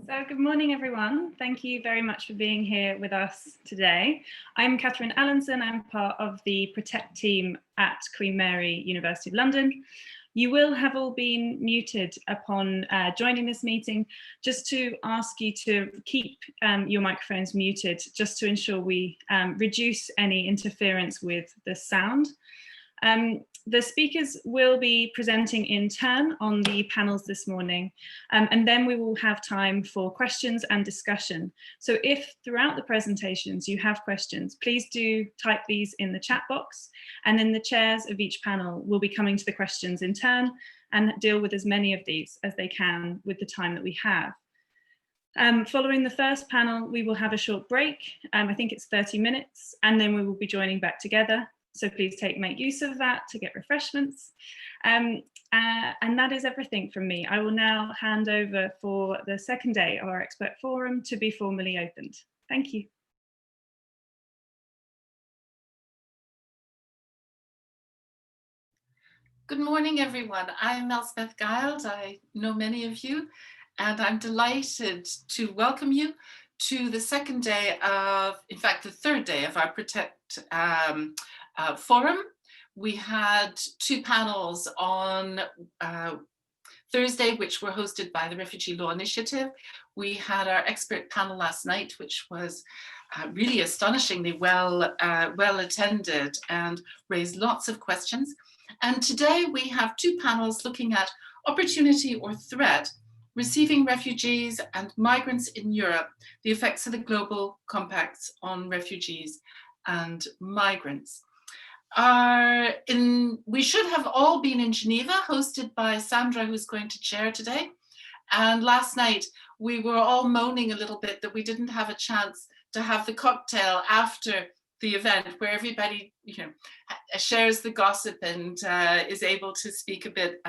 So good morning, everyone. Thank you very much for being here with us today. I'm Catherine Allenson. I'm part of the PROTECT team at Queen Mary University of London. You will have all been muted upon joining this meeting. Just to ask you to keep your microphones muted, just to ensure we reduce any interference with the sound. The speakers will be presenting in turn on the panels this morning, and then we will have time for questions and discussion. So if throughout the presentations you have questions, please do type these in the chat box, and then the chairs of each panel will be coming to the questions in turn and deal with as many of these as they can with the time that we have. Following the first panel, we will have a short break. I think it's 30 minutes, and then we will be joining back together. So please make use of that to get refreshments. And that is everything from me. I will now hand over for the second day of our expert forum to be formally opened. Thank you. Good morning, everyone. I'm Elspeth. I know many of you, and I'm delighted to welcome you to the second day of, in fact, the third day of our PROTECT forum. We had two panels on Thursday, which were hosted by the Refugee Law Initiative. We had our expert panel last night, which was really astonishingly well attended and raised lots of questions. And today we have two panels looking at opportunity or threat, receiving refugees and migrants in Europe, the effects of the global compacts on refugees and migrants. We should have all been in Geneva, hosted by Sandra, who's going to chair today. And last night, we were all moaning a little bit that we didn't have a chance to have the cocktail after the event, where everybody, shares the gossip and is able to speak a bit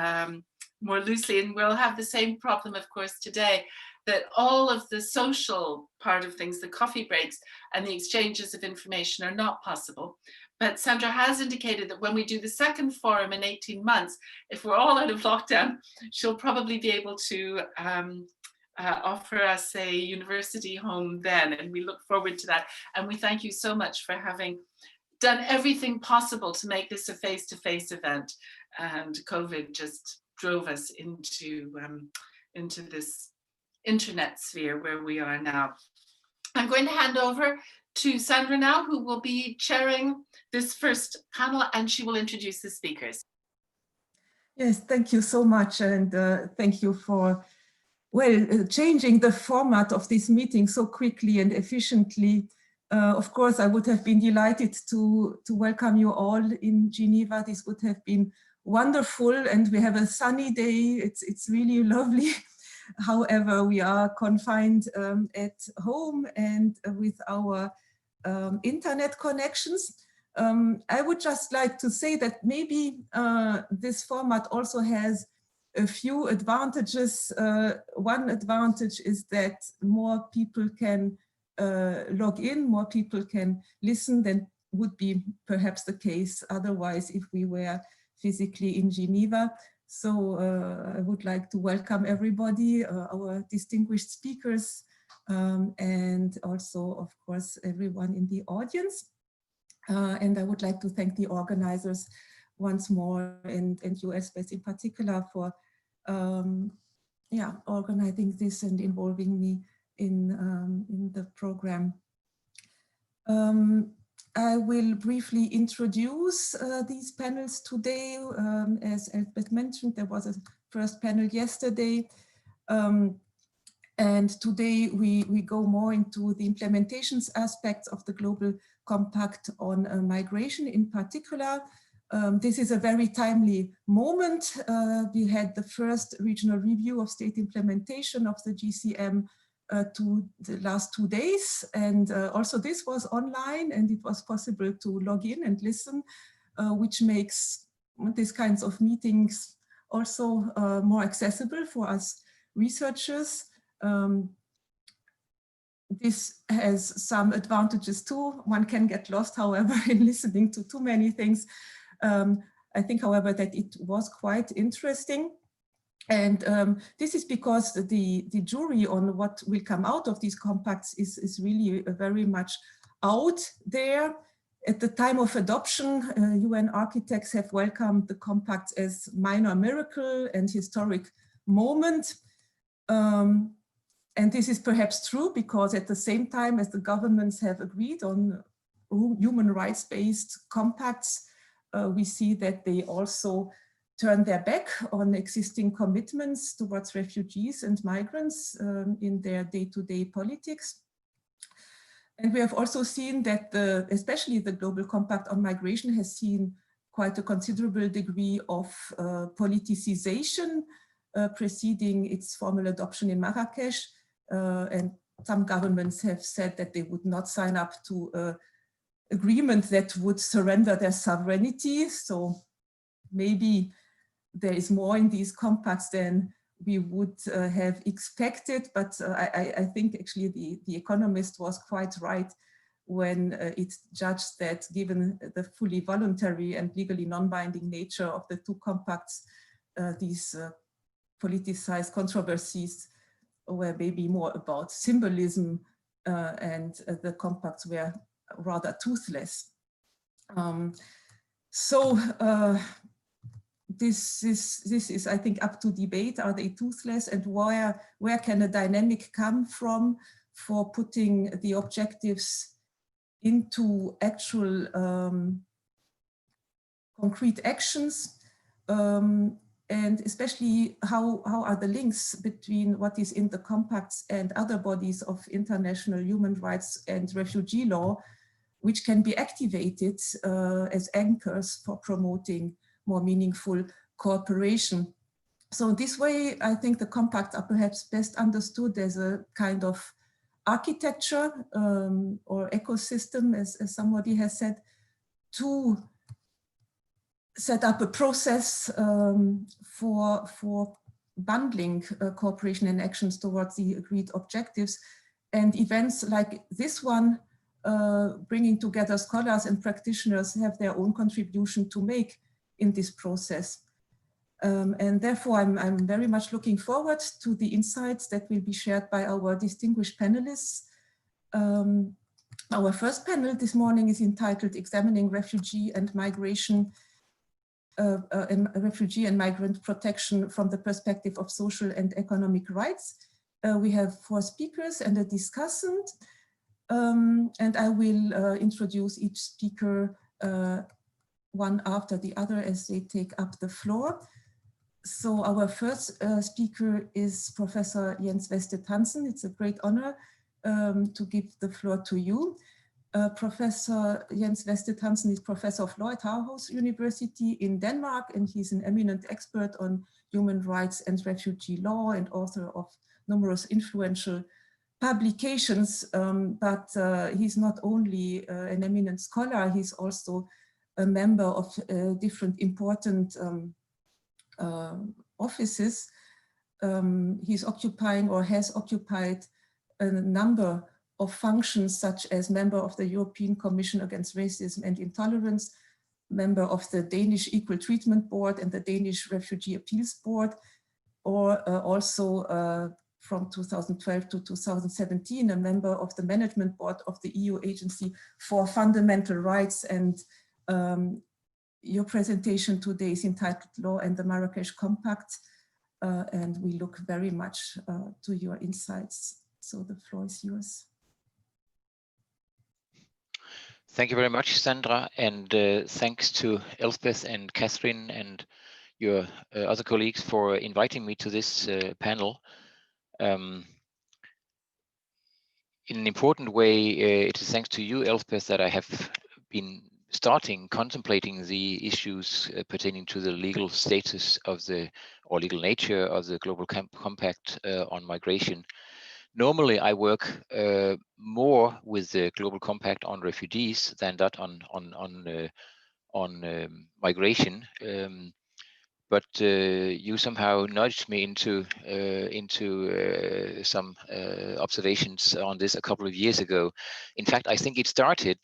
more loosely. And we'll have the same problem, of course, today, that all of the social part of things, the coffee breaks and the exchanges of information are not possible. But Sandra has indicated that when we do the second forum in 18 months, if we're all out of lockdown, she'll probably be able to offer us a university home then, and we look forward to that. And we thank you so much for having done everything possible to make this a face-to-face event. And COVID just drove us into this internet sphere where we are now. I'm going to hand over to Sandra now, who will be chairing this first panel, and she will introduce the speakers. Yes, thank you so much, and thank you for changing the format of this meeting so quickly and efficiently. Of course, I would have been delighted to welcome you all in Geneva. This would have been wonderful, and we have a sunny day. It's really lovely. However, we are confined at home and with our internet connections. I would just like to say that maybe this format also has a few advantages. One advantage is that more people can log in, more people can listen than would be perhaps the case otherwise if we were physically in Geneva. So I would like to welcome everybody, our distinguished speakers, and also, of course, everyone in the audience. And I would like to thank the organizers once more, and you, Elspeth, in particular, for organizing this and involving me in the program. I will briefly introduce these panels today. As Elspeth mentioned, there was a first panel yesterday. And today we go more into the implementations aspects of the Global Compact on migration in particular. This is a very timely moment. We had the first regional review of state implementation of the GCM the last 2 days, and also this was online, and it was possible to log in and listen, which makes these kinds of meetings also more accessible for us researchers. This has some advantages too. One can get lost, however, in listening to too many things. I think, however, that it was quite interesting. And this is because the jury on what will come out of these compacts is really very much out there. At the time of adoption, UN architects have welcomed the compacts as minor miracle and historic moment. And this is perhaps true because at the same time as the governments have agreed on human rights-based compacts, we see that they also turn their back on existing commitments towards refugees and migrants in their day-to-day politics. And we have also seen that especially the Global Compact on Migration has seen quite a considerable degree of politicization preceding its formal adoption in Marrakesh. And some governments have said that they would not sign up to an agreement that would surrender their sovereignty. So maybe there is more in these compacts than we would have expected, but I think actually the Economist was quite right when it judged that given the fully voluntary and legally non-binding nature of the two compacts, these politicized controversies were maybe more about symbolism and the compacts were rather toothless. This is, I think, up to debate. Are they toothless, and where can a dynamic come from for putting the objectives into actual concrete actions? And especially how are the links between what is in the compacts and other bodies of international human rights and refugee law, which can be activated as anchors for promoting more meaningful cooperation. So this way, I think the compacts are perhaps best understood as a kind of architecture or ecosystem, as somebody has said, to set up a process for bundling cooperation and actions towards the agreed objectives. And events like this one, bringing together scholars and practitioners, have their own contribution to make in this process. And therefore, I'm very much looking forward to the insights that will be shared by our distinguished panelists. Our first panel this morning is entitled Examining Refugee and Migration, Refugee and Migrant Protection from the Perspective of Social and Economic Rights. We have 4 speakers and a discussant, and I will introduce each speaker one after the other as they take up the floor. So our first speaker is Professor Jens Vedsted-Hansen. It's a great honor to give the floor to you. Professor Jens Vedsted-Hansen is Professor of Law at Aarhus University in Denmark, and he's an eminent expert on human rights and refugee law and author of numerous influential publications. But he's not only an eminent scholar, he's also a member of different important offices. He's occupying or has occupied a number of functions, such as member of the European Commission Against Racism and Intolerance, member of the Danish Equal Treatment Board and the Danish Refugee Appeals Board, or also from 2012 to 2017, a member of the Management Board of the EU Agency for Fundamental Rights. And your presentation today is entitled Law and the Marrakesh Compact, and we look very much to your insights. So the floor is yours. Thank you very much, Sandra, and thanks to Elspeth and Catherine and your other colleagues for inviting me to this panel. In an important way, it is thanks to you, Elspeth, that I have been contemplating the issues pertaining to the legal status of or legal nature of the Global Compact on migration. Normally, I work more with the Global Compact on refugees than that on migration. But you somehow nudged me into some observations on this a couple of years ago. In fact, I think it started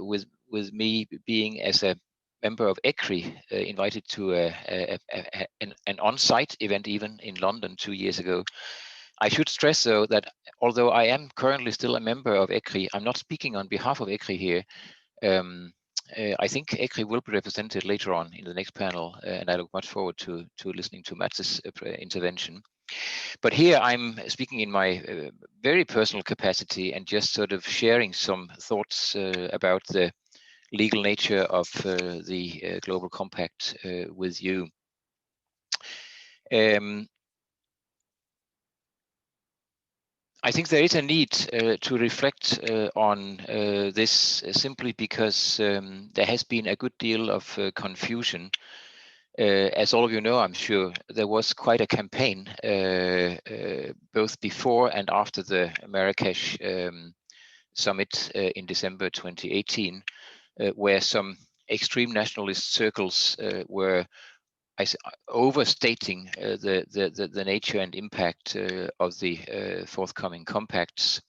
with me being as a member of ECRI invited to an on-site event even in London 2 years ago. I should stress, though, that although I am currently still a member of ECRI, I'm not speaking on behalf of ECRI here. I think ECRI will be represented later on in the next panel, and I look much forward to listening to Mats's intervention. But here I'm speaking in my very personal capacity and just sort of sharing some thoughts about the legal nature of the Global Compact with you. I think there is a need to reflect on this simply because there has been a good deal of confusion. As all of you know, I'm sure, there was quite a campaign both before and after the Marrakesh summit in December 2018, where some extreme nationalist circles were overstating the nature and impact of the forthcoming compacts.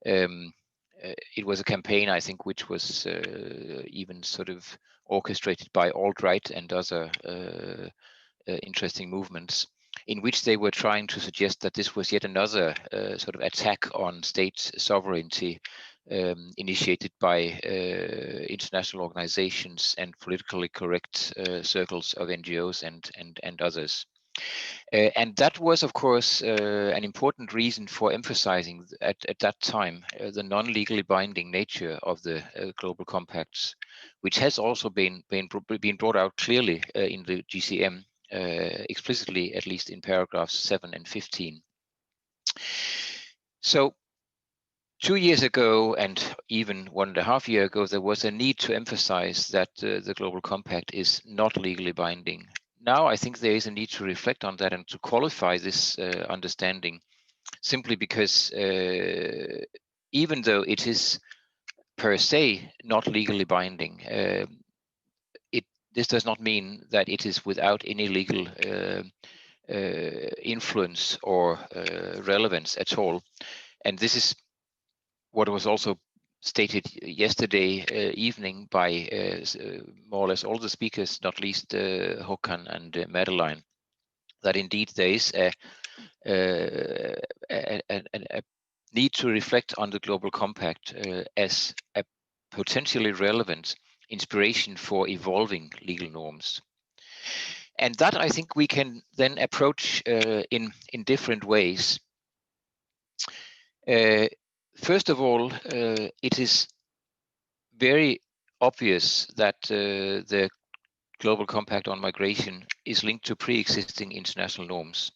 It was a campaign, I think, which was even sort of orchestrated by alt-right and other interesting movements, in which they were trying to suggest that this was yet another sort of attack on state sovereignty initiated by international organizations and politically correct circles of NGOs and others. And that was, of course, an important reason for emphasizing at that time the non-legally binding nature of the global compacts, which has also been brought out clearly in the GCM, explicitly, at least in paragraphs 7 and 15. So 2 years ago, and even 1.5 years ago, there was a need to emphasize that the Global Compact is not legally binding. Now I think there is a need to reflect on that and to qualify this understanding, simply because even though it is per se not legally binding, this does not mean that it is without any legal influence or relevance at all. And this is what was also stated yesterday evening by more or less all the speakers, not least Håkan and Madeline, that indeed there is a need to reflect on the Global Compact as a potentially relevant inspiration for evolving legal norms. And that I think we can then approach in different ways. First of all, it is very obvious that the Global Compact on Migration is linked to pre-existing international norms.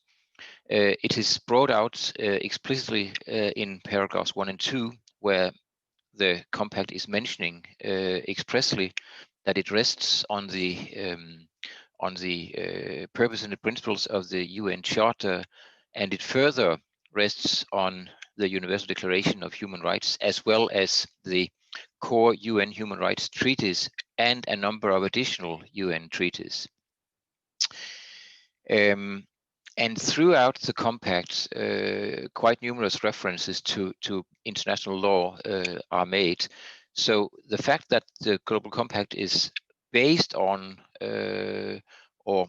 It is brought out explicitly in paragraphs 1 and 2, where the compact is mentioning expressly that it rests on the purpose and the principles of the UN Charter, and it further rests on the Universal Declaration of Human Rights, as well as the core UN human rights treaties and a number of additional UN treaties. And throughout the compact, quite numerous references to international law are made. So the fact that the Global Compact is based on or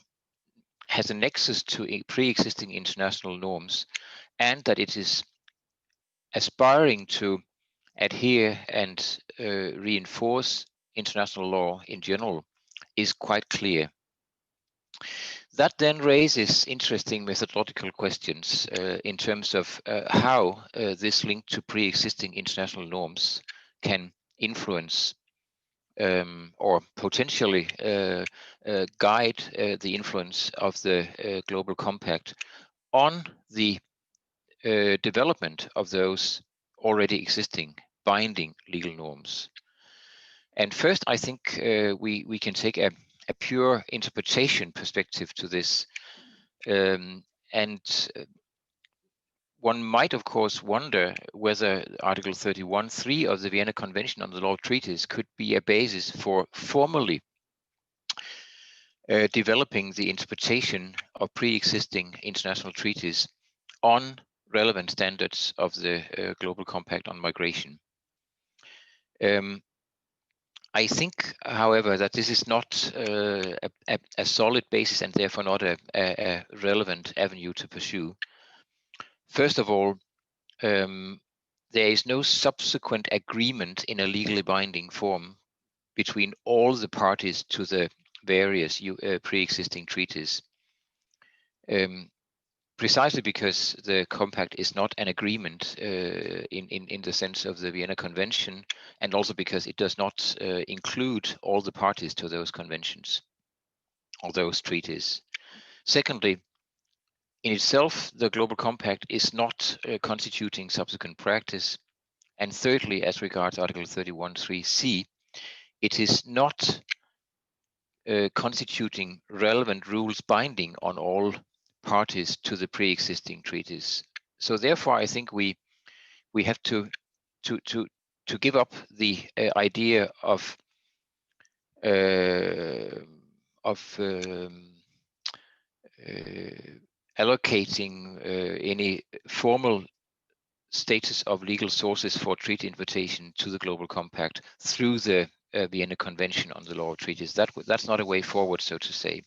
has a nexus to pre-existing international norms, and that it is aspiring to adhere and reinforce international law in general, is quite clear. That then raises interesting methodological questions in terms of how this link to pre-existing international norms can influence or potentially guide the influence of the Global Compact on the development of those already existing binding legal norms. And first, I think we can take a pure interpretation perspective to this. One might, of course, wonder whether Article 31.3 of the Vienna Convention on the Law of Treaties could be a basis for formally developing the interpretation of pre-existing international treaties on relevant standards of the Global Compact on Migration. I think, however, that this is not a solid basis and therefore not a relevant avenue to pursue. First of all, there is no subsequent agreement in a legally binding form between all the parties to the various pre-existing treaties, precisely because the compact is not an agreement in the sense of the Vienna Convention, and also because it does not include all the parties to those conventions or those treaties. Secondly, in itself, the Global Compact is not constituting subsequent practice. And thirdly, as regards Article 31.3c, it is not constituting relevant rules binding on all parties to the pre-existing treaties. So therefore, I think we have to give up the idea of allocating any formal status of legal sources for treaty invitation to the Global Compact through the Vienna Convention on the Law of Treaties. That's not a way forward, so to say.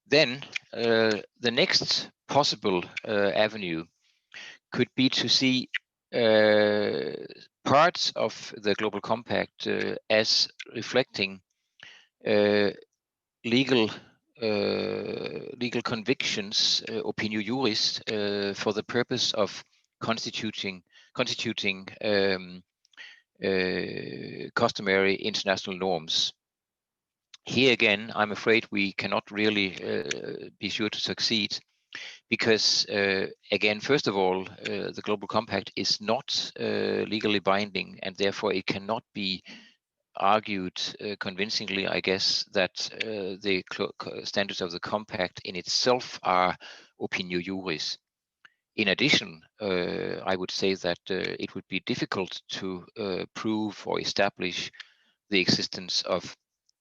Then the next possible avenue could be to see parts of the Global Compact as reflecting legal convictions, opinio juris, for the purpose of constituting customary international norms. Here again, I'm afraid we cannot really be sure to succeed, because again, first of all, the Global Compact is not legally binding, and therefore it cannot be argued convincingly, I guess, that the standards of the compact in itself are opinio juris. In addition, I would say that it would be difficult to prove or establish the existence of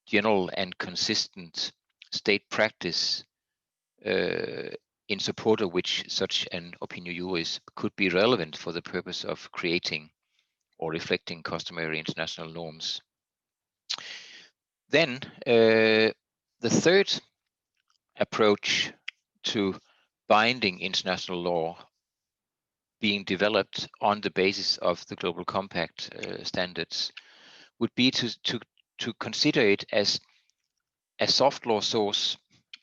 general and consistent state practice in support of which such an opinio juris could be relevant for the purpose of creating or reflecting customary international norms. Then the third approach to binding international law being developed on the basis of the Global Compact standards would be to consider it as a soft law source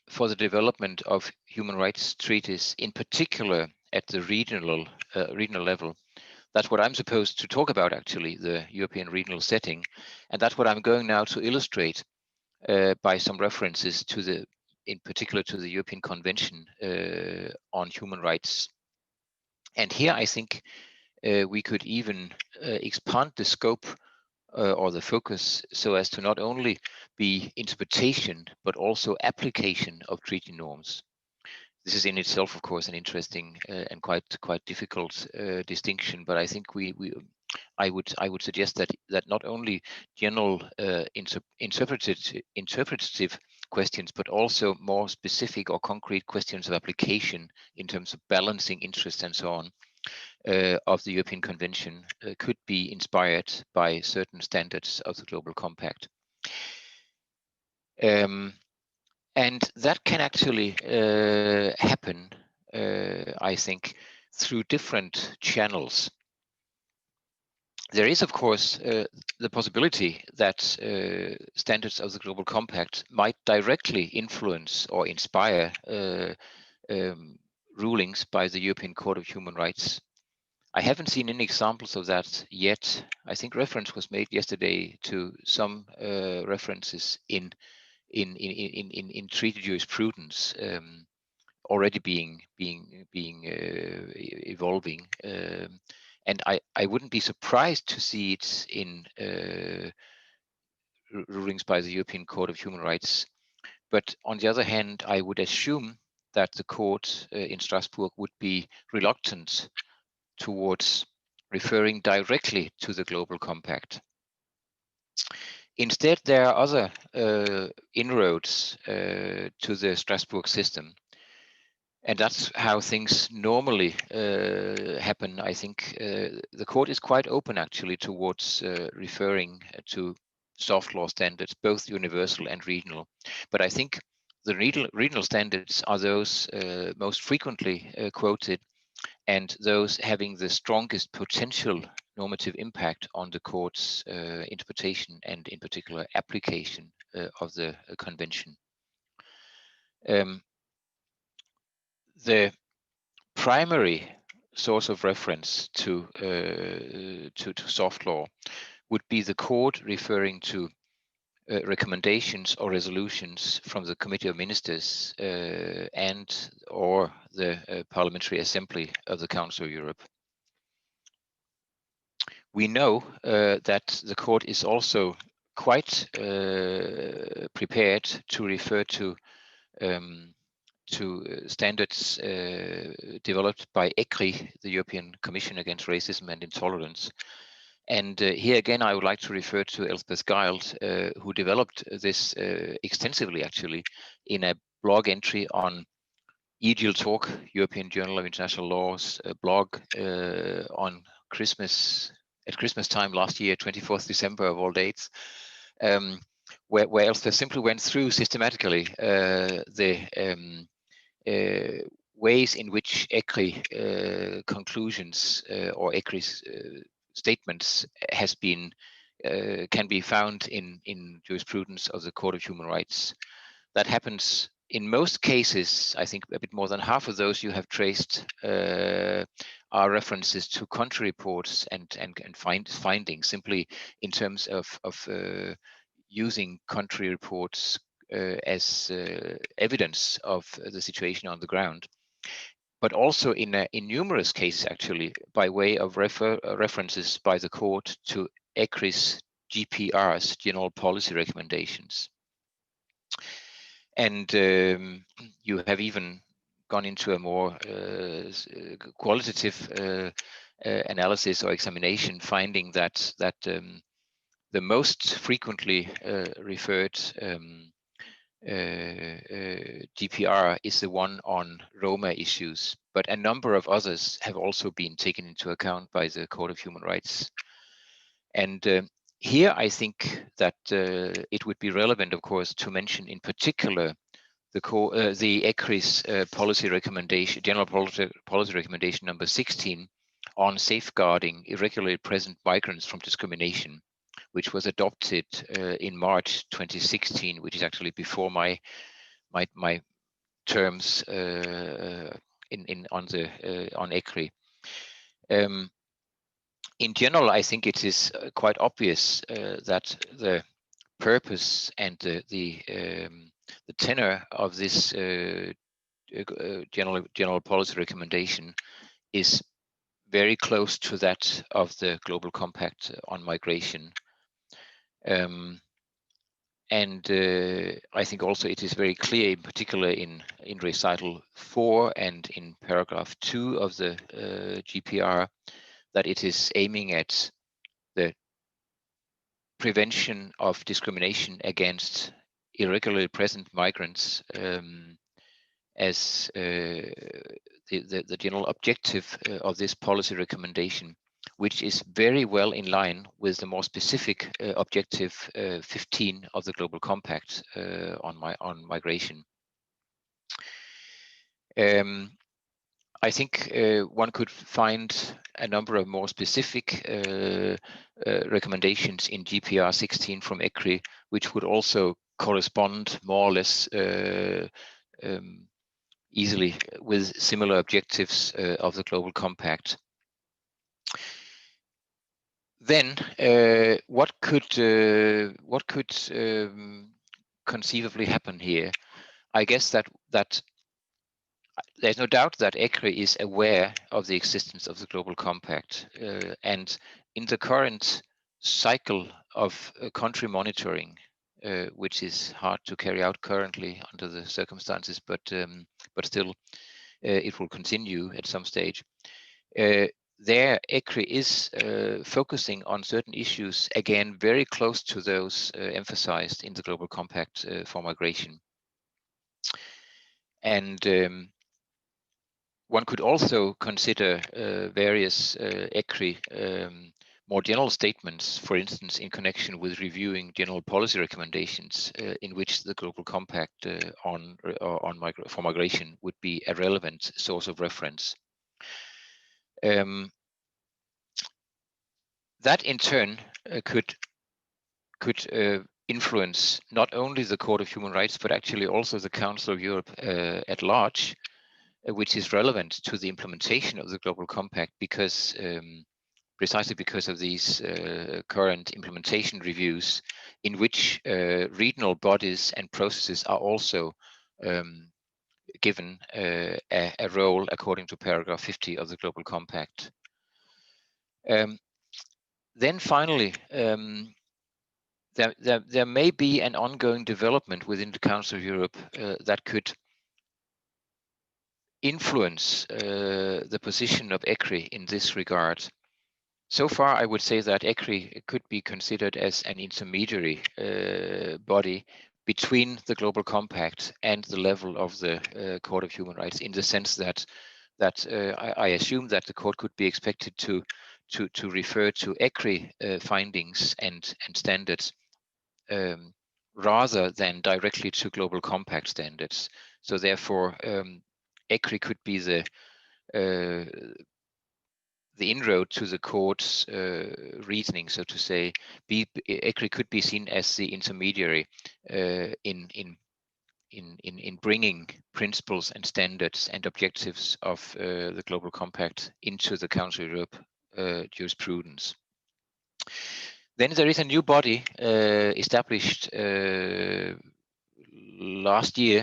for the development of human rights treaties, in particular at the regional level. That's what I'm supposed to talk about, actually, the European regional setting, and that's what I'm going now to illustrate by some references to in particular to the European Convention on Human Rights. And here I think we could even expand the scope or the focus so as to not only be interpretation, but also application of treaty norms. This is in itself, of course, an interesting and quite difficult distinction, but I think I would suggest that not only general interpretative questions, but also more specific or concrete questions of application in terms of balancing interests and so on of the European Convention could be inspired by certain standards of the Global Compact. And that can actually happen, I think, through different channels. There is, of course, the possibility that standards of the Global Compact might directly influence or inspire rulings by the European Court of Human Rights. I haven't seen any examples of that yet. I think reference was made yesterday to some references in treaty jurisprudence already evolving, and I wouldn't be surprised to see it in rulings by the European Court of Human Rights. But on the other hand, I would assume that the court in Strasbourg would be reluctant towards referring directly to the Global Compact. Instead, there are other inroads to the Strasbourg system. And that's how things normally happen. I think the court is quite open actually towards referring to soft law standards, both universal and regional. But I think the regional standards are those most frequently quoted, and those having the strongest potential normative impact on the court's interpretation and in particular application of the convention. The primary source of reference to soft law would be the court referring to recommendations or resolutions from the Committee of Ministers and or the Parliamentary Assembly of the Council of Europe. We know that the court is also quite prepared to refer to standards developed by ECRI, the European Commission Against Racism and Intolerance. And here again, I would like to refer to Elspeth, who developed this extensively, actually, in a blog entry on EGIL Talk, European Journal of International Law's blog on at Christmas time last year, 24th December of all dates, where Elspeth simply went through systematically the ways in which ECRI conclusions or ECRI's statements has been can be found in jurisprudence of the Court of Human Rights. That happens in most cases. I think a bit more than half of those you have traced are references to country reports and findings, simply in terms of using country reports as evidence of the situation on the ground, but also in numerous cases, actually, by way of references by the court to ECRI's GPR's, General Policy Recommendations. And you have even gone into a more qualitative analysis or examination, finding that the most frequently referred GPR is the one on Roma issues, but a number of others have also been taken into account by the Court of Human Rights. And here I think that it would be relevant, of course, to mention in particular the ECRI's policy recommendation, General Policy Recommendation number 16 on safeguarding irregularly present migrants from discrimination, which was adopted in March 2016, which is actually before my terms on ECRI. In general, I think it is quite obvious that the purpose and the tenor of this general policy recommendation is very close to that of the Global Compact on Migration. And I think also it is very clear, in particular in recital 4 and in paragraph 2 of the GPR, that it is aiming at the prevention of discrimination against irregularly present migrants as the general objective of this policy recommendation, which is very well in line with the more specific objective 15 of the Global Compact on migration. I think one could find a number of more specific recommendations in GPR 16 from ECRI, which would also correspond more or less easily with similar objectives of the Global Compact. Then, what could conceivably happen here? I guess that there's no doubt that ECRI is aware of the existence of the Global Compact, and in the current cycle of country monitoring, which is hard to carry out currently under the circumstances, but still it will continue at some stage. There, ECRI is focusing on certain issues, again, very close to those emphasized in the Global Compact for migration. And one could also consider various ECRI more general statements, for instance, in connection with reviewing general policy recommendations in which the Global Compact for migration would be a relevant source of reference. That in turn could influence not only the Court of Human Rights, but actually also the Council of Europe at large, which is relevant to the implementation of the Global Compact, because precisely because of these current implementation reviews, in which regional bodies and processes are also given a role according to paragraph 50 of the Global Compact. Then finally, there may be an ongoing development within the Council of Europe that could influence the position of ECRI in this regard. So far, I would say that ECRI could be considered as an intermediary body between the Global Compact and the level of the Court of Human Rights, in the sense that I assume that the court could be expected to refer to ECRI findings and standards rather than directly to Global Compact standards. So therefore, ECRI could be the inroad to the court's reasoning, so to say. ECRI could be seen as the intermediary in bringing principles and standards and objectives of the Global Compact into the Council of Europe jurisprudence. Then there is a new body established last year,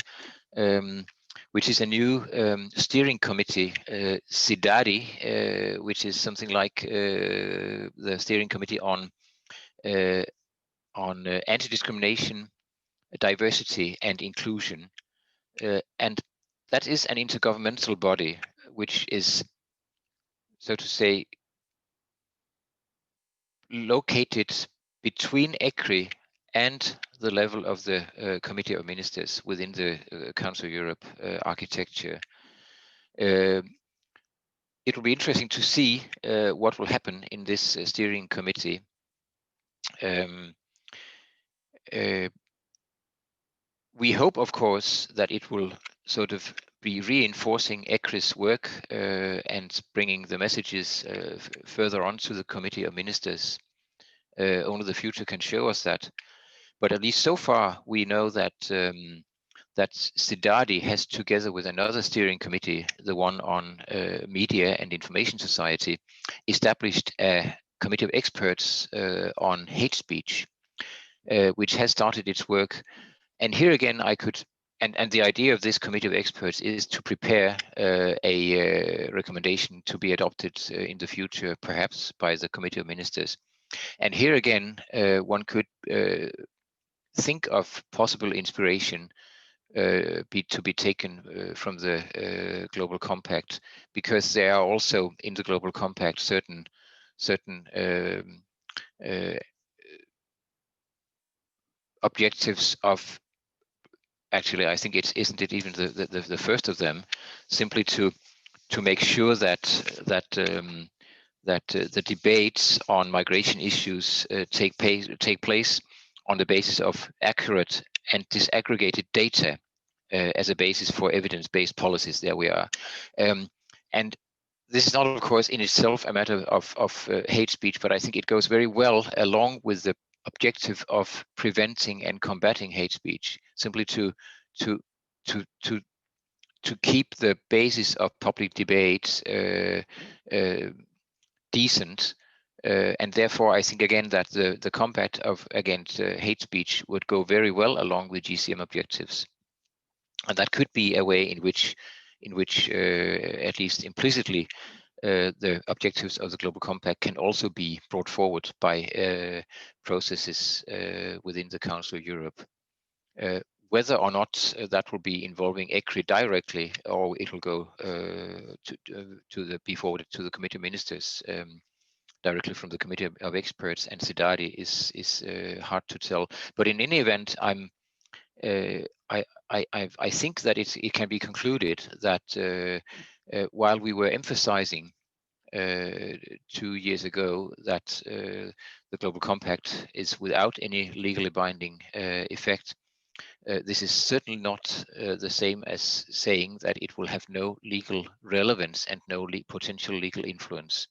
which is a new steering committee, CIDADI, which is something like the steering committee on anti-discrimination, diversity and inclusion. And that is an intergovernmental body, which is, so to say, located between ECRI and the level of the Committee of Ministers within the Council of Europe architecture. It will be interesting to see what will happen in this steering committee. We hope, of course, that it will sort of be reinforcing ECRI's work and bringing the messages further on to the Committee of Ministers. Only the future can show us that. But at least so far, we know that that CIDADI has, together with another steering committee, the one on media and information society, established a committee of experts on hate speech, which has started its work. And here again, and the idea of this committee of experts is to prepare a recommendation to be adopted in the future, perhaps by the Committee of Ministers. And here again, one could think of possible inspiration to be taken from the Global Compact, because there are also in the Global Compact certain objectives of, actually, I think isn't it even the first of them, simply to make sure that the debates on migration issues take place on the basis of accurate and disaggregated data as a basis for evidence-based policies. There we are. And this is not, of course, in itself a matter of hate speech, but I think it goes very well along with the objective of preventing and combating hate speech, simply to keep the basis of public debate decent. And therefore, I think again that the compact against hate speech would go very well along with GCM objectives, and that could be a way in which at least implicitly the objectives of the Global Compact can also be brought forward by processes within the Council of Europe. Whether or not that will be involving ECRI directly, or it will go be forwarded to the Committee of Ministers directly from the Committee of Experts and CIDADI is hard to tell. But in any event, I think that it can be concluded that while we were emphasizing 2 years ago that the Global Compact is without any legally binding effect, this is certainly not the same as saying that it will have no legal relevance and no potential legal influence.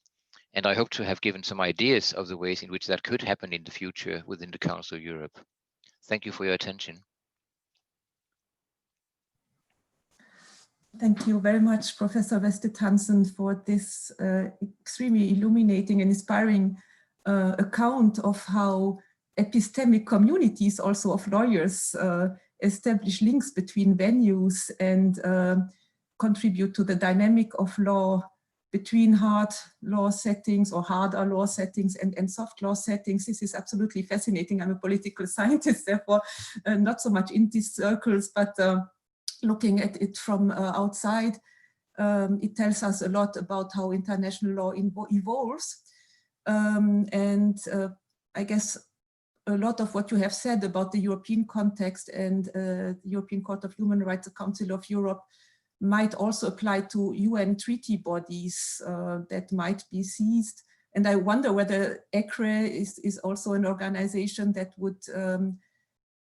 And I hope to have given some ideas of the ways in which that could happen in the future within the Council of Europe. Thank you for your attention. Thank you very much, Professor Vedsted-Hansen, for this extremely illuminating and inspiring account of how epistemic communities, also of lawyers, establish links between venues and contribute to the dynamic of law between hard law settings or harder law settings and soft law settings. This is absolutely fascinating. I'm a political scientist, therefore not so much in these circles, but looking at it from outside, it tells us a lot about how international law evolves. I guess a lot of what you have said about the European context and the European Court of Human Rights, the Council of Europe, might also apply to UN treaty bodies that might be seized. And I wonder whether ECRE is also an organization that would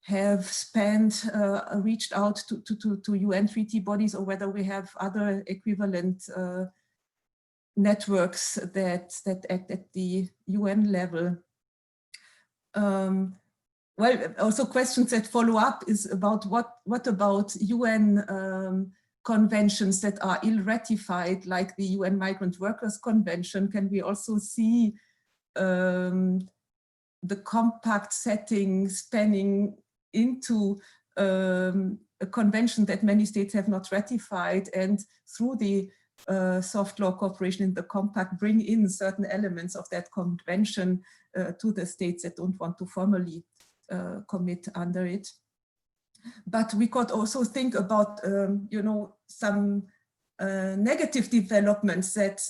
have reached out to UN treaty bodies, or whether we have other equivalent networks that act at the UN level. Well, also questions that follow up is about what about UN conventions that are ill-ratified, like the UN Migrant Workers Convention? Can we also see the compact setting spanning into a convention that many states have not ratified, and through the soft law cooperation in the compact bring in certain elements of that convention to the states that don't want to formally commit under it? But we could also think about, you know, some negative developments, that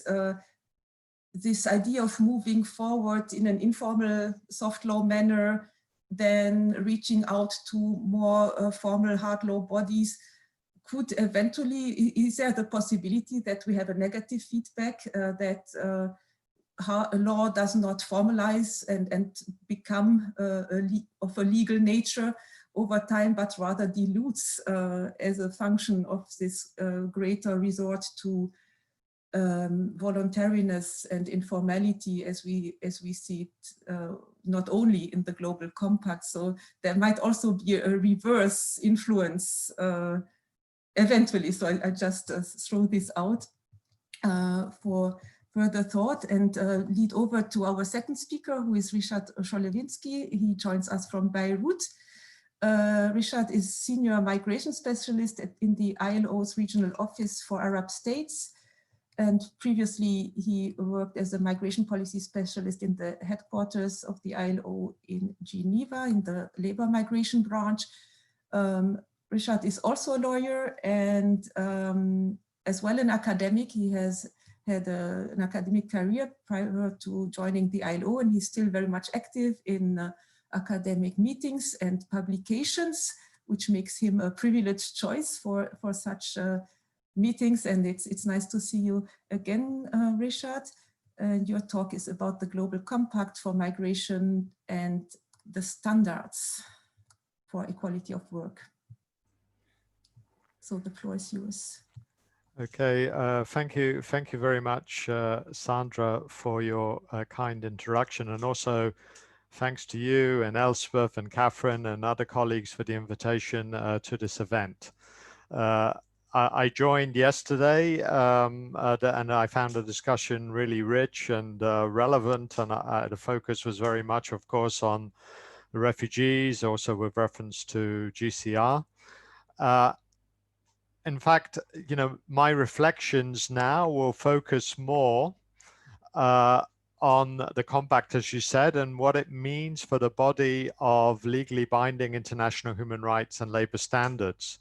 this idea of moving forward in an informal soft law manner, then reaching out to more formal hard law bodies, could eventually, is there the possibility that we have a negative feedback that law does not formalize and become of a legal nature over time, but rather dilutes as a function of this greater resort to voluntariness and informality as we see it, not only in the Global Compact? So there might also be a reverse influence eventually. So I just throw this out for further thought, and lead over to our second speaker, who is Ryzsard Cholewinski. He joins us from Beirut. Ryzsard is Senior Migration Specialist in the ILO's Regional Office for Arab States. And previously, he worked as a migration policy specialist in the headquarters of the ILO in Geneva, in the labor migration branch. Ryzsard is also a lawyer and as well an academic. He has had an academic career prior to joining the ILO, and he's still very much active in academic meetings and publications, which makes him a privileged choice for such meetings. And it's nice to see you again, Ryzsard. And your talk is about the Global Compact for Migration and the standards for equality of work. So the floor is yours. Okay, thank you very much, Sandra, for your kind introduction, and also thanks to you and Elspeth and Catherine and other colleagues for the invitation to this event. I joined yesterday and I found the discussion really rich and relevant, and the focus was very much, of course, on the refugees, also with reference to GCR. In fact, you know, my reflections now will focus more on the compact, as you said, and what it means for the body of legally binding international human rights and labor standards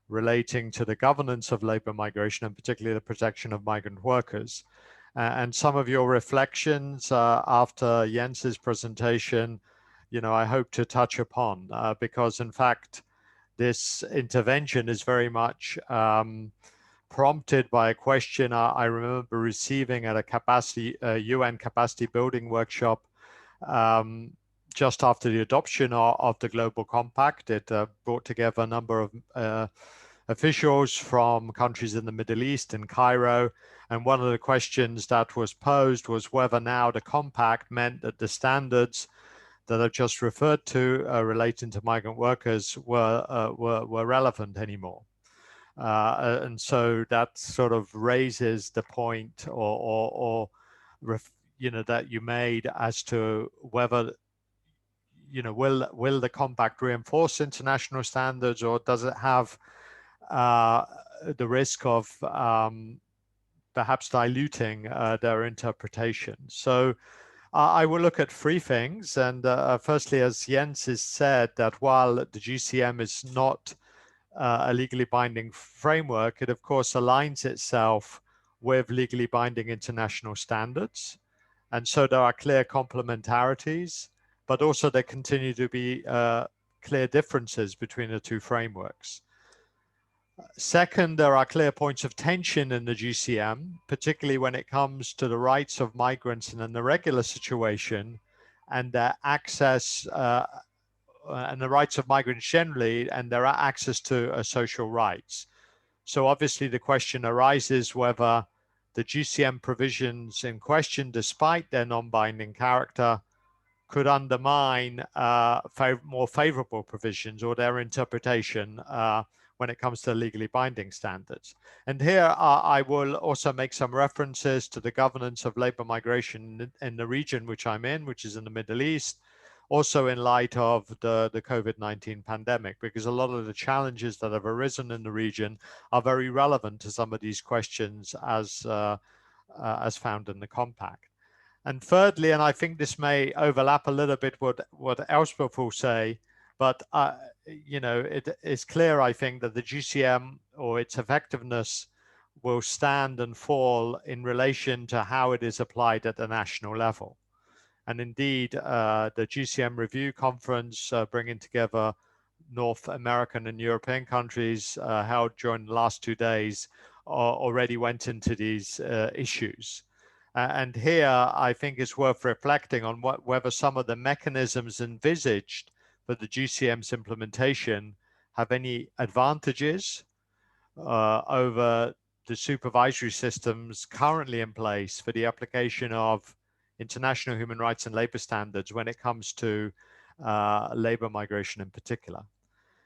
relating to the governance of labor migration, and particularly the protection of migrant workers. And some of your reflections after Jens's presentation, you know, I hope to touch upon, because in fact, this intervention is very much prompted by a question I remember receiving at a UN capacity building workshop just after the adoption of the Global Compact. It brought together a number of officials from countries in the Middle East and Cairo. And one of the questions that was posed was whether now the compact meant that the standards that I've just referred to relating to migrant workers were relevant anymore. And so that sort of raises the point that you made as to whether, will the compact reinforce international standards, or does it have the risk of perhaps diluting their interpretation? So I will look at three things. And firstly, as Jens has said, that while the GCM is not a legally binding framework, it of course aligns itself with legally binding international standards. And so there are clear complementarities, but also there continue to be clear differences between the two frameworks. Second, there are clear points of tension in the GCM, particularly when it comes to the rights of migrants in an irregular situation and their access and the rights of migrants generally and their access to social rights. So obviously the question arises whether the GCM provisions in question, despite their non-binding character, could undermine more favorable provisions or their interpretation when it comes to legally binding standards. And here I will also make some references to the governance of labor migration in the region which I'm in, which is in the Middle East, also in light of the COVID-19 pandemic, because a lot of the challenges that have arisen in the region are very relevant to some of these questions as found in the compact. And thirdly, and I think this may overlap a little bit what Elspeth will say, but it is clear, I think, that the GCM or its effectiveness will stand and fall in relation to how it is applied at the national level. And indeed, the GCM review conference bringing together North American and European countries held during the last 2 days already went into these issues. And here, I think it's worth reflecting on whether some of the mechanisms envisaged for the GCM's implementation have any advantages over the supervisory systems currently in place for the application of international human rights and labor standards when it comes to labor migration in particular.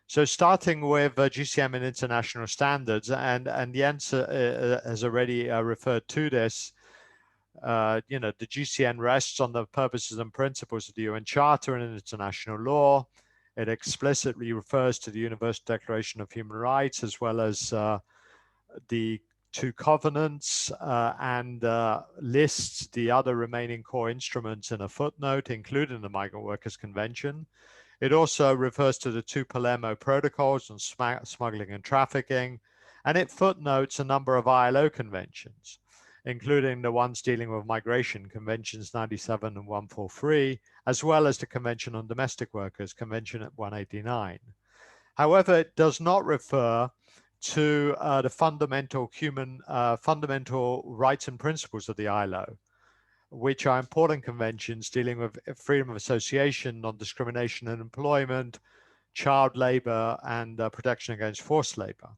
So starting with GCM and international standards, and Jens has already referred to this, the GCN rests on the purposes and principles of the UN Charter and international law. It explicitly refers to the Universal Declaration of Human Rights, as well as the two covenants, and lists the other remaining core instruments in a footnote, including the Migrant Workers Convention. It also refers to the two Palermo protocols on smuggling and trafficking, and it footnotes a number of ILO conventions, including the ones dealing with migration, Conventions 97 and 143, as well as the Convention on Domestic Workers, Convention at 189. However, it does not refer to the fundamental rights and principles of the ILO, which are important conventions dealing with freedom of association, non-discrimination in employment, child labor, and protection against forced labor.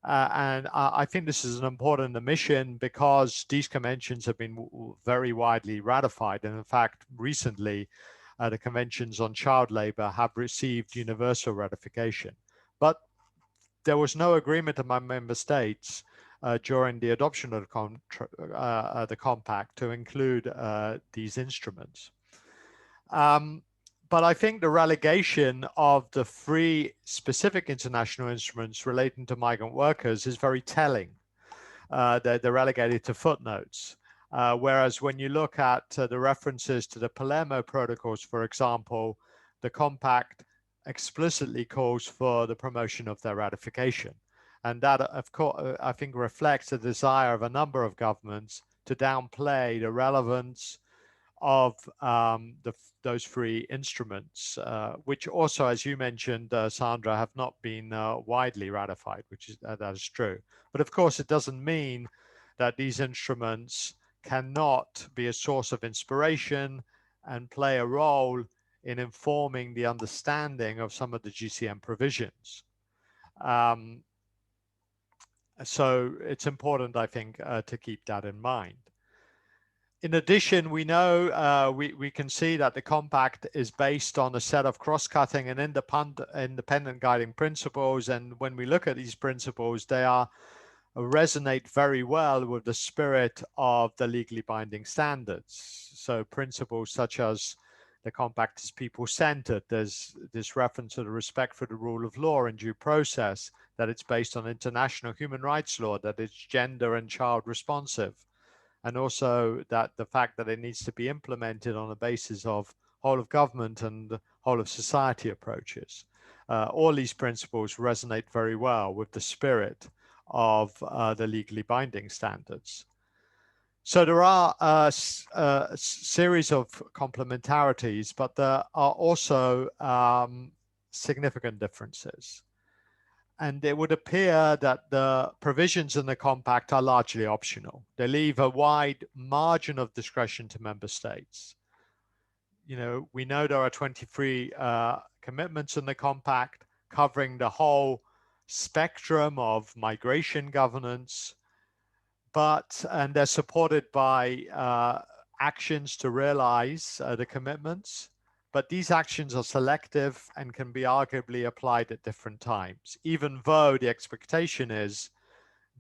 And I think this is an important omission because these conventions have been very widely ratified. And in fact, recently, the conventions on child labor have received universal ratification. But there was no agreement among member states during the adoption of the compact to include these instruments. But I think the relegation of the three specific international instruments relating to migrant workers is very telling. They're relegated to footnotes. Whereas when you look at the references to the Palermo protocols, for example, the compact explicitly calls for the promotion of their ratification. And that, of course, I think reflects the desire of a number of governments to downplay the relevance of those three instruments, which also, as you mentioned, Sandra, have not been widely ratified, which is that is true. But of course, it doesn't mean that these instruments cannot be a source of inspiration and play a role in informing the understanding of some of the GCM provisions. So it's important, I think, to keep that in mind. In addition, we know we can see that the compact is based on a set of cross-cutting and independent guiding principles. And when we look at these principles, they resonate very well with the spirit of the legally binding standards. So principles such as the compact is people-centered. There's this reference to the respect for the rule of law and due process, that it's based on international human rights law, that it's gender and child responsive, and also that the fact that it needs to be implemented on a basis of whole of government and whole of society approaches. All these principles resonate very well with the spirit of the legally binding standards. So there are a series of complementarities, but there are also significant differences. And it would appear that the provisions in the compact are largely optional. They leave a wide margin of discretion to member states. You know, we know there are 23 commitments in the compact covering the whole spectrum of migration governance, and they're supported by actions to realize the commitments. But these actions are selective and can be arguably applied at different times, even though the expectation is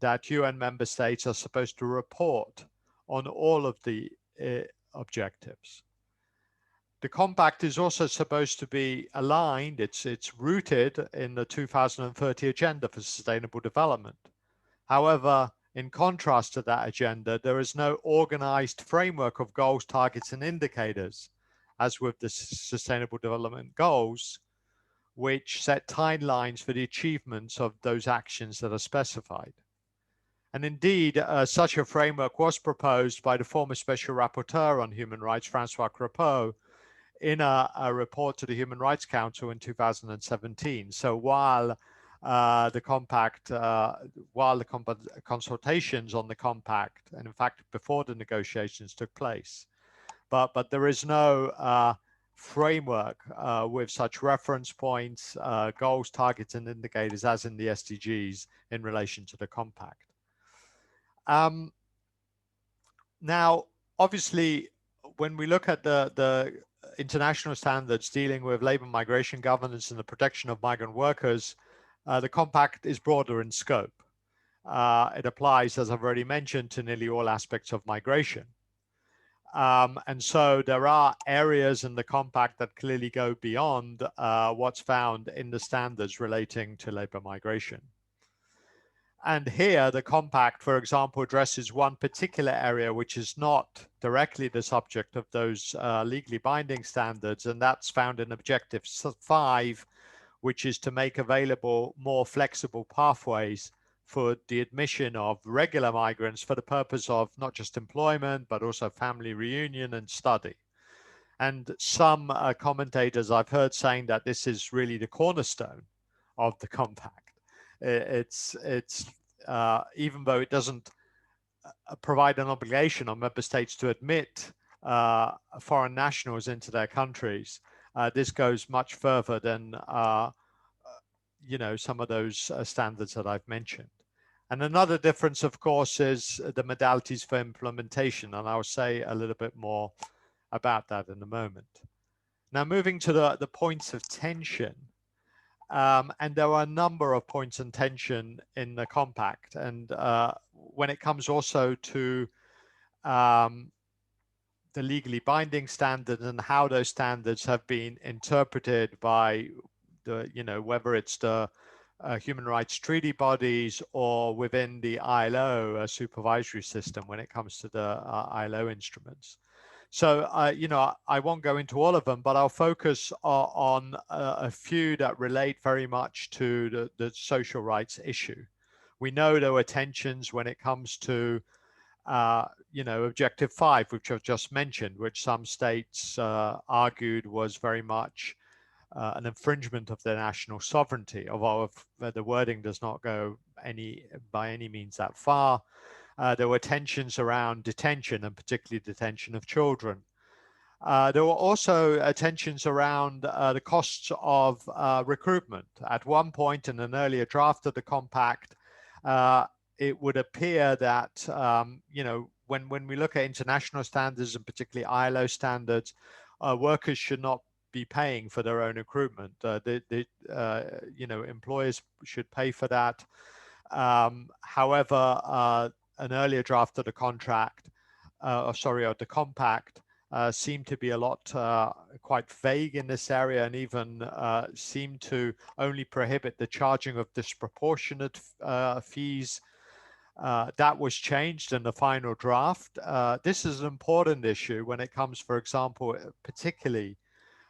that UN member states are supposed to report on all of the objectives. The compact is also supposed to be aligned, it's rooted in the 2030 Agenda for Sustainable Development. However, in contrast to that agenda, there is no organized framework of goals, targets, and indicators, as with the Sustainable Development Goals, which set timelines for the achievements of those actions that are specified. And indeed, such a framework was proposed by the former Special Rapporteur on Human Rights, Francois Crepeau, in a report to the Human Rights Council in 2017. So while the consultations on the compact, and in fact before the negotiations took place, but there is no framework with such reference points, goals, targets, and indicators as in the SDGs in relation to the compact. Now, obviously, when we look at the international standards dealing with labor migration governance and the protection of migrant workers, the compact is broader in scope. It applies, as I've already mentioned, to nearly all aspects of migration. And so there are areas in the compact that clearly go beyond what's found in the standards relating to labor migration. And here the compact, for example, addresses one particular area which is not directly the subject of those legally binding standards, and that's found in Objective 5, which is to make available more flexible pathways for the admission of regular migrants for the purpose of not just employment, but also family reunion and study. And some commentators I've heard saying that this is really the cornerstone of the compact. It's even though it doesn't provide an obligation on member states to admit foreign nationals into their countries, this goes much further than you know, some of those standards that I've mentioned. And another difference, of course, is the modalities for implementation, and I'll say a little bit more about that in a moment. Now, moving to the points of tension, and there are a number of points in tension in the compact, and when it comes also to the legally binding standards and how those standards have been interpreted by the, you know, whether it's the human rights treaty bodies or within the ILO supervisory system when it comes to the ILO instruments. So, you know, I won't go into all of them, but I'll focus on a few that relate very much to the social rights issue. We know there were tensions when it comes to you know, Objective 5, which I've just mentioned, which some states argued was very much an infringement of their national sovereignty, although the wording does not go by any means that far. There were tensions around detention, and particularly detention of children. There were also tensions around the costs of recruitment. At one point in an earlier draft of the compact, it would appear that, you know, when we look at international standards, and particularly ILO standards, workers should not be paying for their own recruitment. You know, employers should pay for that. However, an earlier draft of the contract, of the compact, seemed to be a lot quite vague in this area, and even seemed to only prohibit the charging of disproportionate fees. That was changed in the final draft. This is an important issue when it comes, for example, particularly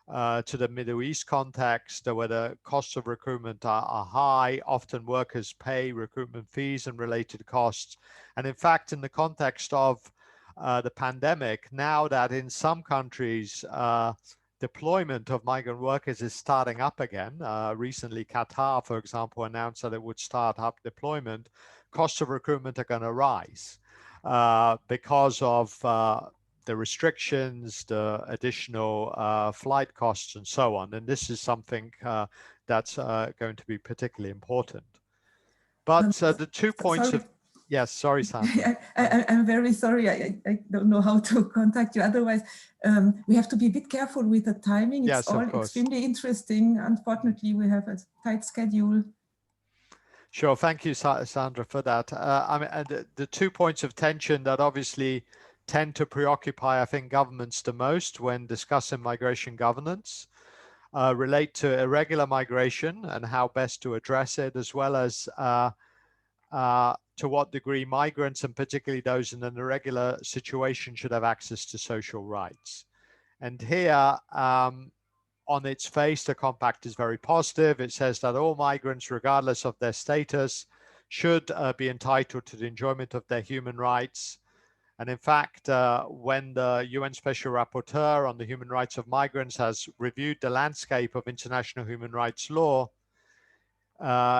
to the Middle East context, where the costs of recruitment are high. Often workers pay recruitment fees and related costs. And in fact, in the context of the pandemic, now that in some countries, deployment of migrant workers is starting up again. Recently, Qatar, for example, announced that it would start up deployment. Costs of recruitment are going to rise because of the restrictions, the additional flight costs, and so on. And this is something that's going to be particularly important. But the 2 points sorry. Yes, sorry, Sandra. I'm very sorry. I don't know how to contact you. Otherwise, we have to be a bit careful with the timing. It's yes, all extremely interesting. Unfortunately, we have a tight schedule. Sure. Thank you, Sandra, for that. I mean, the 2 points of tension that obviously tend to preoccupy, I think, governments the most when discussing migration governance relate to irregular migration and how best to address it, as well as to what degree migrants, and particularly those in an irregular situation, should have access to social rights. And here, on its face, the compact is very positive. It says that all migrants, regardless of their status, should be entitled to the enjoyment of their human rights. And in fact, when the UN Special Rapporteur on the human rights of migrants has reviewed the landscape of international human rights law,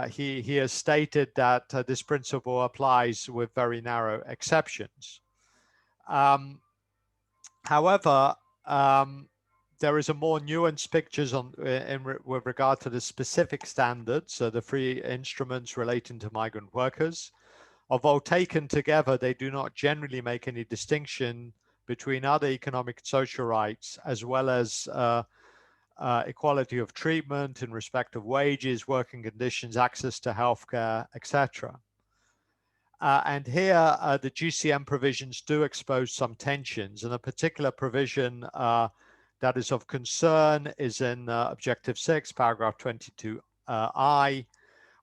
he has stated that this principle applies with very narrow exceptions. However, there is a more nuanced picture with regard to the specific standards, the three instruments relating to migrant workers. Although taken together, they do not generally make any distinction between other economic and social rights, as well as equality of treatment in respect of wages, working conditions, access to healthcare, etc. And here, the GCM provisions do expose some tensions, and a particular provision that is of concern is in Objective 6, paragraph 22I,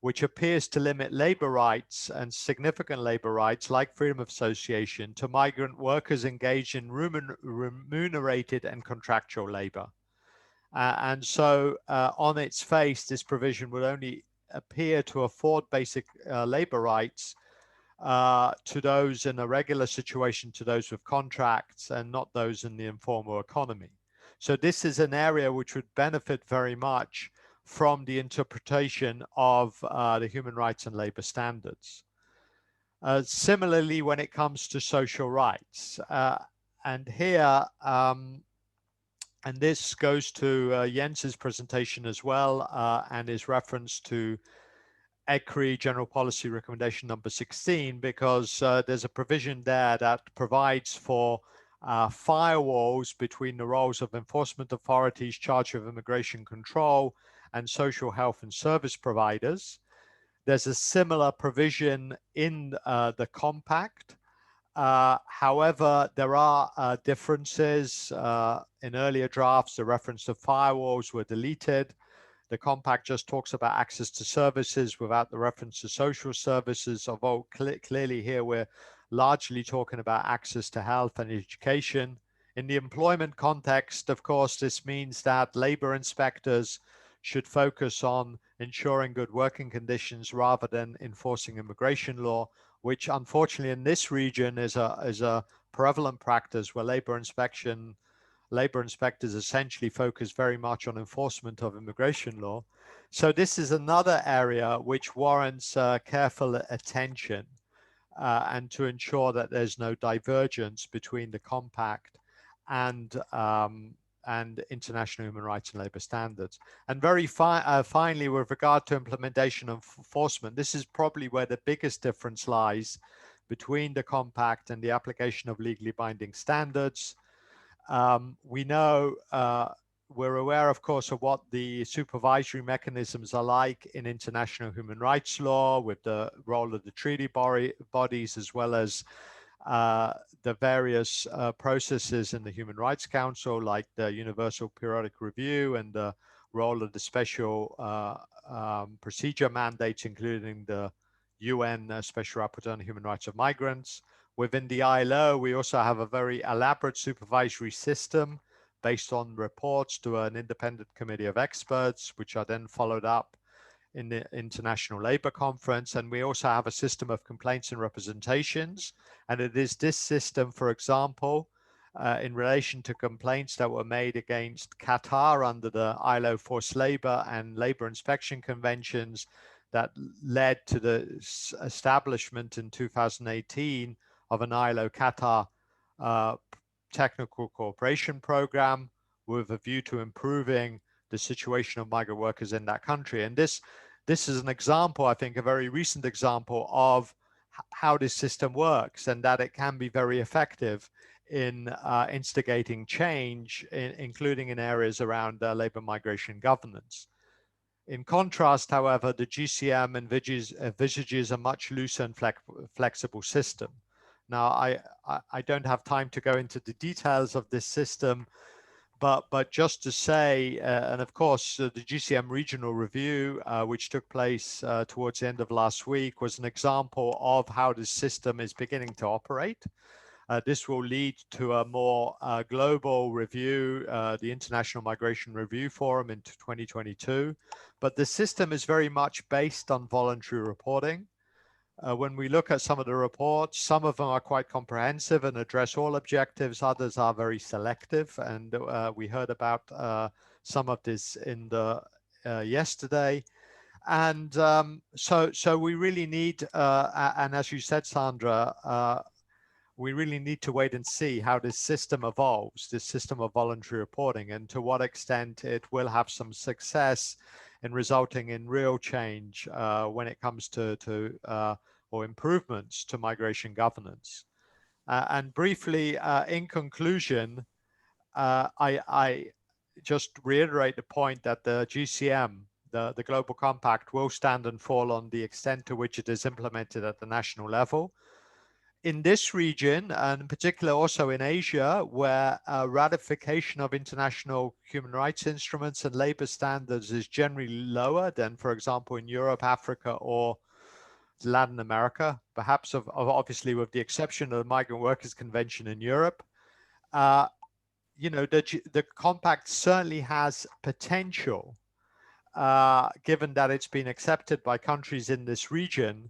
which appears to limit labor rights and significant labor rights like freedom of association to migrant workers engaged in remunerated and contractual labor. And so on its face, this provision would only appear to afford basic labor rights to those in a regular situation, to those with contracts, and not those in the informal economy. So this is an area which would benefit very much from the interpretation of the human rights and labor standards. Similarly, when it comes to social rights, and here, and this goes to Jens's presentation as well, and is reference to ECRI General Policy Recommendation number 16, because there's a provision there that provides for firewalls between the roles of enforcement authorities charged with immigration control and social health and service providers. There's a similar provision in the compact. However, there are differences. In earlier drafts, the reference to firewalls were deleted. The compact just talks about access to services without the reference to social services, although clearly here we're largely talking about access to health and education. In the employment context, of course, this means that labor inspectors should focus on ensuring good working conditions rather than enforcing immigration law, which unfortunately in this region is a prevalent practice where labor inspectors essentially focus very much on enforcement of immigration law. So this is another area which warrants careful attention and to ensure that there's no divergence between the compact and international human rights and labor standards. And very finally, with regard to implementation and enforcement, this is probably where the biggest difference lies between the compact and the application of legally binding standards. We know, we're aware, of course, of what the supervisory mechanisms are like in international human rights law, with the role of the treaty bodies, as well as the various processes in the Human Rights Council, like the Universal Periodic Review and the role of the special procedure mandates, including the UN Special Rapporteur on Human Rights of Migrants. Within the ILO, we also have a very elaborate supervisory system based on reports to an independent committee of experts, which are then followed up in the International Labour Conference. And we also have a system of complaints and representations. And it is this system, for example, in relation to complaints that were made against Qatar under the ILO Forced Labour and Labour Inspection Conventions, that led to the establishment in 2018 of an ILO Qatar technical cooperation program with a view to improving the situation of migrant workers in that country. And this is an example, I think, a very recent example of how this system works, and that it can be very effective in instigating change, including in areas around labor migration governance. In contrast, however, the GCM envisages a much looser and flexible system. Now, I don't have time to go into the details of this system, but just to say, and of course, the GCM regional review, which took place towards the end of last week, was an example of how this system is beginning to operate. This will lead to a more global review, the International Migration Review Forum into 2022. But the system is very much based on voluntary reporting. When we look at some of the reports, some of them are quite comprehensive and address all objectives. Others are very selective. And we heard about some of this in the yesterday. And so we really need, and as you said, Sandra, we really need to wait and see how this system evolves, this system of voluntary reporting, and to what extent it will have some success in resulting in real change when it comes to or improvements to migration governance. And briefly, in conclusion, I just reiterate the point that the GCM, the Global Compact, will stand and fall on the extent to which it is implemented at the national level. In this region, and in particular also in Asia, where ratification of international human rights instruments and labor standards is generally lower than, for example, in Europe, Africa, or Latin America, perhaps obviously with the exception of the Migrant Workers Convention in Europe, you know, the compact certainly has potential, given that it's been accepted by countries in this region,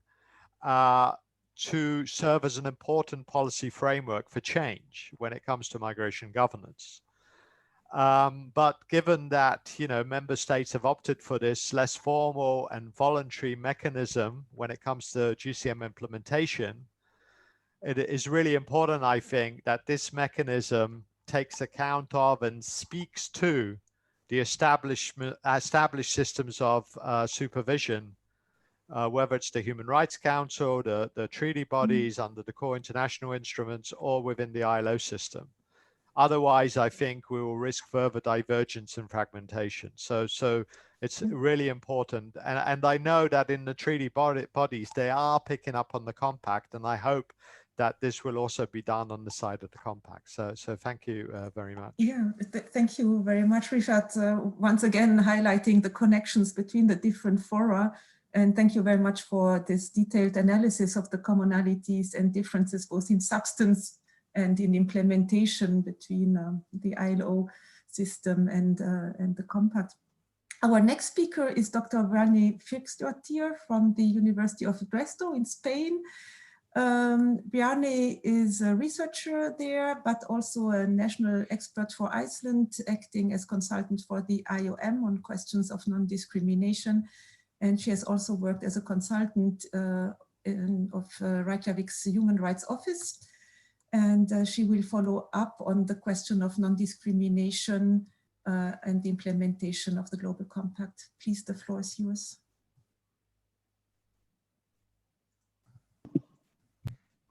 to serve as an important policy framework for change when it comes to migration governance. But given that, you know, member states have opted for this less formal and voluntary mechanism when it comes to GCM implementation, it is really important, I think, that this mechanism takes account of and speaks to the established systems of supervision, whether it's the Human Rights Council, the treaty bodies under the core international instruments, or within the ILO system. Otherwise, I think we will risk further divergence and fragmentation. So it's really important. And I know that in the treaty bodies, they are picking up on the compact, and I hope that this will also be done on the side of the compact. So thank you very much. Yeah, thank you very much, Ryzsard. Once again, highlighting the connections between the different fora. And thank you very much for this detailed analysis of the commonalities and differences, both in substance and in implementation between the ILO system and the compact. Our next speaker is Dr. Bjarney Fridriksdottir from the University of Duesto in Spain. Bjarney is a researcher there, but also a national expert for Iceland, acting as consultant for the IOM on questions of non-discrimination. And she has also worked as a consultant of Reykjavik's Human Rights Office. And she will follow up on the question of non-discrimination and the implementation of the Global Compact. Please, the floor is yours.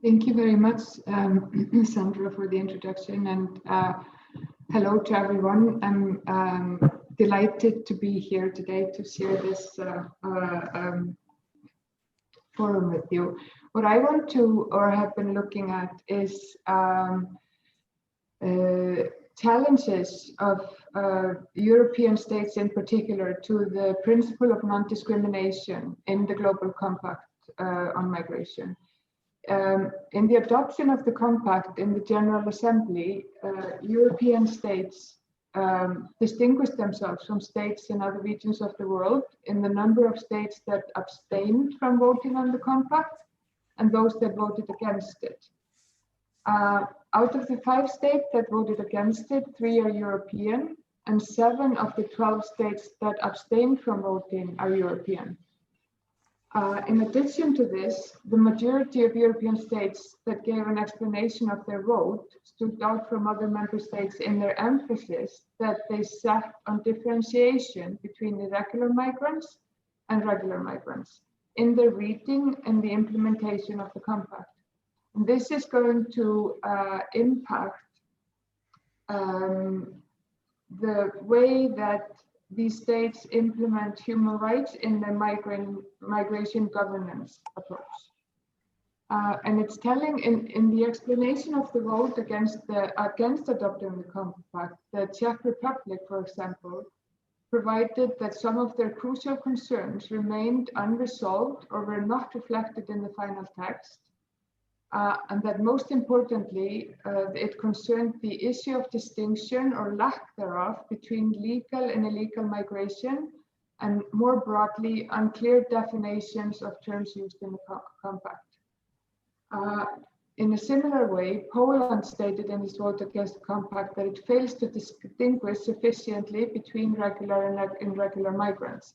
Thank you very much, Sandra, for the introduction, and hello to everyone. I'm delighted to be here today to share this forum with you. What I want to, or have been looking at, is challenges of European states in particular to the principle of non-discrimination in the Global Compact on migration. In the adoption of the Compact in the General Assembly, European states distinguished themselves from states in other regions of the world in the number of states that abstained from voting on the Compact and those that voted against it. Out of the 5 states that voted against it, 3 are European, and 7 of the 12 states that abstained from voting are European. In addition to this, the majority of European states that gave an explanation of their vote stood out from other member states in their emphasis that they set on differentiation between irregular migrants and regular migrants in their reading and the implementation of the Compact. And this is going to impact the way that these states implement human rights in their migration governance approach. And it's telling in the explanation of the vote against adopting the Compact, the Czech Republic, for example, provided that some of their crucial concerns remained unresolved or were not reflected in the final text. And that most importantly, it concerned the issue of distinction or lack thereof between legal and illegal migration, and more broadly, unclear definitions of terms used in the Compact. In a similar way, Poland stated in its vote against the Compact that it fails to distinguish sufficiently between regular and irregular migrants,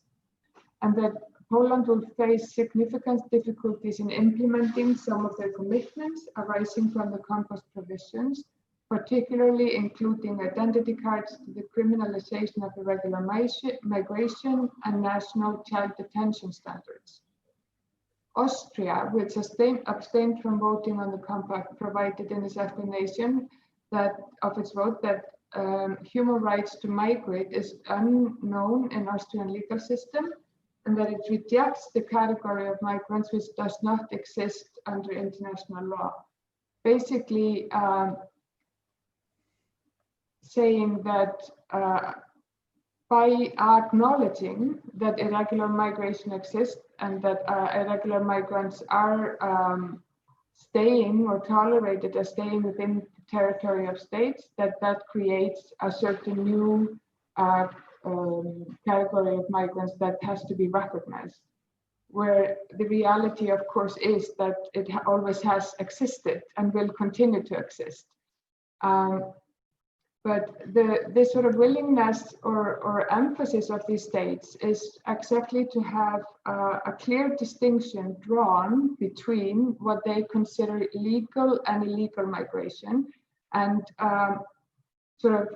and that Poland will face significant difficulties in implementing some of their commitments arising from the Compact provisions, particularly including identity cards, the criminalization of irregular migration, and national child detention standards. Austria, which abstained from voting on the Compact, provided in its explanation of its vote that human rights to migrate is unknown in Austrian legal system, and that it rejects the category of migrants which does not exist under international law. Basically saying that by acknowledging that irregular migration exists and that irregular migrants are staying or tolerated as staying within the territory of states, that creates a certain new category of migrants that has to be recognized, where the reality, of course, is that it always has existed and will continue to exist. But this sort of willingness or emphasis of these states is exactly to have a clear distinction drawn between what they consider legal and illegal migration, and sort of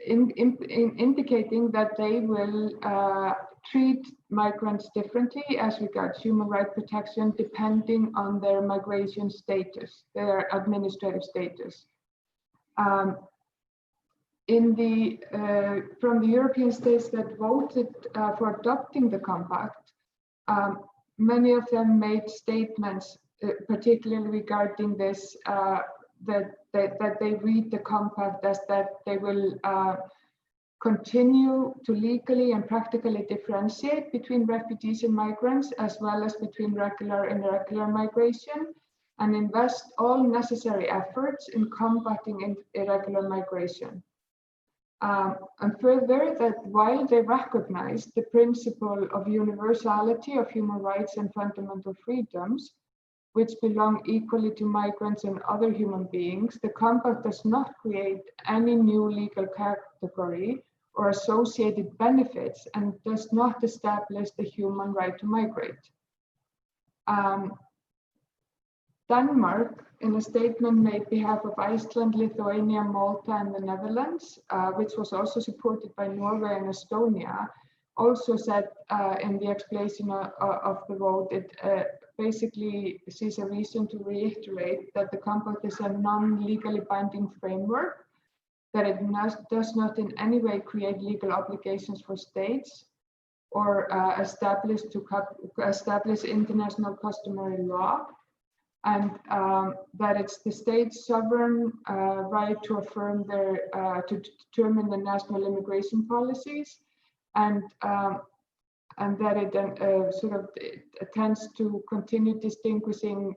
indicating that they will treat migrants differently as regards human rights protection depending on their migration status, their administrative status. From the European states that voted for adopting the Compact, many of them made statements, particularly regarding this, that they read the Compact as that they will continue to legally and practically differentiate between refugees and migrants, as well as between regular and irregular migration, and invest all necessary efforts in combating irregular migration. And further, that while they recognize the principle of universality of human rights and fundamental freedoms, which belong equally to migrants and other human beings, the compact does not create any new legal category or associated benefits and does not establish the human right to migrate. Denmark, in a statement made on behalf of Iceland, Lithuania, Malta, and the Netherlands, which was also supported by Norway and Estonia, also said in the explanation of the vote, it basically sees a reason to reiterate that the compact is a non-legally binding framework, that it does not in any way create legal obligations for states or establish international customary law, and that it's the state's sovereign right to affirm their to determine the national immigration policies, and that it sort of tends to continue distinguishing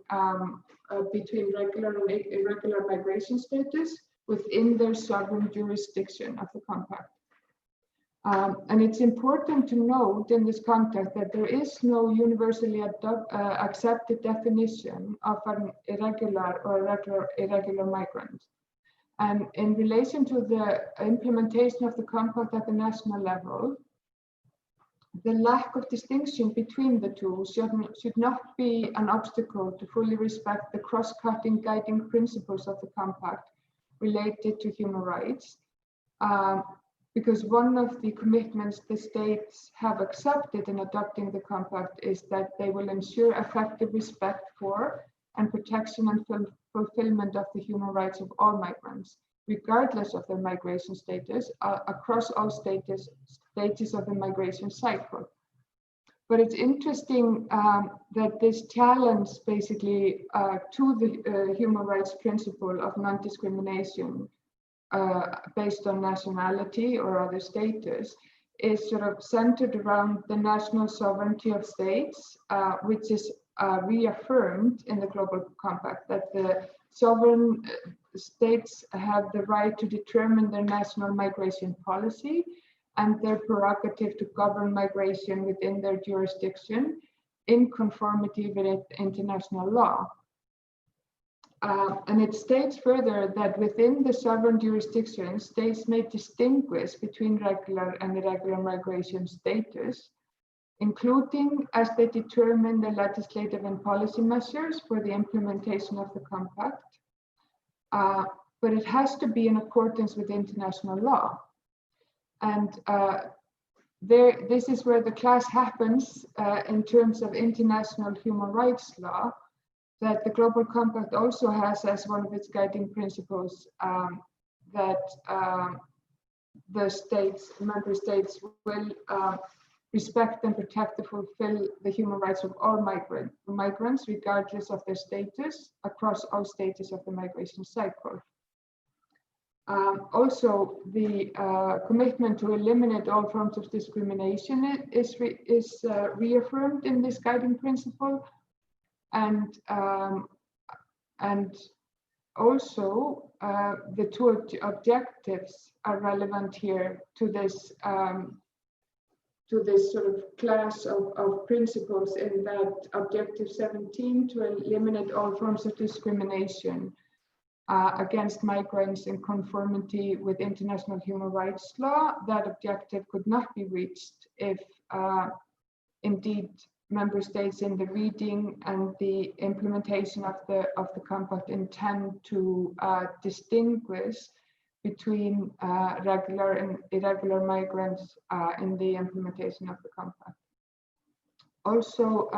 between regular and irregular migration status within their sovereign jurisdiction of the compact. And it's important to note in this context that there is no universally accepted definition of an irregular or irregular migrant. And in relation to the implementation of the compact at the national level, the lack of distinction between the two should not be an obstacle to fully respect the cross-cutting guiding principles of the compact related to human rights. Because one of the commitments the states have accepted in adopting the compact is that they will ensure effective respect for and protection and fulfillment of the human rights of all migrants, regardless of their migration status, across all stages of the migration cycle. But it's interesting that this challenge basically to the human rights principle of non-discrimination based on nationality or other status is sort of centered around the national sovereignty of states, which is reaffirmed in the Global Compact, that the sovereign states have the right to determine their national migration policy and their prerogative to govern migration within their jurisdiction in conformity with international law. And it states further that within the sovereign jurisdiction, states may distinguish between regular and irregular migration status, including as they determine the legislative and policy measures for the implementation of the compact. But it has to be in accordance with international law. And this is where the clash happens in terms of international human rights law, that the Global Compact also has as one of its guiding principles that the member states will respect and protect and fulfill the human rights of all migrants, regardless of their status, across all stages of the migration cycle. Also, the commitment to eliminate all forms of discrimination is reaffirmed in this guiding principle. And also the two objectives are relevant here to this sort of class of principles, in that objective 17, to eliminate all forms of discrimination against migrants in conformity with international human rights law. That objective could not be reached if indeed member states in the reading and the implementation of the compact intend to distinguish between regular and irregular migrants in the implementation of the compact. Also,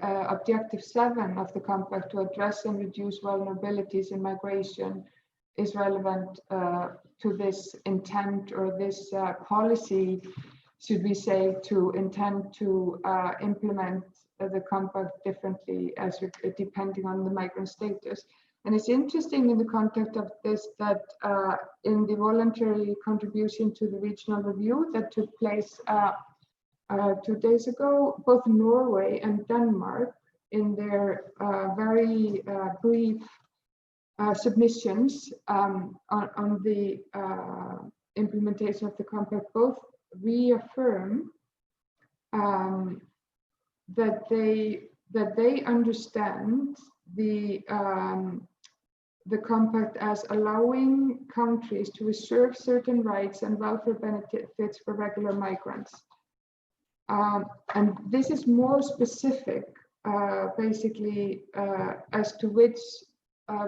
objective 7 of the compact, to address and reduce vulnerabilities in migration, is relevant to this intent, or this policy, should we say, to intend to implement the compact differently depending on the migrant status. And it's interesting in the context of this that in the voluntary contribution to the regional review that took place 2 days ago, both Norway and Denmark, in their very brief submissions on the implementation of the compact, both reaffirm that they that they understand the compact as allowing countries to reserve certain rights and welfare benefits for regular migrants. And this is more specific, basically, as to which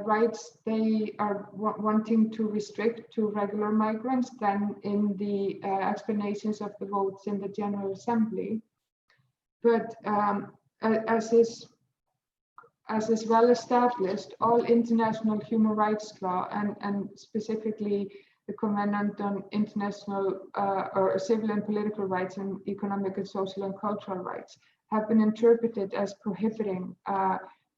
rights they are wanting to restrict to regular migrants than in the explanations of the votes in the General Assembly. But as is well established, all international human rights law and specifically the Covenant on International or Civil and Political Rights and Economic and Social and Cultural Rights have been interpreted as prohibiting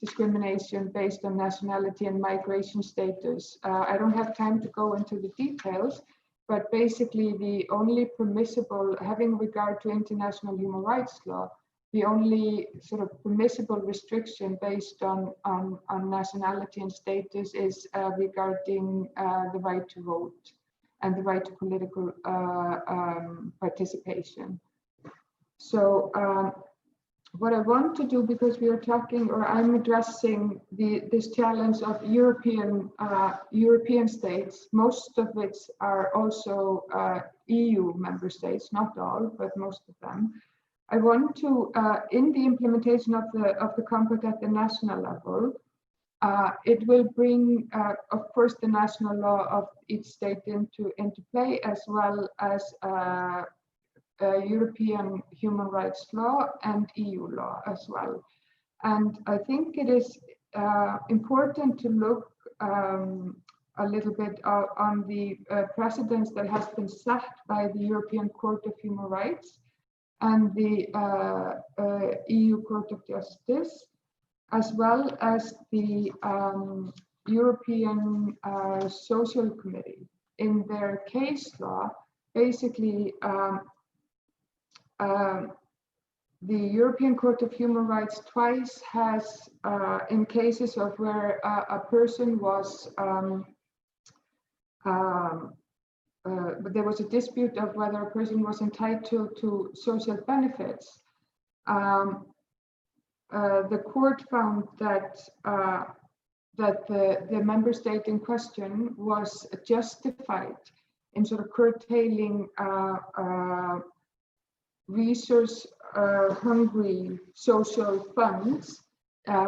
discrimination based on nationality and migration status. I don't have time to go into the details, but basically the only permissible, having regard to international human rights law, the only sort of permissible restriction based on nationality and status is regarding the right to vote and the right to political participation. So what I want to do, because we are talking, or I'm addressing this challenge of European states, most of which are also EU member states, not all, but most of them. I want to, in the implementation of the compact at the national level, it will bring, of course, the national law of each state into play, as well as European human rights law and EU law as well. And I think it is important to look a little bit on the precedents that has been set by the European Court of Human Rights and the EU Court of Justice, as well as the European Social Committee. In their case law, basically, the European Court of Human Rights twice has, in cases of where a person was, there was a dispute of whether a person was entitled to social benefits, the court found that the member state in question was justified in sort of curtailing resource-hungry social funds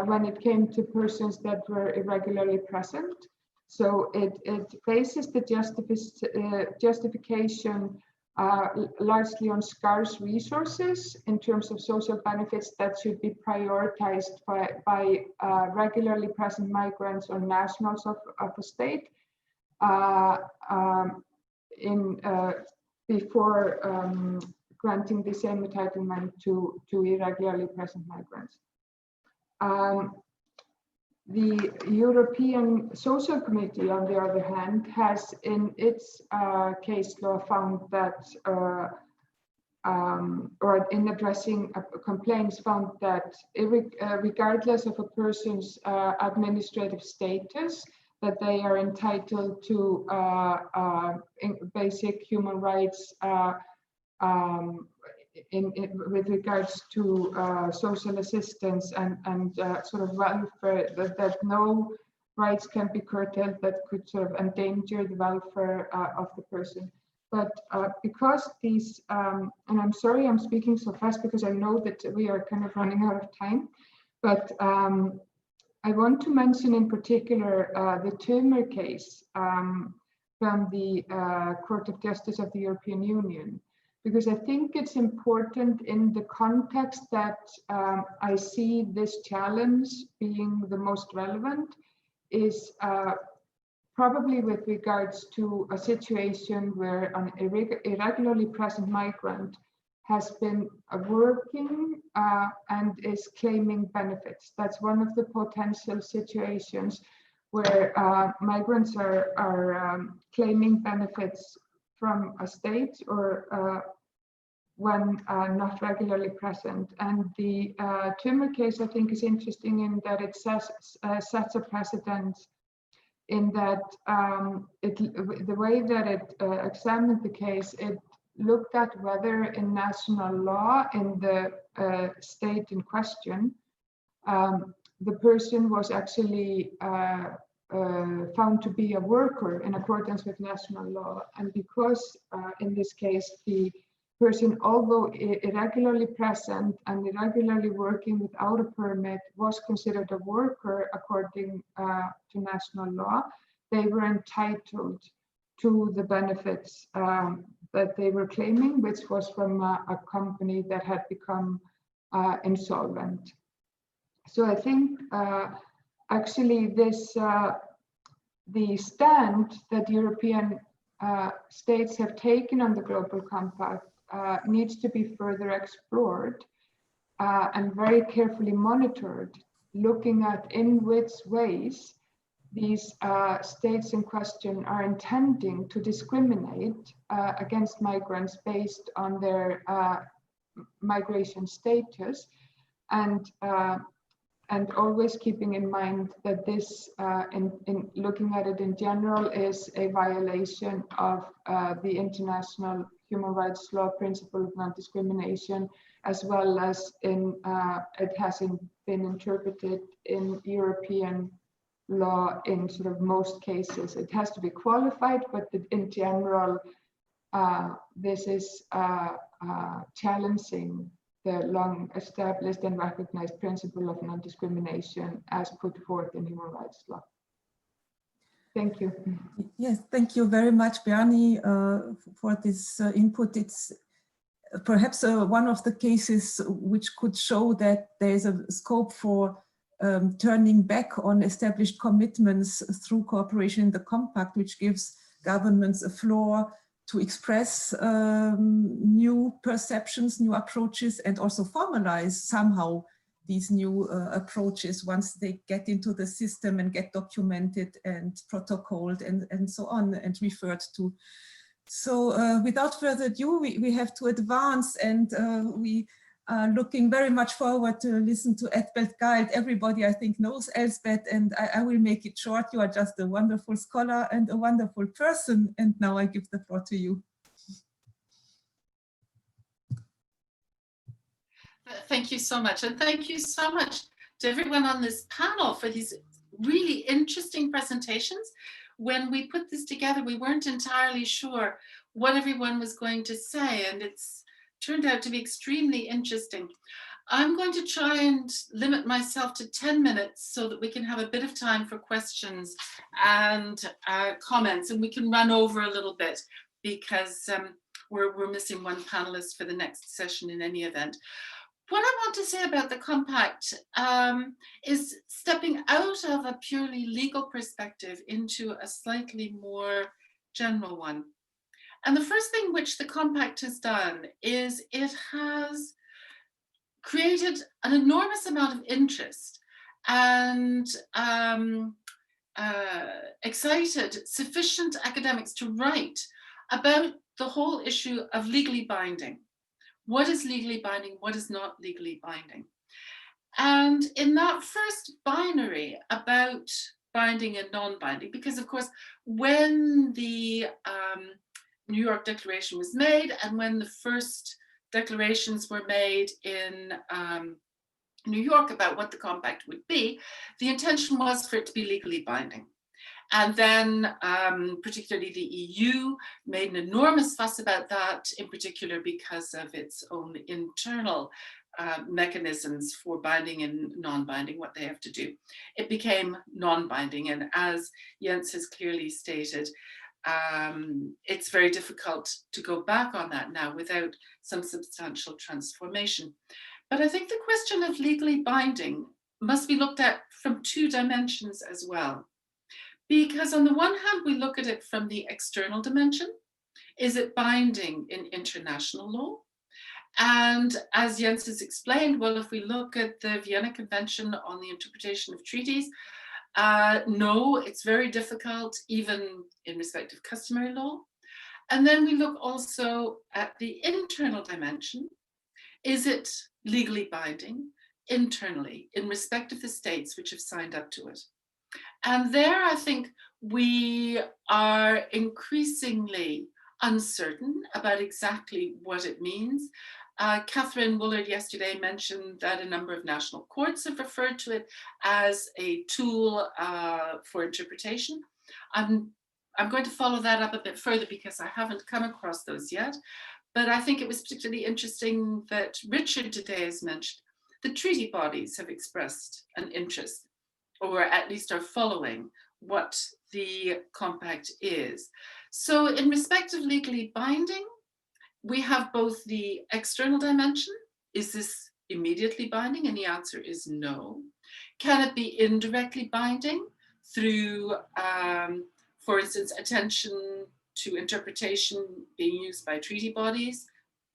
when it came to persons that were irregularly present. So it bases the justification largely on scarce resources in terms of social benefits that should be prioritized by regularly present migrants or nationals of a state before granting the same entitlement to irregularly present migrants. The European Social Committee, on the other hand, has in its case law found that, or in addressing complaints, found that regardless of a person's administrative status, that they are entitled to basic human rights with regards to social assistance and sort of welfare, that no rights can be curtailed that could sort of endanger the welfare of the person. But because these, and I'm sorry I'm speaking so fast because I know that we are kind of running out of time, but I want to mention in particular the Tømmer case from the Court of Justice of the European Union, because I think it's important in the context that I see this challenge being the most relevant is probably with regards to a situation where an irregularly present migrant has been working and is claiming benefits. That's one of the potential situations where migrants are claiming benefits from a state or when not regularly present. And the Tømmer case, I think, is interesting in that it sets a precedent in that the way that it examined the case, it looked at whether in national law in the state in question, the person was actually found to be a worker in accordance with national law. And because in this case, the person, although irregularly present and irregularly working without a permit, was considered a worker according to national law, they were entitled to the benefits that they were claiming, which was from a company that had become insolvent. So I think actually this the stand that European states have taken on the Global Compact needs to be further explored and very carefully monitored, looking at in which ways these states in question are intending to discriminate against migrants based on their migration status, and always keeping in mind that this, in looking at it in general, is a violation of the international human rights law principle of non-discrimination, as well as in it hasn't been interpreted in European law in sort of most cases. It has to be qualified, but in general, this is challenging the long established and recognized principle of non-discrimination as put forth in human rights law. Thank you. Yes, thank you very much, Bjarney, for this input. It's perhaps one of the cases which could show that there is a scope for turning back on established commitments through cooperation in the Compact, which gives governments a floor to express new perceptions, new approaches, and also formalize somehow these new approaches once they get into the system and get documented and protocoled and so on and referred to. So without further ado, we have to advance, and we are looking very much forward to listen to Elspeth. Everybody, I think, knows Elspeth, and I will make it short. You are just a wonderful scholar and a wonderful person. And now I give the floor to you. Thank you so much. And thank you so much to everyone on this panel for these really interesting presentations. When we put this together, we weren't entirely sure what everyone was going to say, and it's turned out to be extremely interesting. I'm going to try and limit myself to 10 minutes so that we can have a bit of time for questions and comments, and we can run over a little bit because we're missing one panelist for the next session in any event. What I want to say about the Compact is stepping out of a purely legal perspective into a slightly more general one. And the first thing which the Compact has done is it has created an enormous amount of interest and excited sufficient academics to write about the whole issue of legally binding. What is legally binding? What is not legally binding? And in that first binary about binding and non-binding, because of course, when the New York Declaration was made and when the first declarations were made in New York about what the Compact would be, the intention was for it to be legally binding. And then particularly the EU made an enormous fuss about that, in particular because of its own internal mechanisms for binding and non-binding, what they have to do. It became non-binding, and as Jens has clearly stated, it's very difficult to go back on that now without some substantial transformation. But I think the question of legally binding must be looked at from two dimensions as well. Because on the one hand, we look at it from the external dimension. Is it binding in international law? And as Jens has explained, well, if we look at the Vienna Convention on the Interpretation of Treaties, no, it's very difficult, even in respect of customary law. And then we look also at the internal dimension. Is it legally binding internally in respect of the states which have signed up to it? And there, I think we are increasingly uncertain about exactly what it means. Catherine Woolard yesterday mentioned that a number of national courts have referred to it as a tool for interpretation. I'm going to follow that up a bit further because I haven't come across those yet. But I think it was particularly interesting that Richard today has mentioned the treaty bodies have expressed an interest, or at least are following what the compact is. So in respect of legally binding, we have both the external dimension. Is this immediately binding? And the answer is no. Can it be indirectly binding through, for instance, attention to interpretation being used by treaty bodies?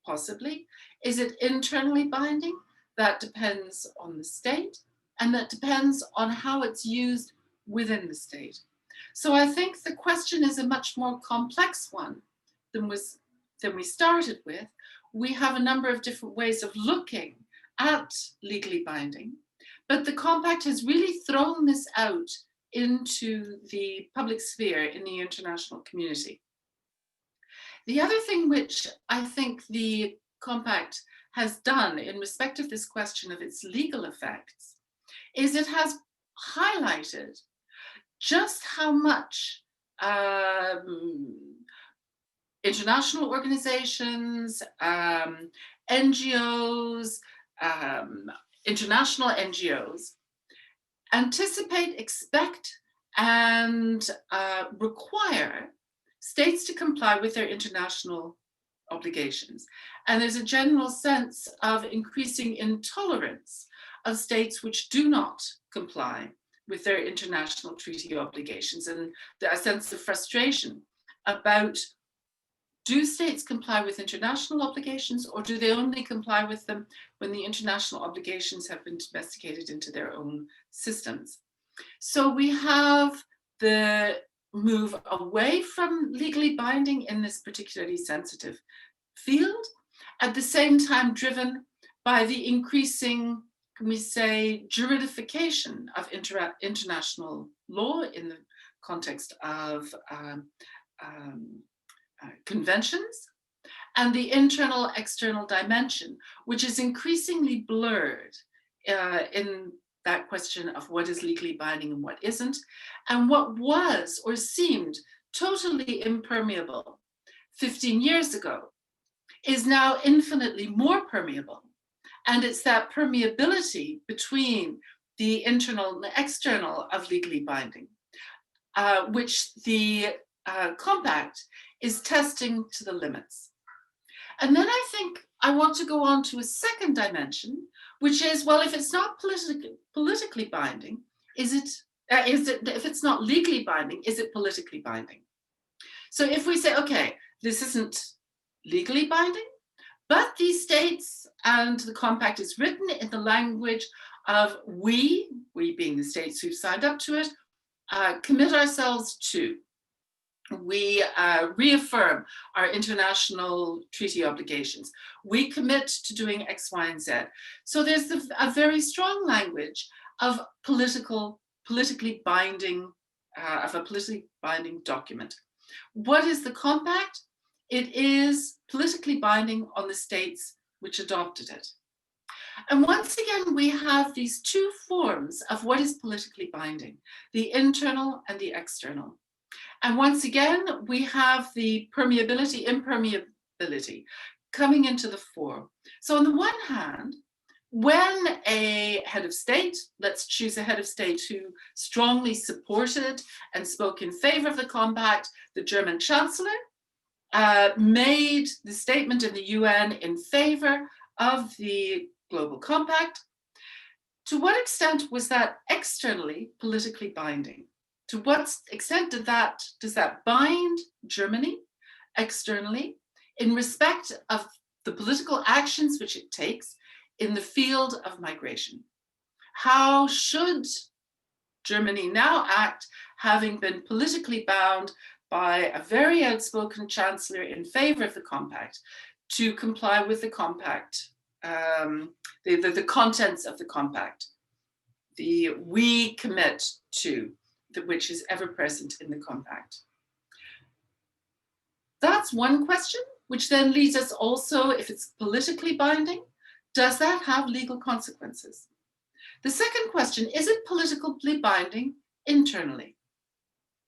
Possibly. Is it internally binding? That depends on the state, and that depends on how it's used within the state. So I think the question is a much more complex one than we started with. We have a number of different ways of looking at legally binding, but the compact has really thrown this out into the public sphere in the international community. The other thing which I think the compact has done in respect of this question of its legal effects is it has highlighted just how much international organizations, NGOs, international NGOs anticipate, expect, and require states to comply with their international obligations. And there's a general sense of increasing intolerance of states which do not comply with their international treaty obligations, and a sense of frustration about, do states comply with international obligations, or do they only comply with them when the international obligations have been domesticated into their own systems? So we have the move away from legally binding in this particularly sensitive field, at the same time driven by the increasing, can we say, juridification of international law in the context of conventions, and the internal-external dimension, which is increasingly blurred in that question of what is legally binding and what isn't, and what was or seemed totally impermeable 15 years ago is now infinitely more permeable. And it's that permeability between the internal and the external of legally binding, which the compact is testing to the limits. And then I think I want to go on to a second dimension, which is, well, if it's not politically binding, is it, if it's not legally binding, is it politically binding? So if we say, okay, this isn't legally binding, but these states and the compact is written in the language of we being the states who've signed up to it, commit ourselves to. We reaffirm our international treaty obligations. We commit to doing X, Y, and Z. So there's a very strong language of politically binding, of a politically binding document. What is the compact? It is politically binding on the states which adopted it. And once again, we have these two forms of what is politically binding, the internal and the external. And once again, we have the permeability, impermeability coming into the fore. So on the one hand, when a head of state, let's choose a head of state who strongly supported and spoke in favor of the compact, the German Chancellor, made the statement in the UN in favor of the Global Compact. To what extent was that externally politically binding? To what extent does that bind Germany externally in respect of the political actions which it takes in the field of migration? How should Germany now act, having been politically bound by a very outspoken chancellor in favor of the compact, to comply with the compact, the contents of the compact, the we commit to, which is ever present in the compact? That's one question, which then leads us also, if it's politically binding, does that have legal consequences? The second question, is it politically binding internally?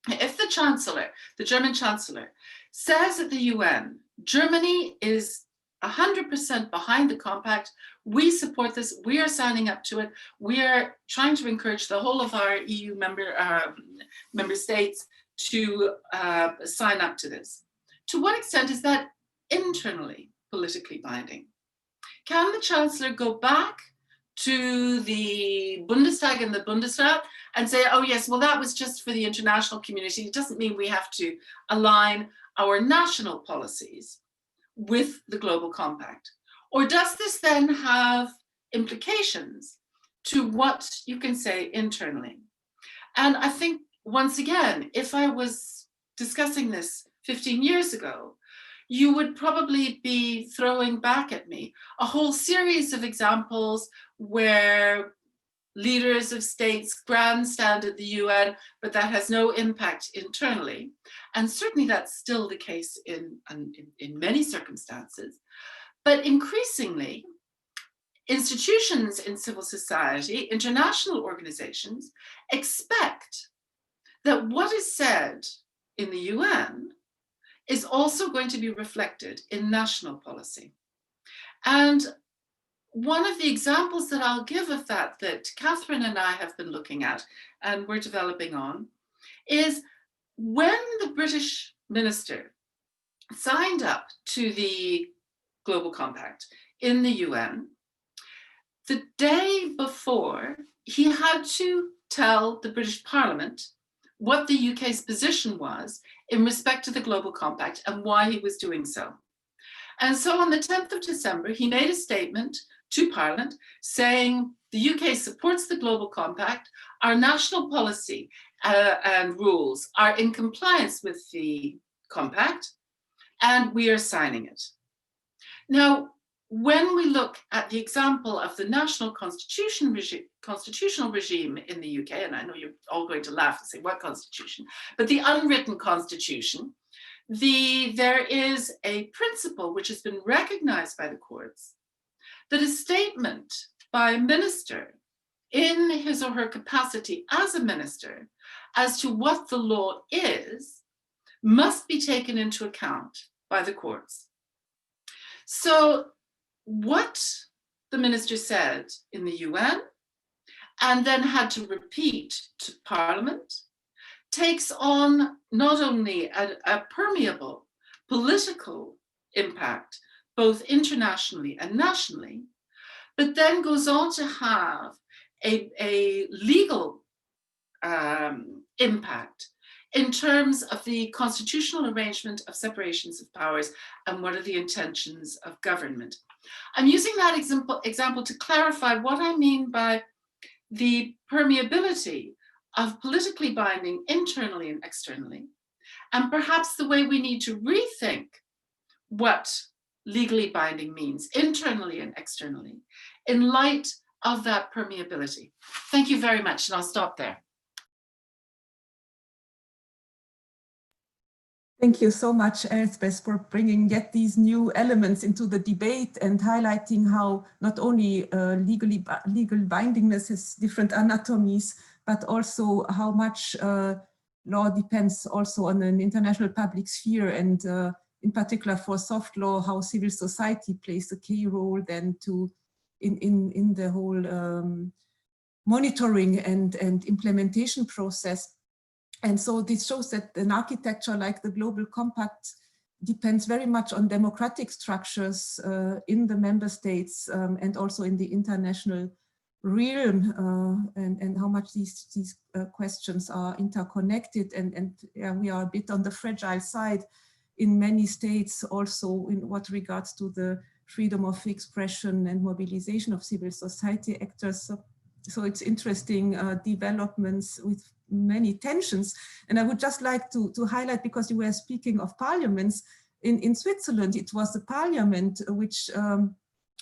If the Chancellor, the German Chancellor, says at the UN, Germany is 100% behind the compact, we support this, we are signing up to it, we are trying to encourage the whole of our EU member states to sign up to this. To what extent is that internally politically binding? Can the Chancellor go back to the Bundestag and the Bundesrat and say, oh yes, well that was just for the international community. It doesn't mean we have to align our national policies with the global compact? Or does this then have implications to what you can say internally? And I think, once again, if I was discussing this 15 years ago, you would probably be throwing back at me a whole series of examples where leaders of states grandstand at the UN, but that has no impact internally. And certainly that's still the case in many circumstances. But increasingly, institutions in civil society, international organizations, expect that what is said in the UN is also going to be reflected in national policy. And one of the examples that I'll give of that Catherine and I have been looking at and we're developing on is when the British minister signed up to the Global Compact in the UN, the day before he had to tell the British Parliament what the UK's position was in respect to the Global Compact and why he was doing so. And so on the 10th of December, he made a statement to Parliament saying the UK supports the Global Compact, our national policy and rules are in compliance with the Compact, and we are signing it. Now, when we look at the example of the national constitutional regime in the UK, and I know you're all going to laugh and say, what constitution? But the unwritten constitution, there is a principle which has been recognized by the courts that a statement by a minister in his or her capacity as a minister as to what the law is must be taken into account by the courts. So what the minister said in the UN and then had to repeat to Parliament takes on not only a permeable political impact, both internationally and nationally, but then goes on to have a legal impact in terms of the constitutional arrangement of separations of powers and what are the intentions of government. I'm using that example to clarify what I mean by the permeability of politically binding internally and externally, and perhaps the way we need to rethink what legally binding means internally and externally in light of that permeability. Thank you very much, and I'll stop there. Thank you so much, Elspeth, for bringing yet these new elements into the debate and highlighting how not only legal bindingness has different anatomies, but also how much law depends also on an international public sphere, and in particular for soft law, how civil society plays a key role then in the whole monitoring and implementation process. And so this shows that an architecture like the Global Compact depends very much on democratic structures in the member states and also in the international realm, and how much these questions are interconnected. And we are a bit on the fragile side in many states, also in what regards to the freedom of expression and mobilization of civil society actors. So it's interesting developments with many tensions. And I would just like to highlight, because you were speaking of parliaments, in Switzerland, it was the parliament which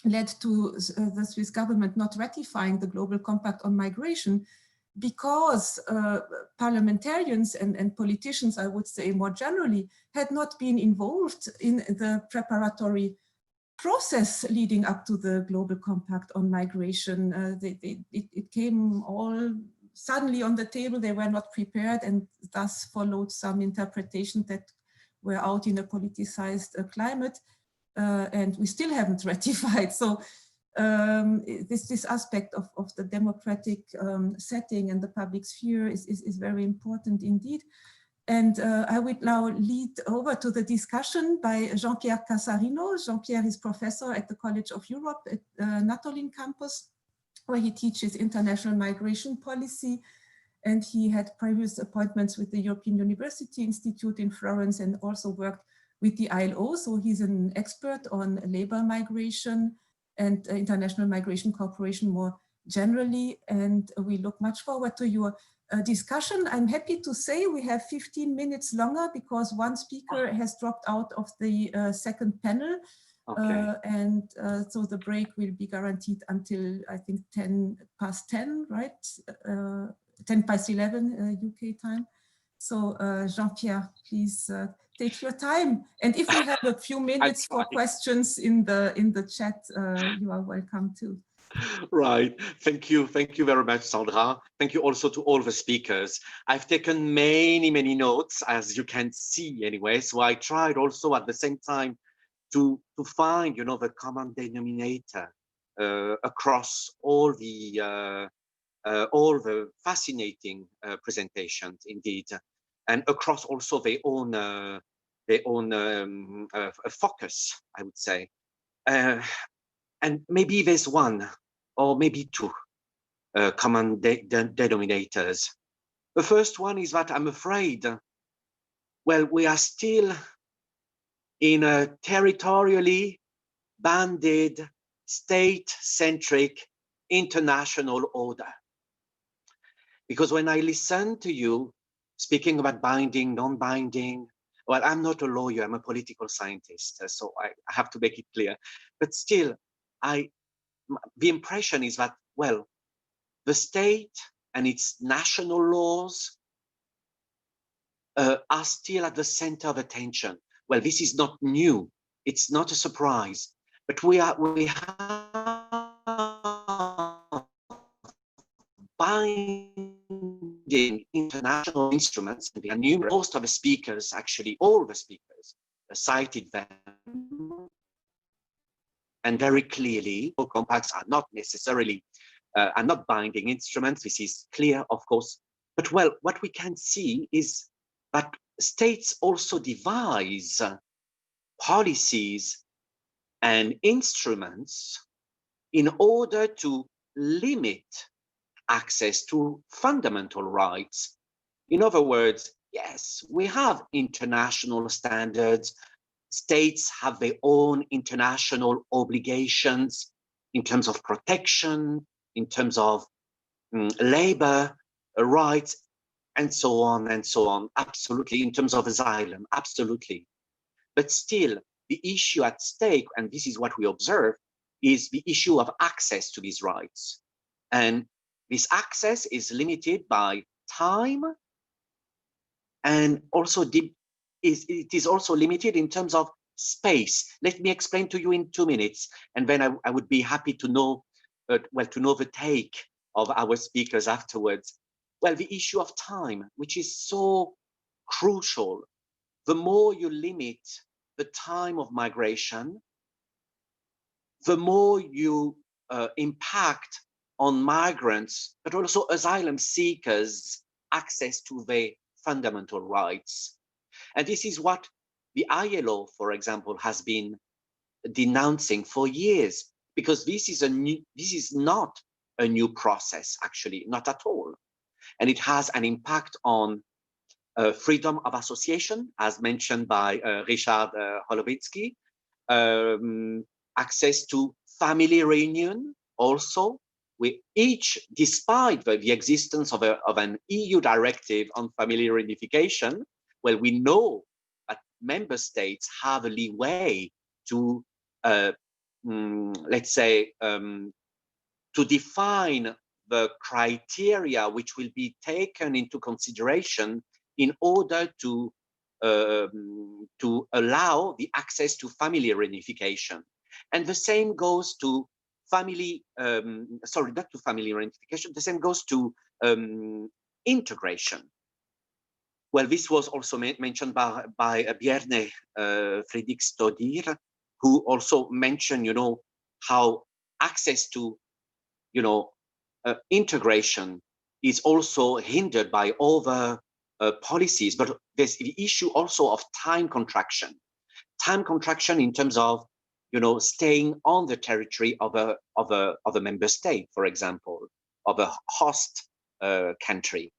led to the Swiss government not ratifying the Global Compact on migration. because parliamentarians and politicians, I would say more generally, had not been involved in the preparatory process leading up to the Global Compact on migration. It came all suddenly on the table. They were not prepared, and thus followed some interpretations that were out in a politicized climate, and we still haven't ratified. So this aspect of the democratic setting and the public sphere is very important indeed. And I would now lead over to the discussion by Jean-Pierre Casarino. Jean-Pierre is professor at the College of Europe at Natolin campus, where he teaches international migration policy. And he had previous appointments with the European University Institute in Florence and also worked with the ILO. So he's an expert on labor migration and international migration cooperation more generally. And we look much forward to your discussion. I'm happy to say we have 15 minutes longer because one speaker has dropped out of the second panel. Okay. So the break will be guaranteed until I think 10:10, right? 10:11 UK time. So Jean-Pierre, please take your time. And if we have a few minutes for questions in the chat, you are welcome too. Right. Thank you very much, Sandra. Thank you also to all the speakers. I've taken many notes, as you can see anyway. So I tried also at the same time to find, you know, the common denominator across all the fascinating presentations, indeed, and across also their own focus, I would say. And maybe there's one or maybe two common denominators. The first one is that I'm afraid, well, we are still in a territorially banded, state-centric international order. Because when I listen to you speaking about binding, non-binding, well, I'm not a lawyer, I'm a political scientist, so I have to make it clear. But still, the impression is that, well, the state and its national laws are still at the center of attention. Well, this is not new. It's not a surprise. But we have binding international instruments, and they are numerous. Most of the speakers, actually all the speakers, cited them. And very clearly, compacts are not necessarily are not binding instruments. This is clear, of course. But well, what we can see is that states also devise policies and instruments in order to limit access to fundamental rights. In other words, yes, we have international standards. States have their own international obligations in terms of protection, in terms of labor rights, and so on, absolutely, in terms of asylum, absolutely. But still, the issue at stake, and this is what we observe, is the issue of access to these rights. And this access is limited by time, and also it is also limited in terms of space. Let me explain to you in 2 minutes, and then I would be happy to know, to know the take of our speakers afterwards. Well, the issue of time, which is so crucial. The more you limit the time of migration, the more you impact on migrants, but also asylum seekers' access to their fundamental rights. And this is what the ILO, for example, has been denouncing for years, because this is not a new process, actually, not at all. And it has an impact on freedom of association, as mentioned by Ryzsard Cholewinski, access to family reunion also. We each, despite the existence of an EU directive on family reunification, well, we know that member states have a leeway to, let's say, to define the criteria which will be taken into consideration in order to allow the access to family reunification. And the same goes to family, sorry, not to family reunification, the same goes to integration. Well, this was also mentioned by Bjarney, Fridriksdottir, who also mentioned, you know, how access to, you know, integration is also hindered by other policies. But there's the issue also of time contraction in terms of, you know, staying on the territory of a member state, for example, of a host country.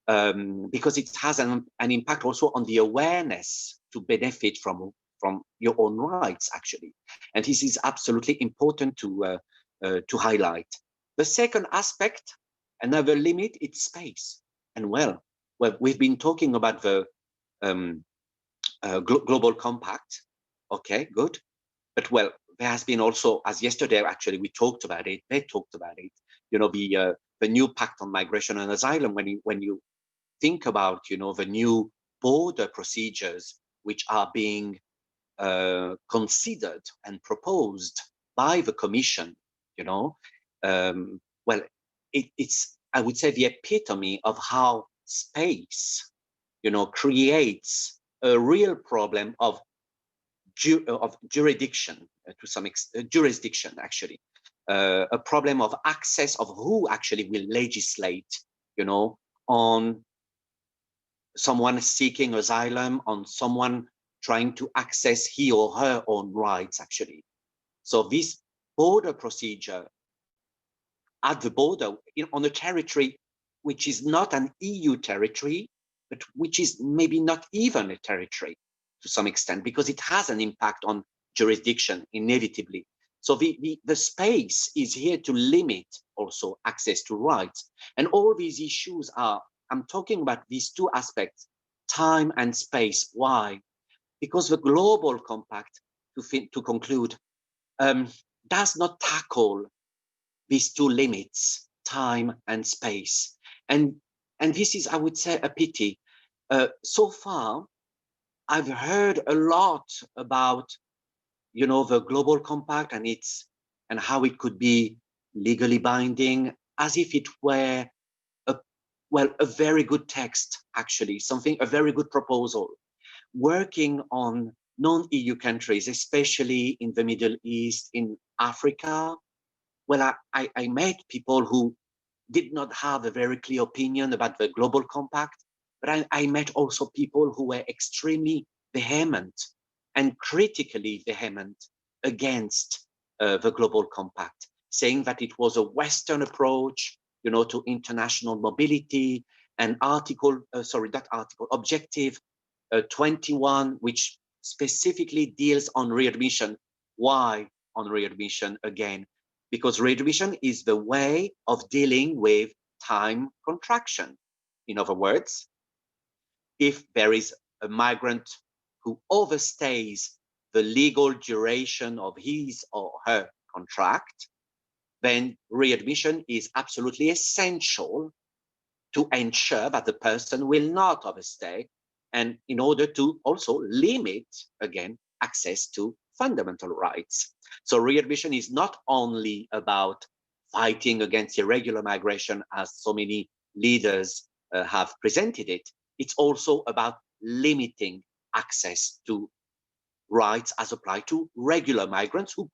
Because it has an impact also on the awareness to benefit from your own rights, actually. And this is absolutely important to highlight. The second aspect, another limit, it's space. And well, we've been talking about the global compact. Okay, good. But well, there has been also, as yesterday, actually, we talked about it, they talked about it, you know, the new pact on migration and asylum, when you think about, you know, the new border procedures which are being considered and proposed by the Commission, you know, well, it's, I would say, the epitome of how space, you know, creates a real problem of jurisdiction, to some extent, jurisdiction, actually, a problem of access, of who actually will legislate, you know, on someone seeking asylum, on someone trying to access he or her own rights, actually. So this border procedure at the border, on a territory which is not an EU territory, but which is maybe not even a territory to some extent, because it has an impact on jurisdiction inevitably. So the space is here to limit also access to rights. And all these issues are, I'm talking about these two aspects, time and space. Why? Because the global compact, to conclude, does not tackle these two limits, time and space. And this is, I would say, a pity. So far, I've heard a lot about, you know, the global compact and how it could be legally binding, as if it were a very good text, actually, a very good proposal, working on non-EU countries, especially in the Middle East, in Africa. Well, I met people who did not have a very clear opinion about the global compact, but I met also people who were extremely vehement and critically vehement against the global compact, saying that it was a Western approach, you know, to international mobility, and Objective 21, which specifically deals on readmission. Why on readmission again? Because readmission is the way of dealing with time contraction. In other words, if there is a migrant who overstays the legal duration of his or her contract, then readmission is absolutely essential to ensure that the person will not overstay, and in order to also limit, again, access to fundamental rights. So readmission is not only about fighting against irregular migration, as so many leaders have presented it, it's also about limiting access to rights as applied to regular migrants who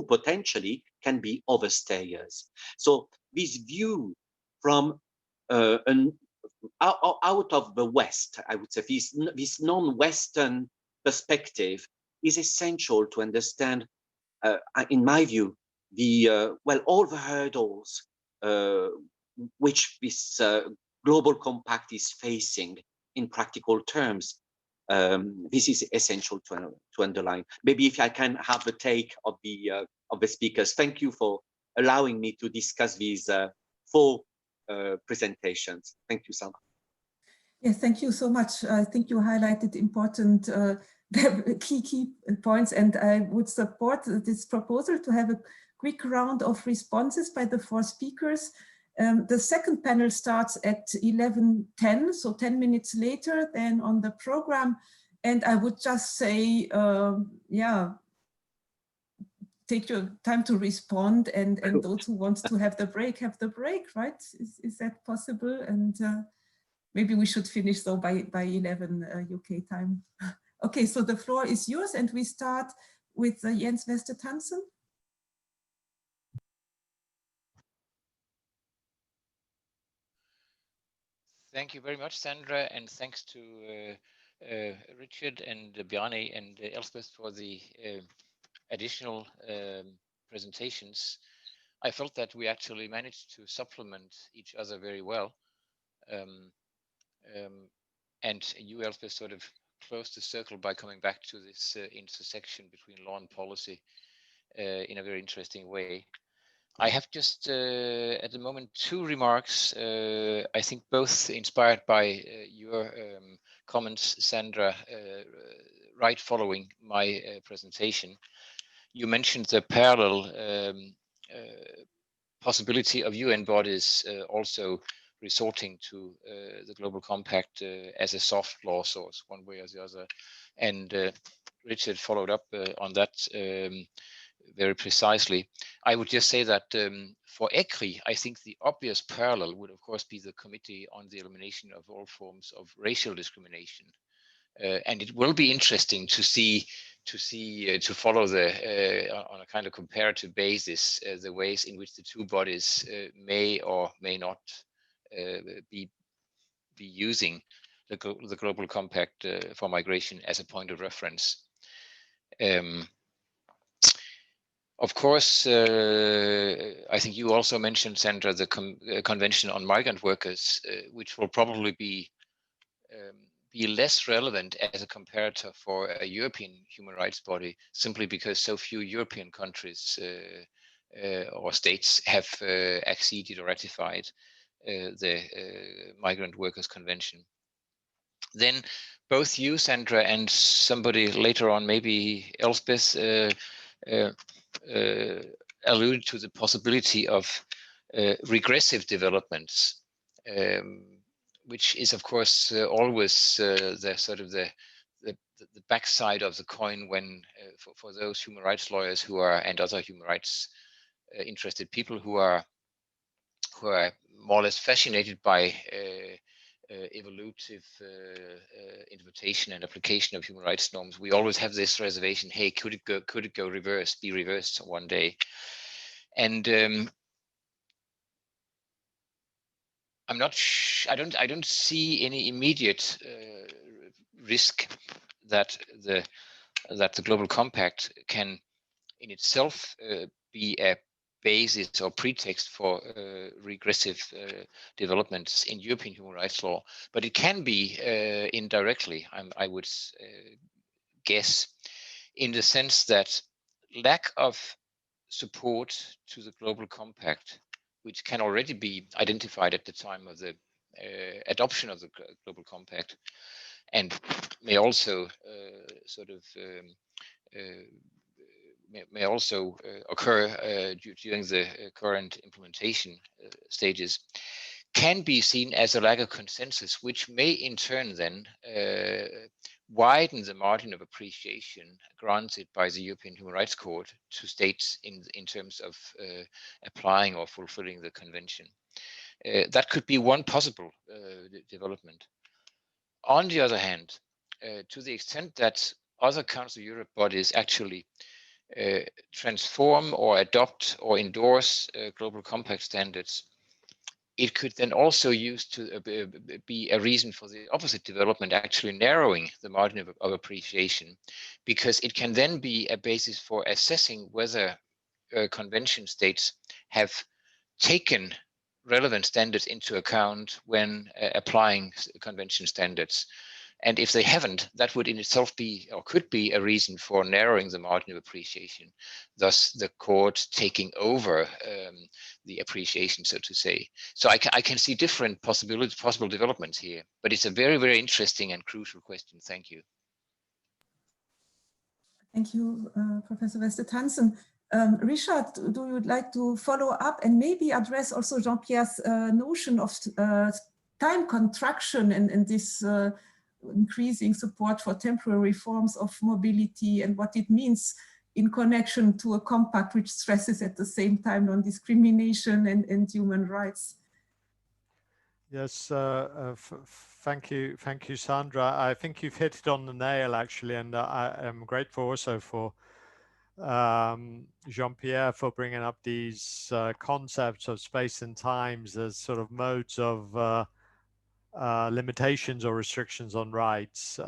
potentially can be overstayers. So this view from out of the West, I would say, this non-Western perspective is essential to understand, in my view, all the hurdles which this global compact is facing in practical terms. This is essential to underline. Maybe if I can have the take of the speakers. Thank you for allowing me to discuss these 4 presentations. Thank you, Sandra. Yes, thank you so much. I think you highlighted important key points, and I would support this proposal to have a quick round of responses by the 4 speakers. The second panel starts at 11:10, so 10 minutes later than on the program. And I would just say, yeah, take your time to respond, and those who want to have the break, right? Is that possible? And maybe we should finish though by 11 UK time. Okay, so the floor is yours, and we start with Jens Vedsted-Hansen. Thank you very much, Sandra, and thanks to Richard and Bjarney and Elspeth for the additional presentations. I felt that we actually managed to supplement each other very well. And you, Elspeth, sort of closed the circle by coming back to this intersection between law and policy in a very interesting way. I have just at the moment 2 remarks, I think both inspired by your comments, Sandra, right following my presentation. You mentioned the parallel possibility of UN bodies also resorting to the Global Compact as a soft law source, one way or the other. And Richard followed up on that very precisely. I would just say that for ECRI, I think the obvious parallel would, of course, be the Committee on the Elimination of All Forms of Racial Discrimination. And it will be interesting to follow the on a kind of comparative basis the ways in which the 2 bodies may or may not be using the Global Compact for migration as a point of reference. Of course, I think you also mentioned, Sandra, the Convention on Migrant Workers, which will probably be less relevant as a comparator for a European human rights body, simply because so few European countries or states have acceded or ratified the Migrant Workers Convention. Then both you, Sandra, and somebody later on, maybe Elspeth, alluded to the possibility of regressive developments, which is, of course, always the sort of the backside of the coin when for those human rights lawyers who are, and other human rights interested people who are more or less fascinated by evolutive interpretation and application of human rights norms. We always have this reservation: hey, could it go reverse, be reversed one day? And I don't see any immediate risk that the Global Compact can in itself be a basis or pretext for regressive developments in European human rights law, but it can be indirectly, I would guess, in the sense that lack of support to the Global Compact, which can already be identified at the time of the adoption of the Global Compact, and may also may also occur during the current implementation stages, can be seen as a lack of consensus, which may in turn then widen the margin of appreciation granted by the European Human Rights Court to states in terms of applying or fulfilling the convention. That could be one possible development. On the other hand, to the extent that other Council of Europe bodies actually transform or adopt or endorse Global Compact standards, it could then also use to be a reason for the opposite development, actually narrowing the margin of appreciation, because it can then be a basis for assessing whether convention states have taken relevant standards into account when applying convention standards. And if they haven't, that would in itself be, or could be, a reason for narrowing the margin of appreciation, thus the court taking over the appreciation, so to say. So I can see different possible developments here, but it's a very, very interesting and crucial question. Thank you. Thank you, Professor Vedsted-Hansen. Ryzsard, do you like to follow up and maybe address also Jean-Pierre's notion of time contraction and this increasing support for temporary forms of mobility and what it means in connection to a compact which stresses at the same time non-discrimination and human rights? Yes, thank you, Sandra. I think you've hit it on the nail, actually, and I am grateful also for Jean-Pierre for bringing up these concepts of space and times as sort of modes of limitations or restrictions on rights.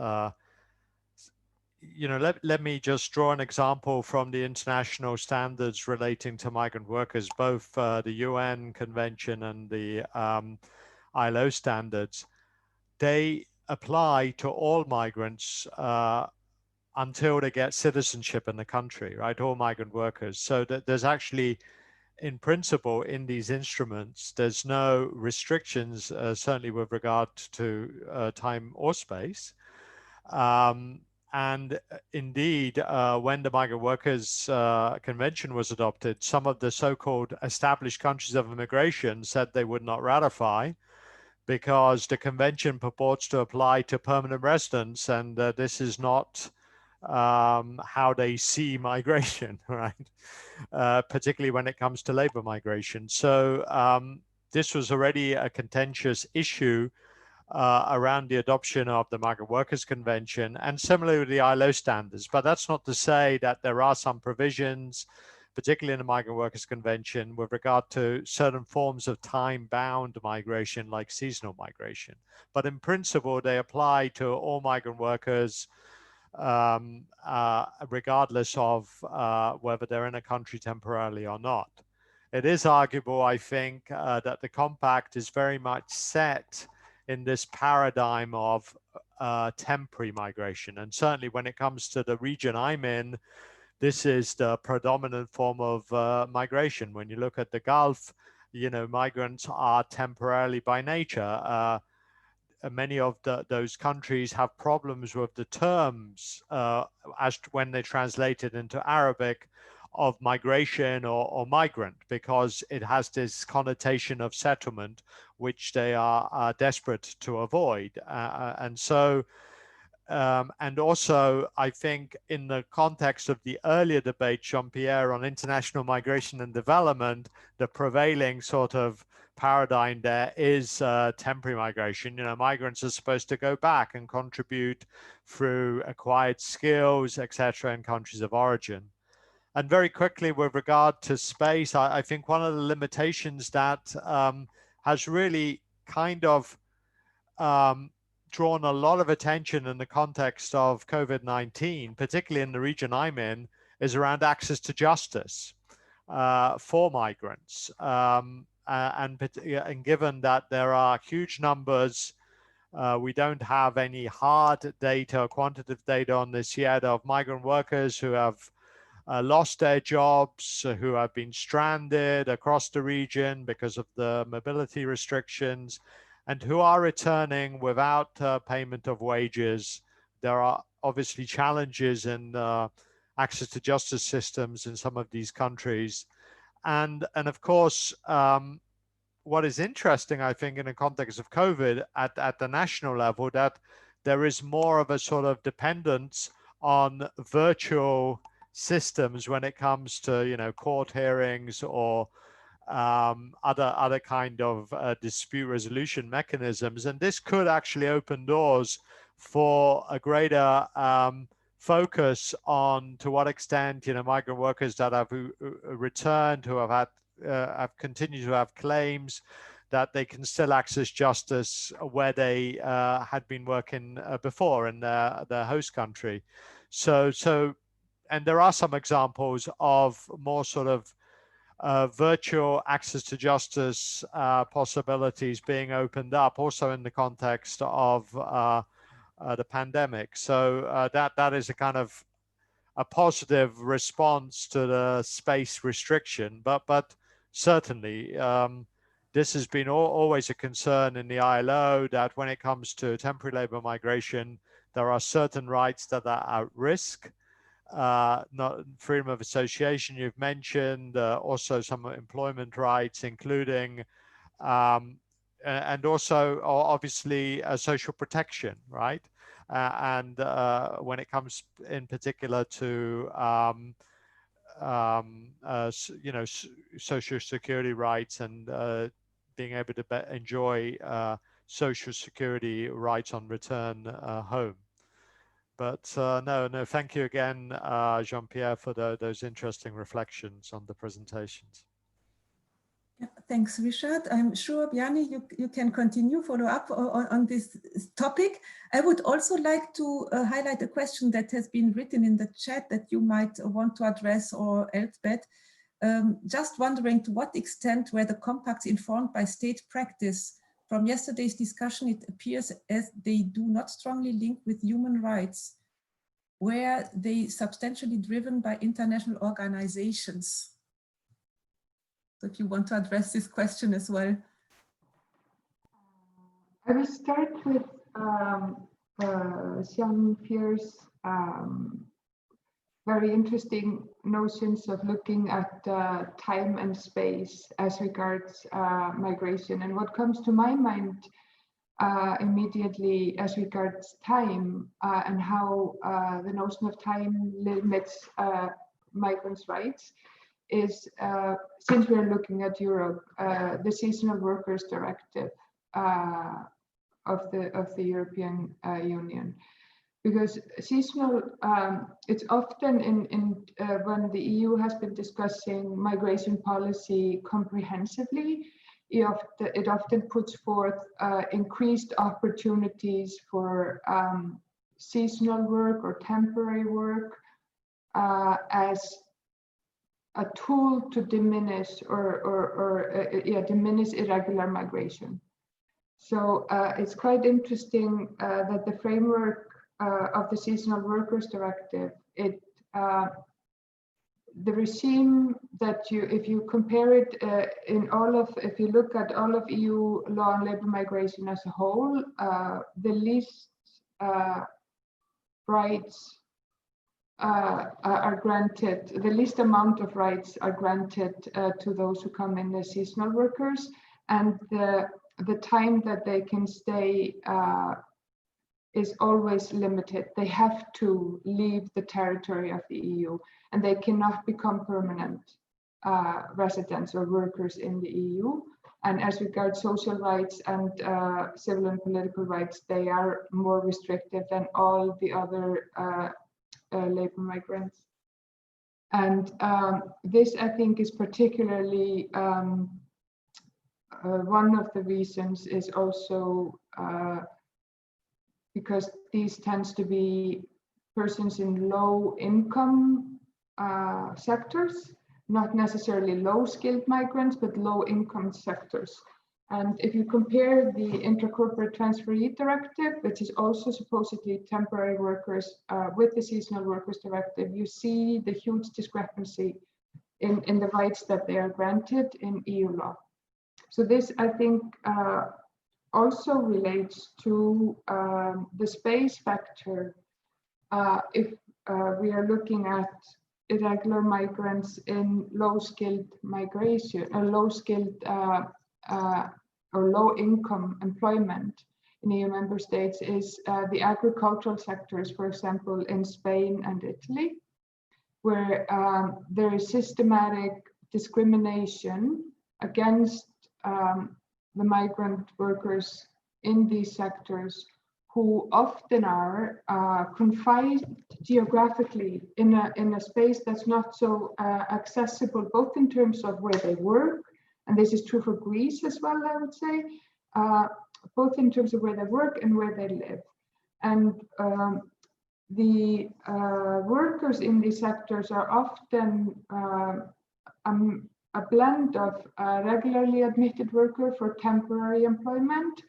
You know, let me just draw an example from the international standards relating to migrant workers, both the UN Convention and the ILO standards. They apply to all migrants until they get citizenship in the country, right? All migrant workers. So that there's actually, in principle, in these instruments, there's no restrictions, certainly with regard to time or space. And indeed, when the Migrant Workers Convention was adopted, some of the so-called established countries of immigration said they would not ratify because the convention purports to apply to permanent residents, and this is not how they see migration, right? Particularly when it comes to labor migration. So this was already a contentious issue around the adoption of the Migrant Workers Convention and similarly with the ILO standards. But that's not to say that there are some provisions, particularly in the Migrant Workers Convention, with regard to certain forms of time-bound migration like seasonal migration. But in principle, they apply to all migrant workers regardless of whether they're in a country temporarily or not. It is arguable, I think, that the compact is very much set in this paradigm of temporary migration. And certainly when it comes to the region I'm in, this is the predominant form of migration. When you look at the Gulf, you know, migrants are temporarily by nature. Many of those countries have problems with the terms as to when they translate it into Arabic of migration or migrant, because it has this connotation of settlement, which they are desperate to avoid. And so, and also, I think in the context of the earlier debate, Jean-Pierre, on international migration and development, the prevailing sort of paradigm there is temporary migration. You know, migrants are supposed to go back and contribute through acquired skills, etc., in countries of origin. And very quickly, with regard to space, I think one of the limitations that has really kind of drawn a lot of attention in the context of COVID-19, particularly in the region I'm in, is around access to justice for migrants. And given that there are huge numbers, we don't have any hard data, quantitative data on this yet, of migrant workers who have lost their jobs, who have been stranded across the region because of the mobility restrictions, and who are returning without payment of wages. There are obviously challenges in access to justice systems in some of these countries. And of course, what is interesting, I think, in the context of COVID at the national level, that there is more of a sort of dependence on virtual systems when it comes to, you know, court hearings or other kind of dispute resolution mechanisms. And this could actually open doors for a greater focus on to what extent, you know, migrant workers that have returned, who have continued to have claims, that they can still access justice where they had been working before in their host country. So, and there are some examples of more sort of virtual access to justice possibilities being opened up also in the context of the pandemic. So that is a kind of a positive response to the space restriction, but certainly this has been always a concern in the ILO, that when it comes to temporary labor migration, there are certain rights that are at risk. not freedom of association you've mentioned, also some employment rights, including and also obviously social protection, right? And when it comes in particular to you know, social security rights and being able to enjoy social security rights on return home. But no, thank you again, Jean-Pierre, for those interesting reflections on the presentations. Yeah, thanks, Ryzsard. I'm sure, Bjarney, you can continue, follow up on this topic. I would also like to highlight a question that has been written in the chat that you might want to address, or Elspeth. Just wondering, to what extent were the compacts informed by state practice? From yesterday's discussion, it appears as they do not strongly link with human rights. Were they substantially driven by international organizations? So if you want to address this question as well. I will start with Jean-Pierre's very interesting notions of looking at time and space as regards migration. And what comes to my mind immediately as regards time and how the notion of time limits migrants' rights is, since we're looking at Europe, the Seasonal Workers Directive of the European Union. Because seasonal, it's often when the EU has been discussing migration policy comprehensively, it often puts forth increased opportunities for seasonal work or temporary work as a tool to diminish diminish irregular migration. So it's quite interesting that the framework of the Seasonal Workers Directive, the regime that if you compare it if you look at all of EU law on labor migration as a whole, the least rights are granted, the least amount of rights are granted to those who come in as seasonal workers, and the time that they can stay is always limited. They have to leave the territory of the EU, and they cannot become permanent residents or workers in the EU. And as regards social rights and civil and political rights, they are more restrictive than all the other labor migrants. And this, I think, is particularly one of the reasons is also because these tends to be persons in low income sectors, not necessarily low skilled migrants, but low income sectors. And if you compare the Intracorporate Transferee Directive, which is also supposedly temporary workers, with the Seasonal Workers Directive, you see the huge discrepancy in the rights that they are granted in EU law. So this, I think, also relates to the space factor. If we are looking at irregular migrants in low-skilled migration, or low-skilled or low-income employment in EU member states, is the agricultural sectors, for example, in Spain and Italy, where there is systematic discrimination against the migrant workers in these sectors, who often are confined geographically in a space that's not so accessible, both in terms of where they work, and this is true for Greece as well, I would say, both in terms of where they work and where they live. And the workers in these sectors are often a blend of regularly admitted worker for temporary employment,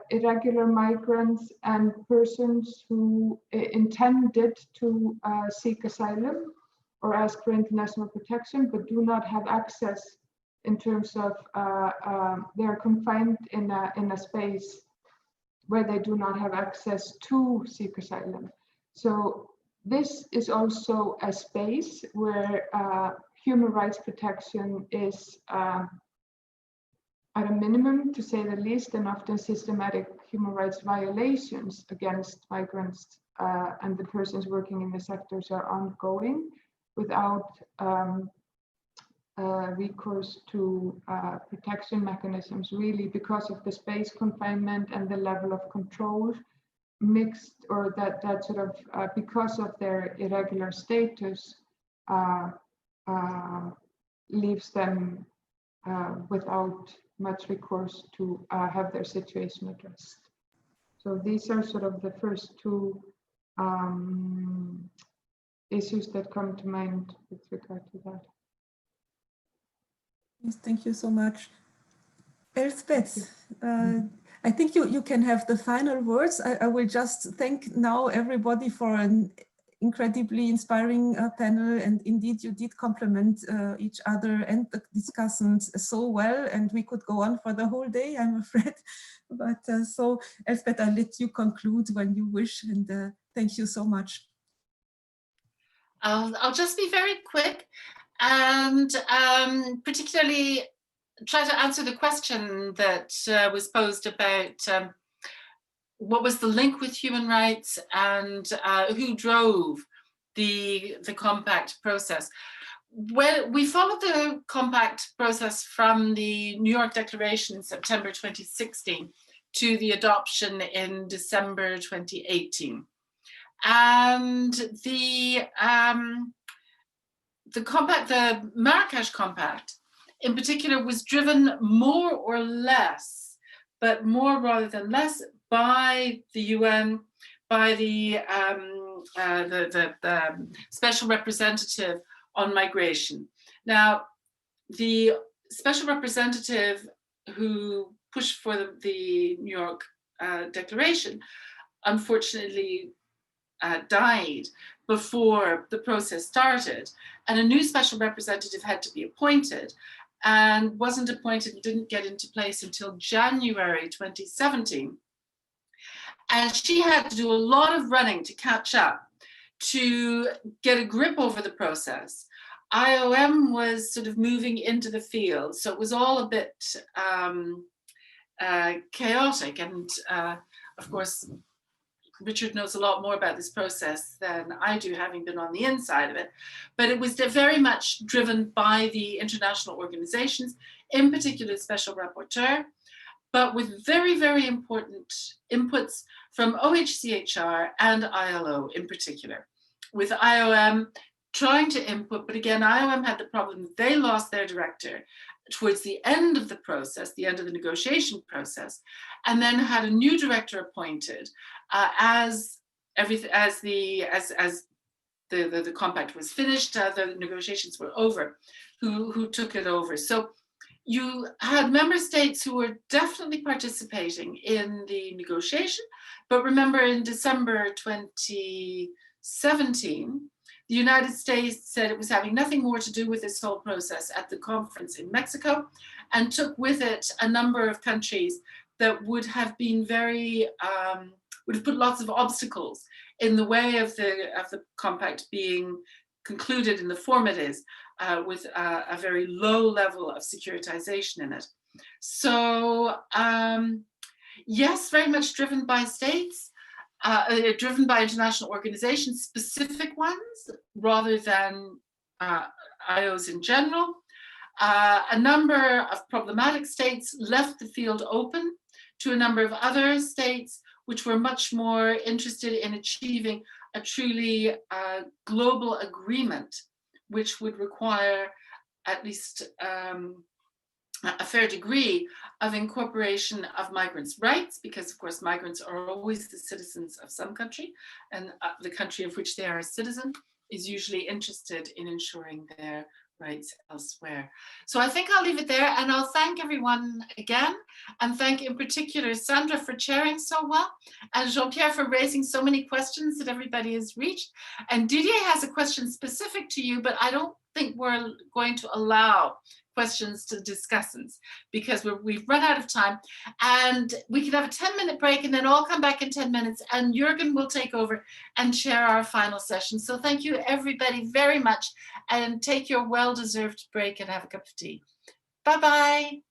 irregular migrants, and persons who intended to seek asylum or ask for international protection, but do not have access in terms of they are confined in a space where they do not have access to seek asylum. So this is also a space where human rights protection is at a minimum, to say the least, and often systematic human rights violations against migrants and the persons working in the sectors are ongoing without recourse to protection mechanisms, really because of the space confinement and the level of control mixed, or that sort of because of their irregular status leaves them without much recourse to have their situation addressed. So these are sort of the first two issues that come to mind with regard to that. Yes, thank you so much. Elspeth, I think you can have the final words. I will just thank now everybody for an incredibly inspiring panel, and indeed you did complement each other and the discussants so well, and we could go on for the whole day, I'm afraid. But so Elspeth, I'll let you conclude when you wish, and thank you so much. I'll just be very quick and particularly try to answer the question that was posed about what was the link with human rights and who drove the compact process. Well, we followed the compact process from the New York Declaration in September 2016 to the adoption in December 2018. And the compact, the Marrakesh Compact in particular, was driven more or less, but more rather than less, by the UN, by the Special Representative on Migration. Now, the Special Representative who pushed for the New York Declaration, unfortunately died before the process started, and a new Special Representative had to be appointed, and wasn't appointed and didn't get into place until January 2017. And she had to do a lot of running to catch up, to get a grip over the process. IOM was sort of moving into the field, so it was all a bit chaotic. And of course, Richard knows a lot more about this process than I do, having been on the inside of it. But it was very much driven by the international organizations, in particular the Special Rapporteur, but with very, very important inputs from OHCHR and ILO in particular, with IOM trying to input, but again, IOM had the problem that they lost their director towards the end of the process, the end of the negotiation process, and then had a new director appointed as the compact was finished, the negotiations were over, who took it over. So you had member states who were definitely participating in the negotiation, but remember in December 2017, the United States said it was having nothing more to do with this whole process at the conference in Mexico, and took with it a number of countries that would have been very, would have put lots of obstacles in the way of the compact being concluded in the form it is, with a very low level of securitization in it. So yes, very much driven by states, driven by international organizations, specific ones, rather than IOs in general. A number of problematic states left the field open to a number of other states which were much more interested in achieving a truly global agreement, which would require at least a fair degree of incorporation of migrants' rights, because of course migrants are always the citizens of some country, and the country of which they are a citizen is usually interested in ensuring their rights elsewhere. So I think I'll leave it there, and I'll thank everyone again, and thank in particular Sandra for chairing so well, and Jean-Pierre for raising so many questions that everybody has reached. And Didier has a question specific to you, but I don't think we're going to allow questions to discussants because we've run out of time, and we can have a 10-minute break and then all come back in 10 minutes and Jürgen will take over and share our final session. So thank you everybody very much, and take your well-deserved break and have a cup of tea. Bye-bye.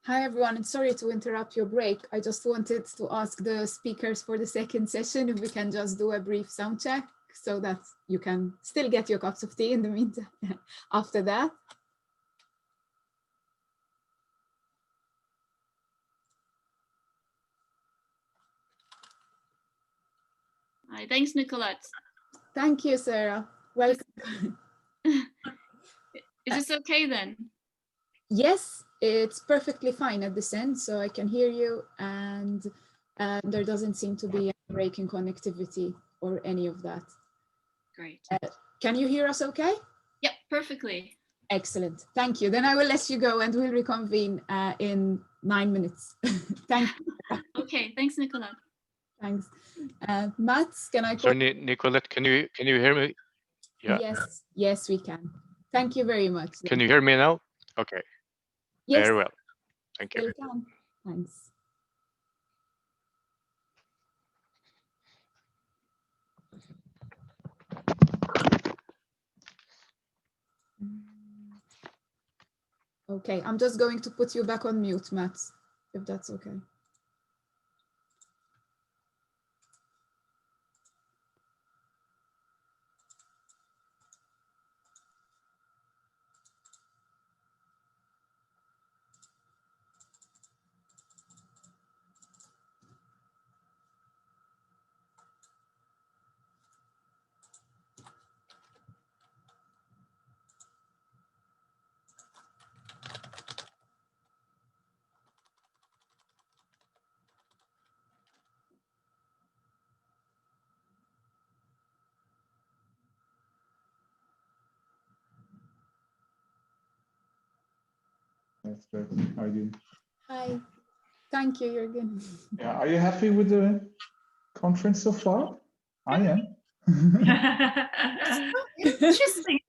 Hi everyone, and sorry to interrupt your break. I just wanted to ask the speakers for the second session if we can just do a brief sound check so that you can still get your cups of tea in the meantime after that. Hi, thanks, Nicolette. Thank you, Sarah. Welcome. Is this okay then? Yes, it's perfectly fine at this end, so I can hear you, and there doesn't seem to be a break in connectivity or any of that. Great. Can you hear us okay? Yep, perfectly. Excellent, thank you. Then I will let you go and we'll reconvene in 9 minutes. Thank you. Okay, thanks, Nicolette. Thanks. Mats, can I call? Sorry, Nicolette, can you hear me? Yeah. Yes, we can. Thank you very much. Can you hear me now? Okay. Yes. Very well. Thank you. Welcome. Thanks. Okay, I'm just going to put you back on mute, Mats, if that's okay. That's good. How are you? Hi. Thank you, Jürgen. Yeah, are you happy with the conference so far? I am. Interesting.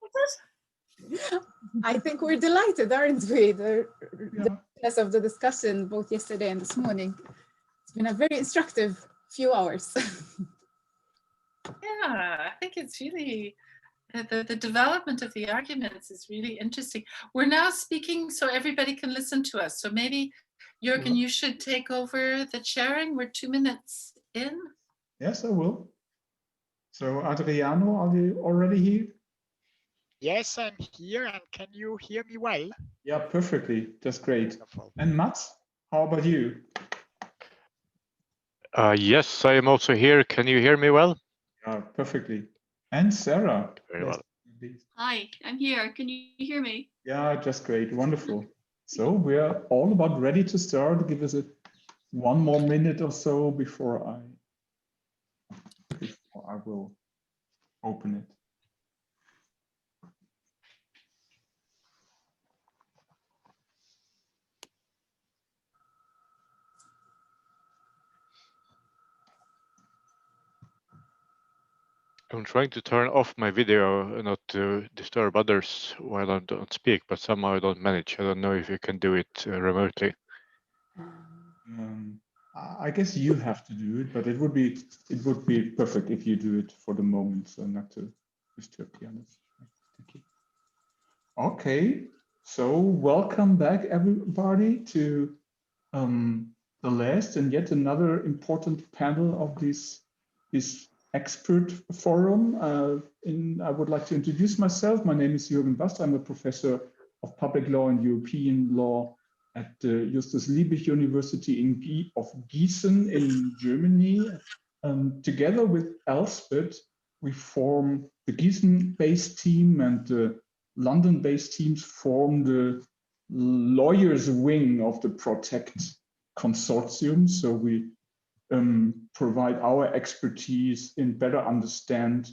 I think we're delighted, aren't we? The rest of the discussion both yesterday and this morning. It's been a very instructive few hours. I think it's really, the development of the arguments is really interesting. We're now speaking so everybody can listen to us. So maybe, Jürgen, you should take over the chairing. We're 2 minutes in. Yes, I will. So Adriano, are you already here? Yes, I'm here, and can you hear me well? Yeah, perfectly. That's great. Wonderful. And Mats, how about you? Yes, I am also here. Can you hear me well? Yeah, perfectly. And Sarah. Very well. Hi, I'm here. Can you hear me? Yeah, just great. Wonderful. So we're all about ready to start. Give us one more minute or so before I will open it. I'm trying to turn off my video not to disturb others while I don't speak, but somehow I don't manage. I don't know if you can do it remotely. I guess you have to do it, but it would be perfect if you do it for the moment, so not to disturb the others. Thank you. Okay, so welcome back everybody to the last and yet another important panel of this expert forum. I would like to introduce myself. My name is Jürgen Bast. I'm a professor of public law and European law at the Justus Liebig University of Gießen in Germany. Together with Elspeth, we form the Gießen-based team, and the London-based teams form the lawyers wing of the PROTECT consortium. So we provide our expertise in better understand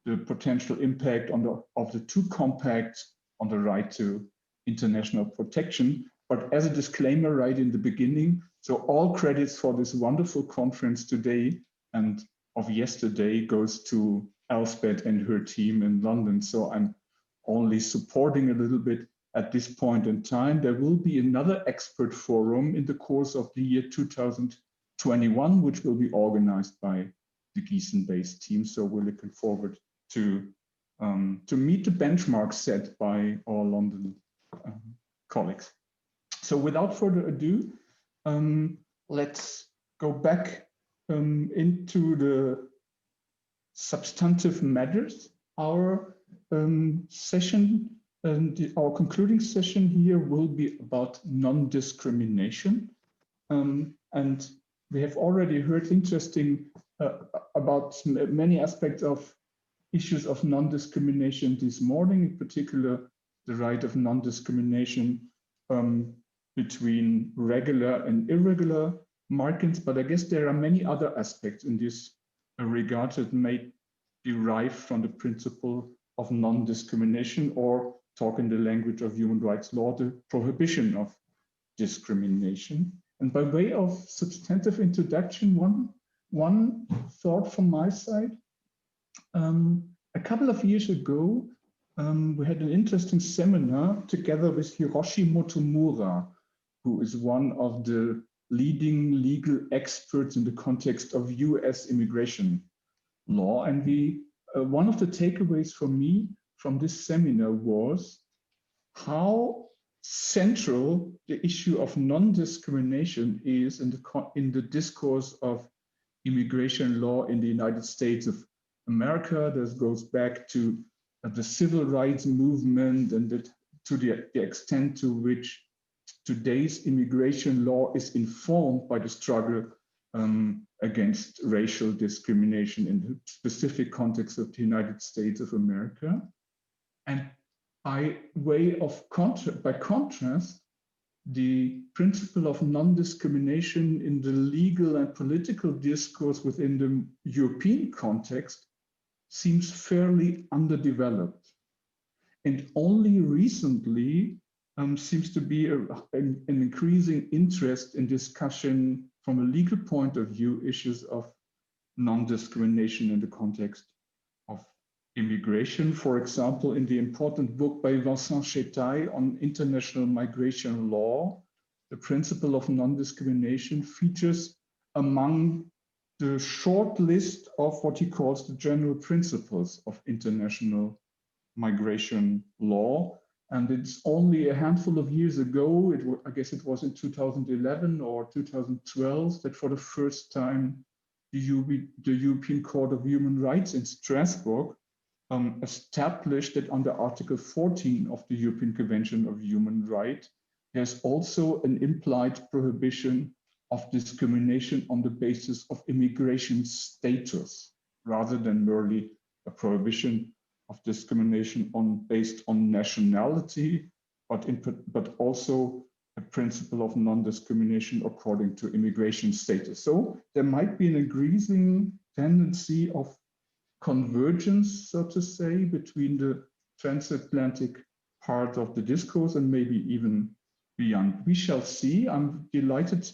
the potential impact of the two compacts on the right to international protection. But as a disclaimer right in the beginning, so all credits for this wonderful conference today and of yesterday goes to Elspeth and her team in London. So I'm only supporting a little bit at this point in time. There will be another expert forum in the course of the year 2021, which will be organized by the Gießen-based team. So we're looking forward to meet the benchmarks set by our London colleagues. So without further ado, let's go back into the substantive matters. Our session and our concluding session here will be about non-discrimination. And we have already heard interesting about many aspects of issues of non-discrimination this morning, in particular the right of non-discrimination between regular and irregular migrants. But I guess there are many other aspects in this regard that may derive from the principle of non-discrimination, or talk in the language of human rights law, the prohibition of discrimination. And by way of substantive introduction, one thought from my side. A couple of years ago, we had an interesting seminar together with Hiroshi Motomura, who is one of the leading legal experts in the context of US immigration law. And one of the takeaways for me from this seminar was how central the issue of non-discrimination is in the discourse of immigration law in the United States of America. This goes back to the civil rights movement, and to the extent to which today's immigration law is informed by the struggle against racial discrimination in the specific context of the United States of America. And by way of contrast, the principle of non-discrimination in the legal and political discourse within the European context seems fairly underdeveloped. And only recently seems to be an increasing interest in discussion from a legal point of view, issues of non-discrimination in the context of immigration. For example, in the important book by Vincent Chetaille on international migration law, the principle of non-discrimination features among the short list of what he calls the general principles of international migration law. And it's only a handful of years ago, I guess it was in 2011 or 2012, that for the first time, the European Court of Human Rights in Strasbourg established that under Article 14 of the European Convention of Human Rights, there's also an implied prohibition of discrimination on the basis of immigration status, rather than merely a prohibition of discrimination based on nationality, but also a principle of non-discrimination according to immigration status. So there might be an increasing tendency of convergence, so to say, between the transatlantic part of the discourse and maybe even beyond. We shall see. I'm delighted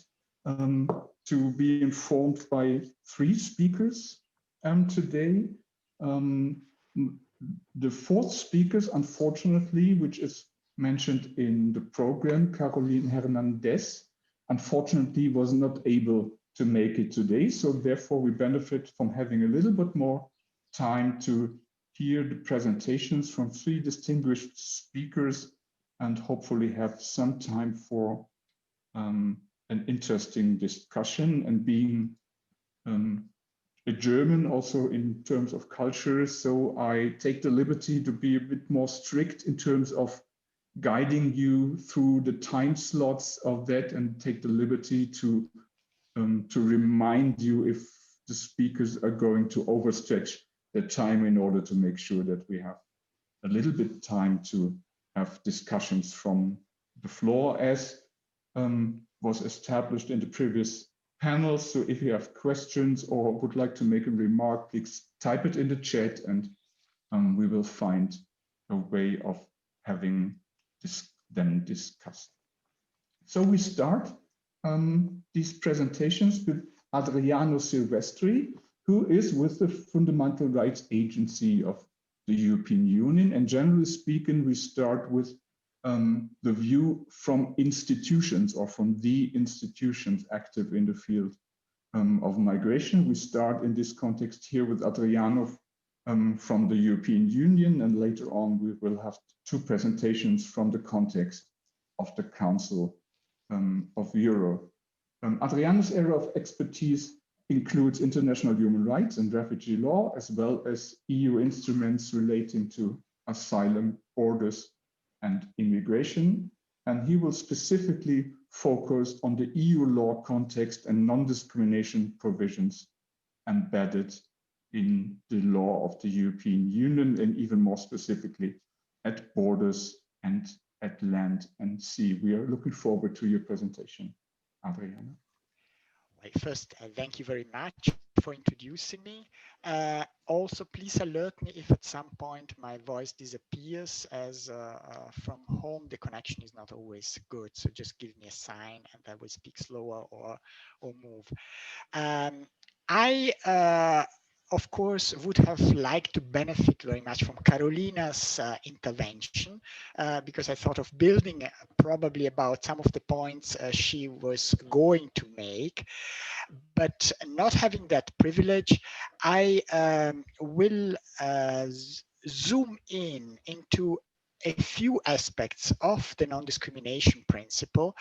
to be informed by 3 speakers today. The 4th speaker, unfortunately, which is mentioned in the program, Caroline Hernandez, unfortunately was not able to make it today. So therefore we benefit from having a little bit more time to hear the presentations from 3 distinguished speakers and hopefully have some time for an interesting discussion. And being a German also in terms of culture, so I take the liberty to be a bit more strict in terms of guiding you through the time slots of that, and take the liberty to remind you if the speakers are going to overstretch their time in order to make sure that we have a little bit time to have discussions from the floor, as was established in the previous panels. So if you have questions or would like to make a remark, please type it in the chat, and we will find a way of having them discussed. So we start these presentations with Adriano Silvestri, who is with the Fundamental Rights Agency of the European Union. And generally speaking, we start with the view from institutions, or from the institutions active in the field of migration. We start in this context here with Adriano from the European Union, and later on we will have 2 presentations from the context of the Council of Europe. Adriano's area of expertise includes international human rights and refugee law, as well as EU instruments relating to asylum, borders, and immigration. And he will specifically focus on the EU law context and non-discrimination provisions embedded in the law of the European Union, and even more specifically at borders and at land and sea. We are looking forward to your presentation, Adriano. Well, first, thank you very much for introducing me. Also, please alert me if at some point my voice disappears, as from home the connection is not always good. So just give me a sign and I will speak slower or move. Of course, would have liked to benefit very much from Carolina's intervention, because I thought of building probably about some of the points she was going to make. But not having that privilege, I will zoom into a few aspects of the non-discrimination principle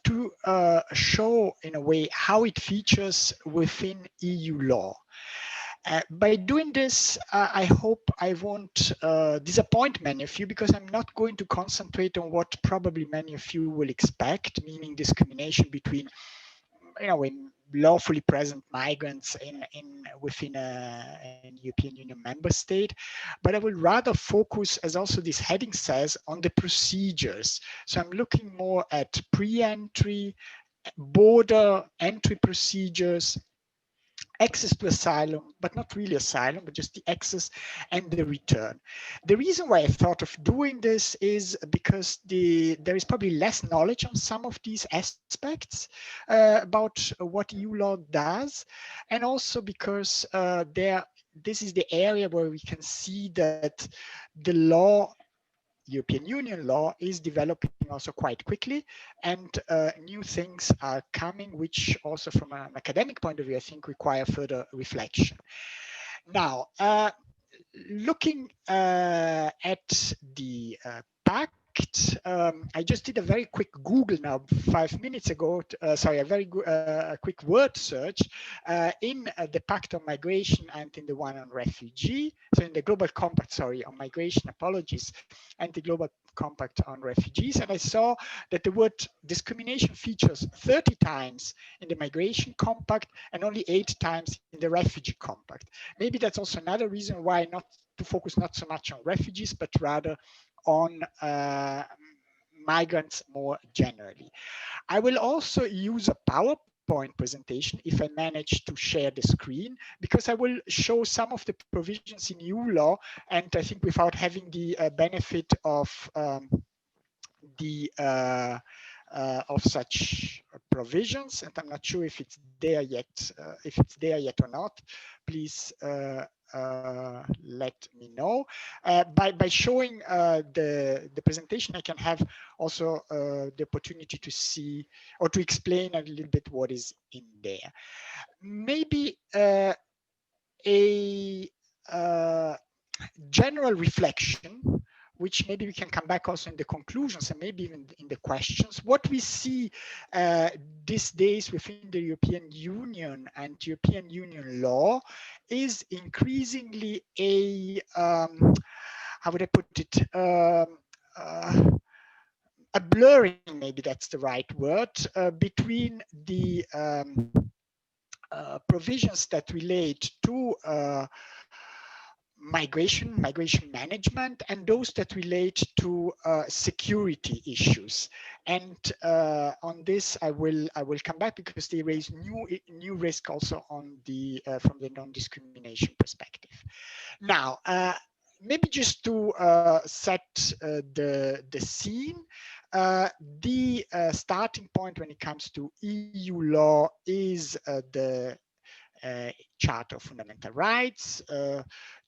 to show in a way how it features within EU law. By doing this, I hope I won't disappoint many of you, because I'm not going to concentrate on what probably many of you will expect, meaning discrimination between, lawfully present migrants within an European Union member state, but I will rather focus, as also this heading says, on the procedures. So I'm looking more at pre-entry, border entry procedures, access to asylum, but not really asylum, but just the access and the return. The reason why I thought of doing this is because there is probably less knowledge on some of these aspects about what EU law does, and also because this is the area where we can see that the law European Union law is developing also quite quickly, and new things are coming, which also from an academic point of view, I think require further reflection. Now, looking at the pact, I just did a very quick Google now 5 minutes ago, sorry, a very quick word search in the Pact on Migration and in the one on refugee. So in the Global Compact, sorry, on migration, apologies, and the Global Compact on refugees. And I saw that the word discrimination features 30 times in the Migration Compact and only 8 times in the Refugee Compact. Maybe that's also another reason why not to focus not so much on refugees, but rather on migrants more generally. I will also use a PowerPoint presentation if I manage to share the screen, because I will show some of the provisions in EU law, and I think without having the benefit of such provisions, and I'm not sure if it's there yet. If it's there yet or not, please let me know. By showing the presentation, I can have also the opportunity to see or to explain a little bit what is in there. Maybe a general reflection, which maybe we can come back also in the conclusions and maybe even in the questions. What we see these days within the European Union and European Union law is increasingly a, how would I put it, a blurring, maybe that's the right word, between the provisions that relate to migration management and those that relate to security issues. And on this, I will come back because they raise new risk also on the from the non-discrimination perspective. Now, maybe just to set the scene. The starting point when it comes to EU law is the Charter of Fundamental Rights.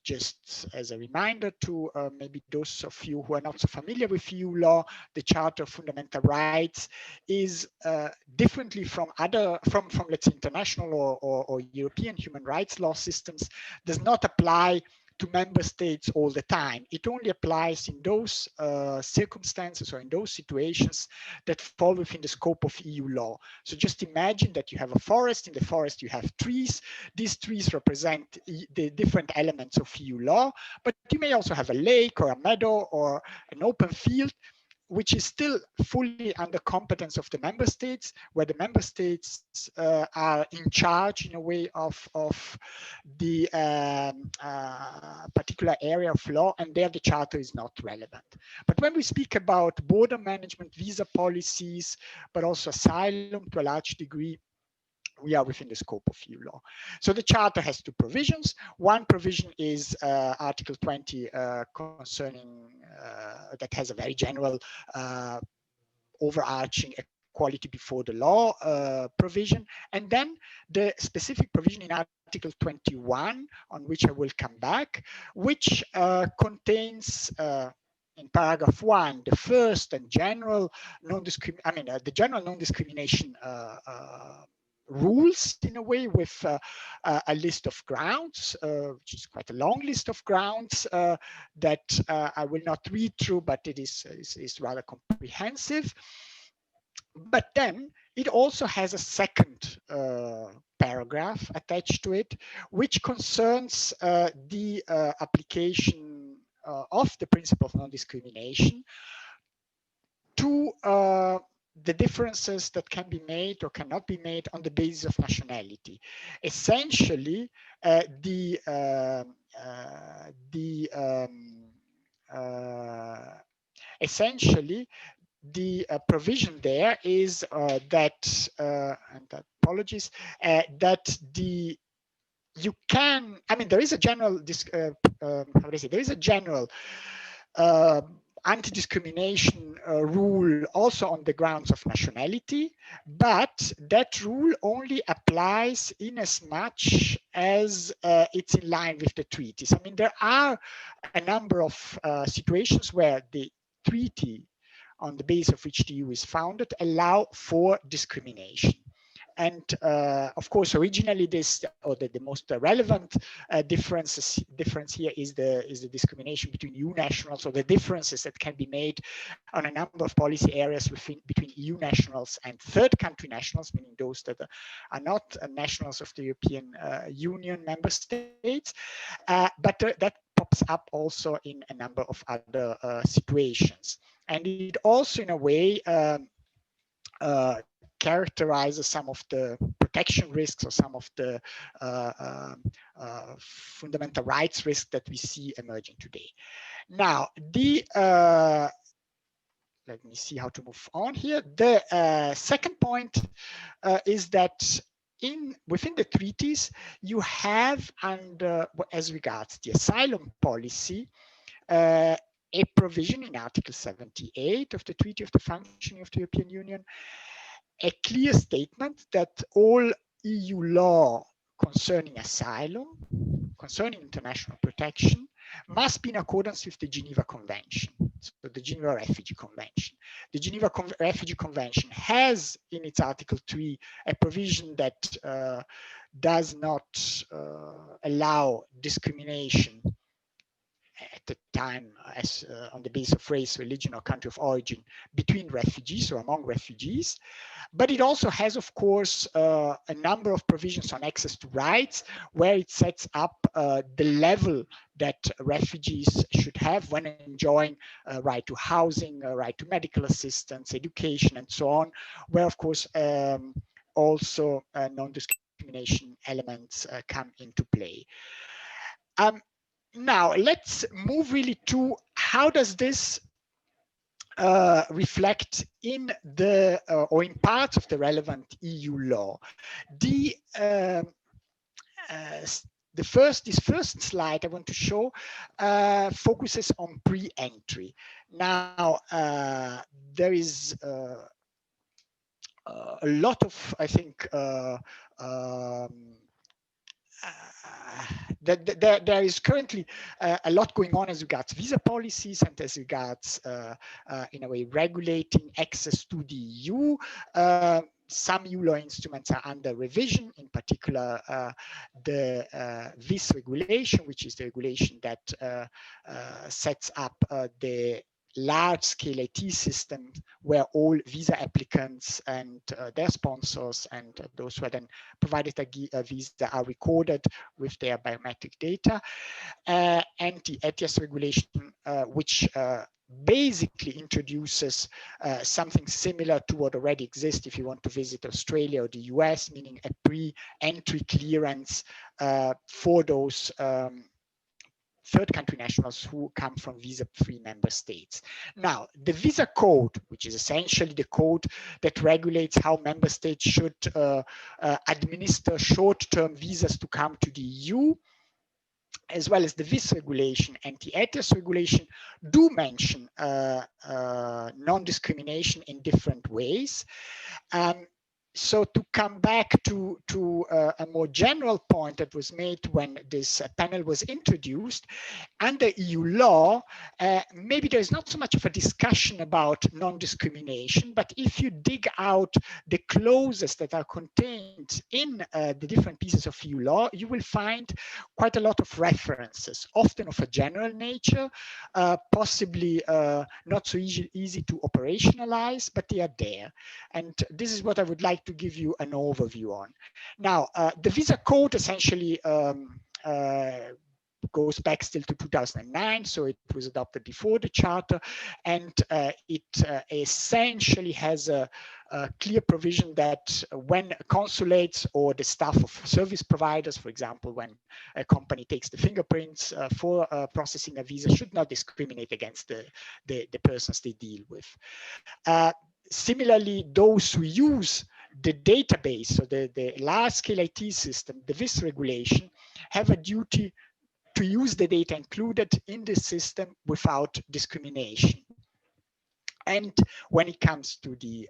Just as a reminder to maybe those of you who are not so familiar with EU law, the Charter of Fundamental Rights is differently from let's say international or European human rights law systems, does not apply to member states all the time. It only applies in those circumstances or in those situations that fall within the scope of EU law. So just imagine that you have a forest. In the forest, you have trees. These trees represent the different elements of EU law, but you may also have a lake or a meadow or an open field, which is still fully under competence of the member states, where the member states are in charge in a way of the particular area of law, and there the charter is not relevant. But when we speak about border management, visa policies, but also asylum to a large degree, we are within the scope of EU law. So the Charter has two provisions. One provision is Article 20 concerning, that has a very general overarching equality before the law provision. And then the specific provision in Article 21, on which I will come back, which contains in paragraph 1, the first and general non-discrimination, the general non-discrimination rules in a way, with a list of grounds, which is quite a long list of grounds that I will not read through, but it is rather comprehensive. But then it also has a second paragraph attached to it, which concerns the application of the principle of non-discrimination to the differences that can be made or cannot be made on the basis of nationality. Essentially, the provision there is that, and apologies, that you can, there is a general, how do I say, there is a general anti-discrimination rule also on the grounds of nationality, but that rule only applies in as much as it's in line with the treaties. There are a number of situations where the treaty on the basis of which the EU is founded allow for discrimination. And of course, originally this, or the most relevant difference here is the discrimination between EU nationals, or the differences that can be made on a number of policy areas between EU nationals and third country nationals, meaning those that are not nationals of the European Union member states. But that pops up also in a number of other situations. And it also, in a way, characterizes some of the protection risks or some of the fundamental rights risks that we see emerging today. Now, let me see how to move on here. The second point is that within the treaties, you have, as regards the asylum policy, a provision in Article 78 of the Treaty of the Functioning of the European Union, a clear statement that all EU law concerning asylum, concerning international protection, must be in accordance with the Geneva Convention, so the Geneva Refugee Convention. The Geneva Refugee Convention has in its Article 3 a provision that does not allow discrimination at the time as on the basis of race, religion, or country of origin between refugees or among refugees. But it also has, of course, a number of provisions on access to rights, where it sets up the level that refugees should have when enjoying right to housing, right to medical assistance, education, and so on, where, of course, also non-discrimination elements come into play. Now, let's move really to how does this reflect in the or in parts of the relevant EU law. This first slide I want to show focuses on pre-entry. Now, there is a lot of, I think, there is currently a lot going on as regards visa policies and as regards, in a way, regulating access to the EU. Some EU law instruments are under revision, in particular the VIS regulation, which is the regulation that sets up the large-scale IT system where all visa applicants and their sponsors and those who are then provided a visa are recorded with their biometric data, and the ETIAS regulation, which basically introduces something similar to what already exists if you want to visit Australia or the US, meaning a pre-entry clearance for those third country nationals who come from visa-free member states. Now, the visa code, which is essentially the code that regulates how member states should administer short-term visas to come to the EU, as well as the VIS regulation and the ETIAS regulation, do mention non-discrimination in different ways. So to come back to a more general point that was made when this panel was introduced, under EU law, maybe there is not so much of a discussion about non-discrimination, but if you dig out the clauses that are contained in the different pieces of EU law, you will find quite a lot of references, often of a general nature, possibly not so easy to operationalize, but they are there. And this is what I would like to give you an overview on. Now, the visa code essentially goes back still to 2009, so it was adopted before the charter, and it essentially has a clear provision that when consulates or the staff of service providers, for example, when a company takes the fingerprints for processing a visa, should not discriminate against the persons they deal with. Similarly, those who use the database, so the large-scale IT system, the VIS regulation, have a duty to use the data included in the system without discrimination. And when it comes to the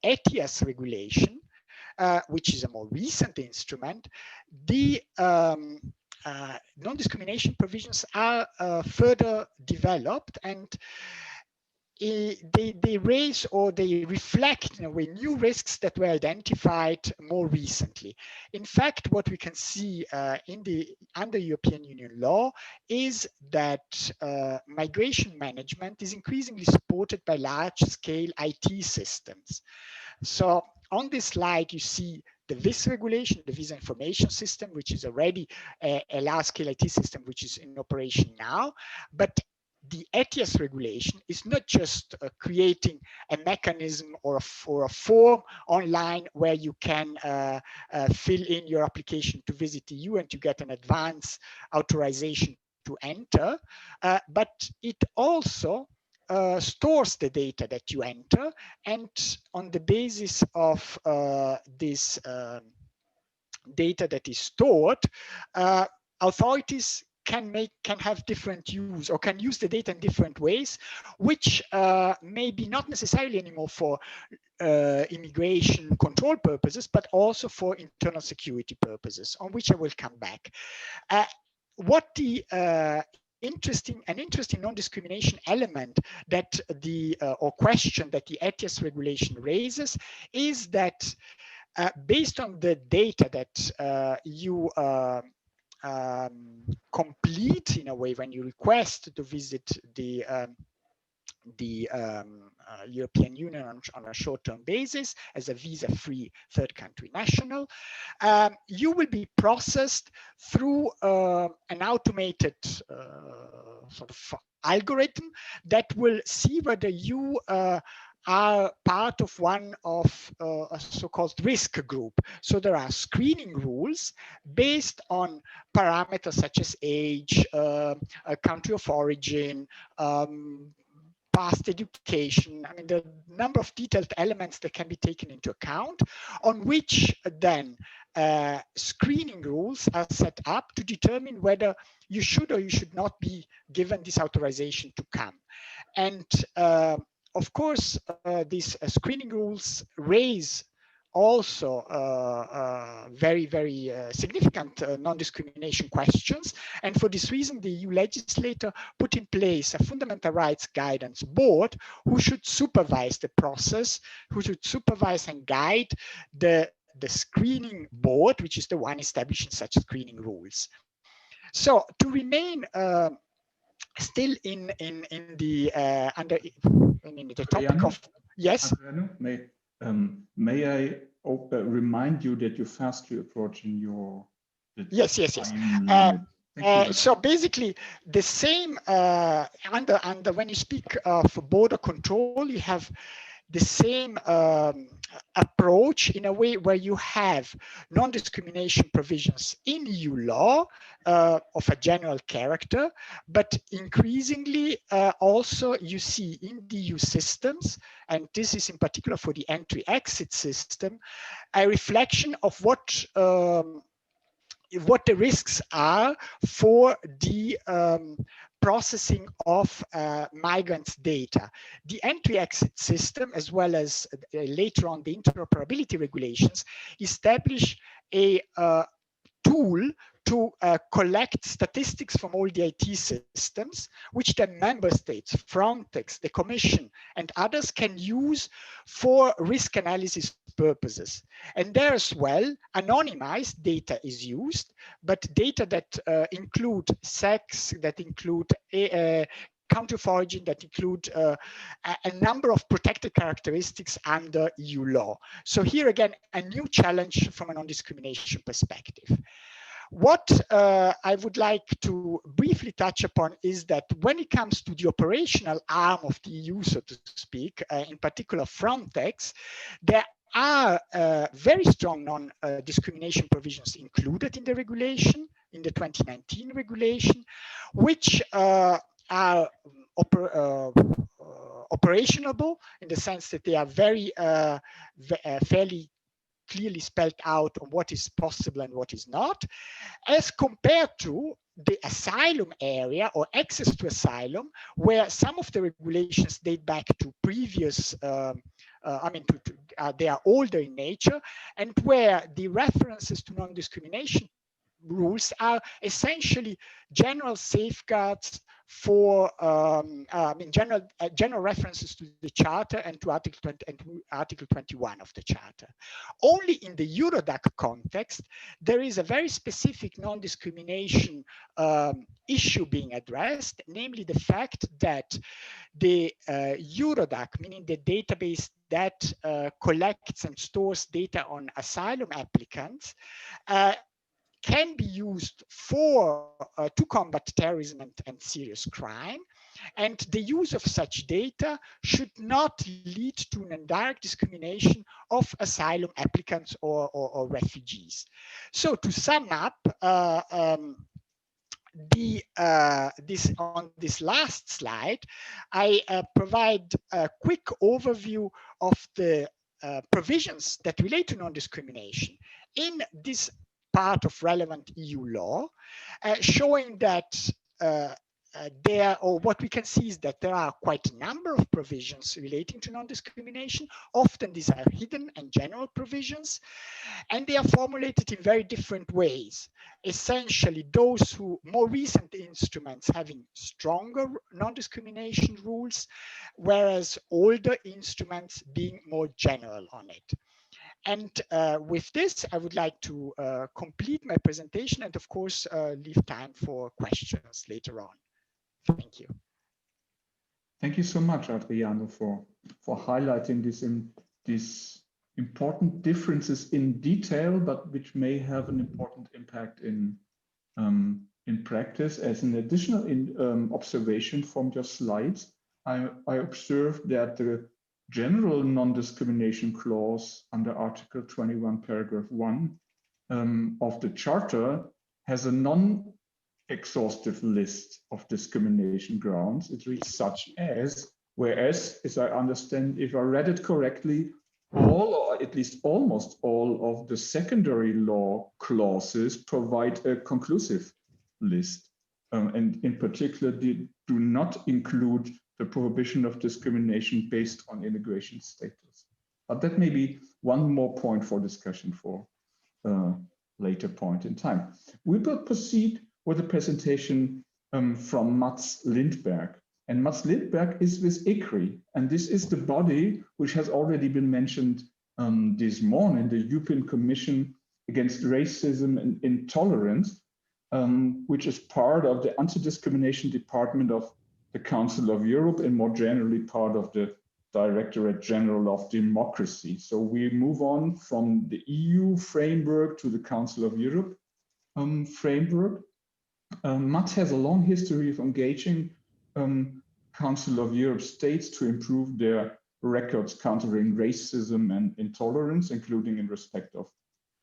ETIAS regulation, which is a more recent instrument, the non-discrimination provisions are further developed, and they raise or they reflect in a way new risks that were identified more recently. In fact, what we can see under European Union law is that migration management is increasingly supported by large-scale IT systems. So on this slide, you see the VIS regulation, the Visa Information System, which is already a large-scale IT system which is in operation now. But the ETIAS regulation is not just creating a mechanism or a form online where you can fill in your application to visit the EU and to get an advance authorization to enter, but it also stores the data that you enter, and on the basis of this data that is stored, authorities can have different use or can use the data in different ways, which may be not necessarily anymore for immigration control purposes, but also for internal security purposes, on which I will come back. What the interesting non-discrimination element that or question that the ETIAS regulation raises is that based on the data that you complete in a way when you request to visit the European Union on a short-term basis as a visa-free third country national, you will be processed through an automated sort of algorithm that will see whether you are part of one of a so-called risk group. So there are screening rules based on parameters such as age, a country of origin, past education. I mean, the number of detailed elements that can be taken into account, on which then screening rules are set up to determine whether you should or you should not be given this authorization to come. And of course, these screening rules raise also very, very significant non-discrimination questions. And for this reason, the EU legislator put in place a fundamental rights guidance board who should supervise the process, who should supervise and guide the screening board, which is the one establishing such screening rules. So to remain still in the topic of, yes. May I remind you that you're fastly approaching your yes. So basically the same under when you speak of border control, you have the same approach in a way where you have non-discrimination provisions in EU law of a general character, but increasingly also you see in the EU systems, and this is in particular for the entry-exit system, a reflection of what the risks are for the processing of migrants' data. The entry-exit system, as well as later on the interoperability regulations, establish a tool to collect statistics from all the IT systems, which the member states, Frontex, the Commission, and others can use for risk analysis purposes. And there as well, anonymized data is used, but data that include sex, that include country of origin, that include a number of protected characteristics under EU law. So here again, a new challenge from a non-discrimination perspective. What I would like to briefly touch upon is that when it comes to the operational arm of the EU, so to speak, in particular Frontex, there are very strong non-discrimination provisions included in the regulation, in the 2019 regulation, which are operationable in the sense that they are very fairly clearly spelled out on what is possible and what is not, as compared to the asylum area or access to asylum, where some of the regulations date back to previous, they are older in nature, and where the references to non-discrimination rules are essentially general safeguards for general references to the Charter and to Article 20 and to Article 21 of the Charter. Only in the Eurodac context, there is a very specific non-discrimination issue being addressed, namely the fact that the Eurodac, meaning the database that collects and stores data on asylum applicants, can be used for to combat terrorism and serious crime. And the use of such data should not lead to an indirect discrimination of asylum applicants or refugees. So to sum up, on this last slide, I provide a quick overview of the provisions that relate to non-discrimination in this part of relevant EU law, showing that what we can see is that there are quite a number of provisions relating to non-discrimination. Often these are hidden and general provisions, and they are formulated in very different ways. Essentially, those who more recent instruments having stronger non-discrimination rules, whereas older instruments being more general on it. And with this, I would like to complete my presentation and of course, leave time for questions later on. Thank you. Thank you so much, Adriano, for highlighting these important differences in detail, but which may have an important impact in practice. As an additional observation from your slides, I observed that the general non-discrimination clause under Article 21, paragraph 1 of the Charter has a non-exhaustive list of discrimination grounds. It reads such as, whereas, as I understand, if I read it correctly, all or at least almost all of the secondary law clauses provide a conclusive list. And in particular, they do not include the prohibition of discrimination based on immigration status. But that may be one more point for discussion for a later point in time. We will proceed with a presentation from Mats Lindberg. And Mats Lindberg is with ECRI, and this is the body which has already been mentioned this morning, the European Commission Against Racism and Intolerance, which is part of the Anti-Discrimination Department of the Council of Europe and more generally part of the Directorate General of Democracy. So we move on from the EU framework to the Council of Europe framework. Mats has a long history of engaging Council of Europe states to improve their records countering racism and intolerance, including in respect of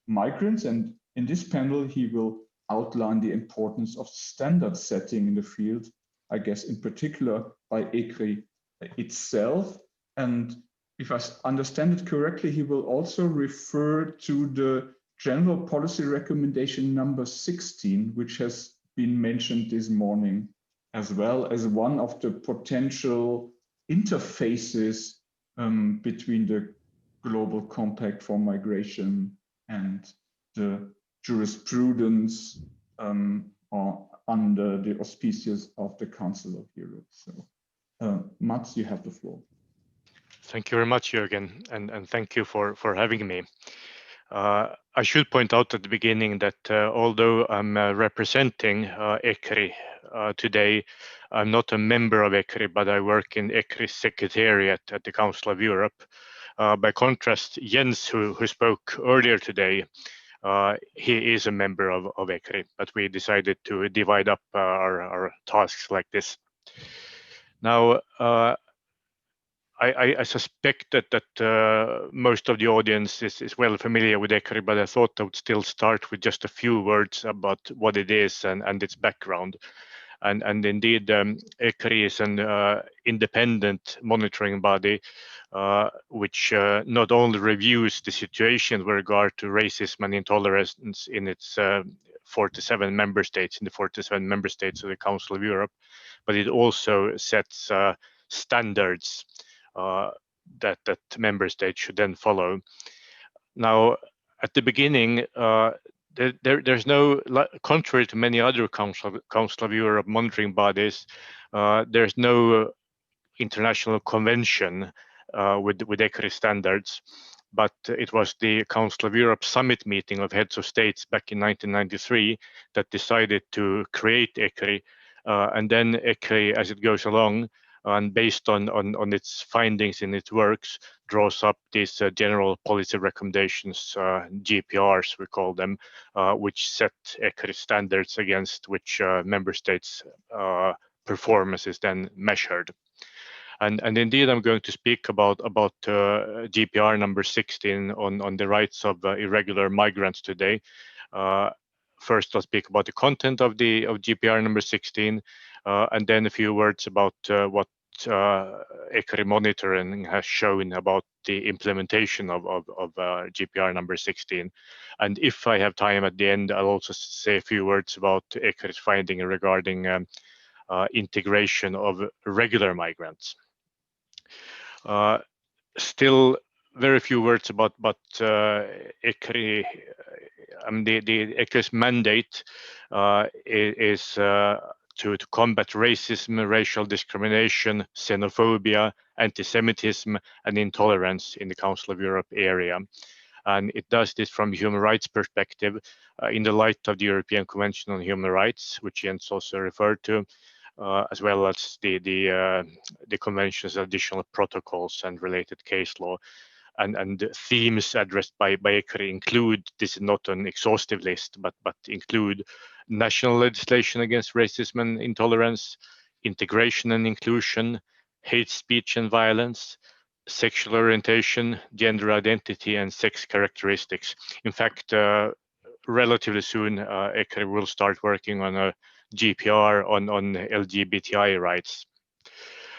migrants. And in this panel, he will outline the importance of standard setting in the field, I guess in particular by ECRI itself. And if I understand it correctly, he will also refer to the General Policy Recommendation number 16, which has been mentioned this morning, as well as one of the potential interfaces between the Global Compact for Migration and the jurisprudence under the auspices of the Council of Europe. So, Mats, you have the floor. Thank you very much, Jürgen, and thank you for having me. I should point out at the beginning that although I'm representing ECRI today, I'm not a member of ECRI, but I work in ECRI's secretariat at the Council of Europe. By contrast, Jens, who spoke earlier today, he is a member of ECRI, but we decided to divide up our tasks like this. Now, I suspect that most of the audience is well familiar with ECRI, but I thought I would still start with just a few words about what it is and its background. And indeed, ECRI is an independent monitoring body which not only reviews the situation with regard to racism and intolerance in its 47 member states, in the 47 member states of the Council of Europe, but it also sets standards that member states should then follow. Now, at the beginning, the there's no, contrary to many other Council of Europe monitoring bodies, there's no international convention with ECRI standards, but it was the Council of Europe summit meeting of heads of states back in 1993 that decided to create ECRI, and then ECRI, as it goes along, and based on its findings in its works, draws up these general policy recommendations, GPRs we call them, which set ECRI standards against which member states' performance is then measured. And indeed, I'm going to speak about GPR number 16 on the rights of irregular migrants today. First, I'll speak about the content of GPR number 16, and then a few words about what ECRI monitoring has shown about the implementation of GPR number 16. And if I have time at the end, I'll also say a few words about ECRI's finding regarding integration of regular migrants. Still, very few words about ECRI. The ECRI's mandate is to combat racism, racial discrimination, xenophobia, anti-Semitism, and intolerance in the Council of Europe area. And it does this from a human rights perspective in the light of the European Convention on Human Rights, which Jens also referred to, as well as the Convention's additional protocols and related case law. And themes addressed by ECRI include, this is not an exhaustive list, but include national legislation against racism and intolerance, integration and inclusion, hate speech and violence, sexual orientation, gender identity, and sex characteristics. In fact, relatively soon, ECRI will start working on a GPR on LGBTI rights.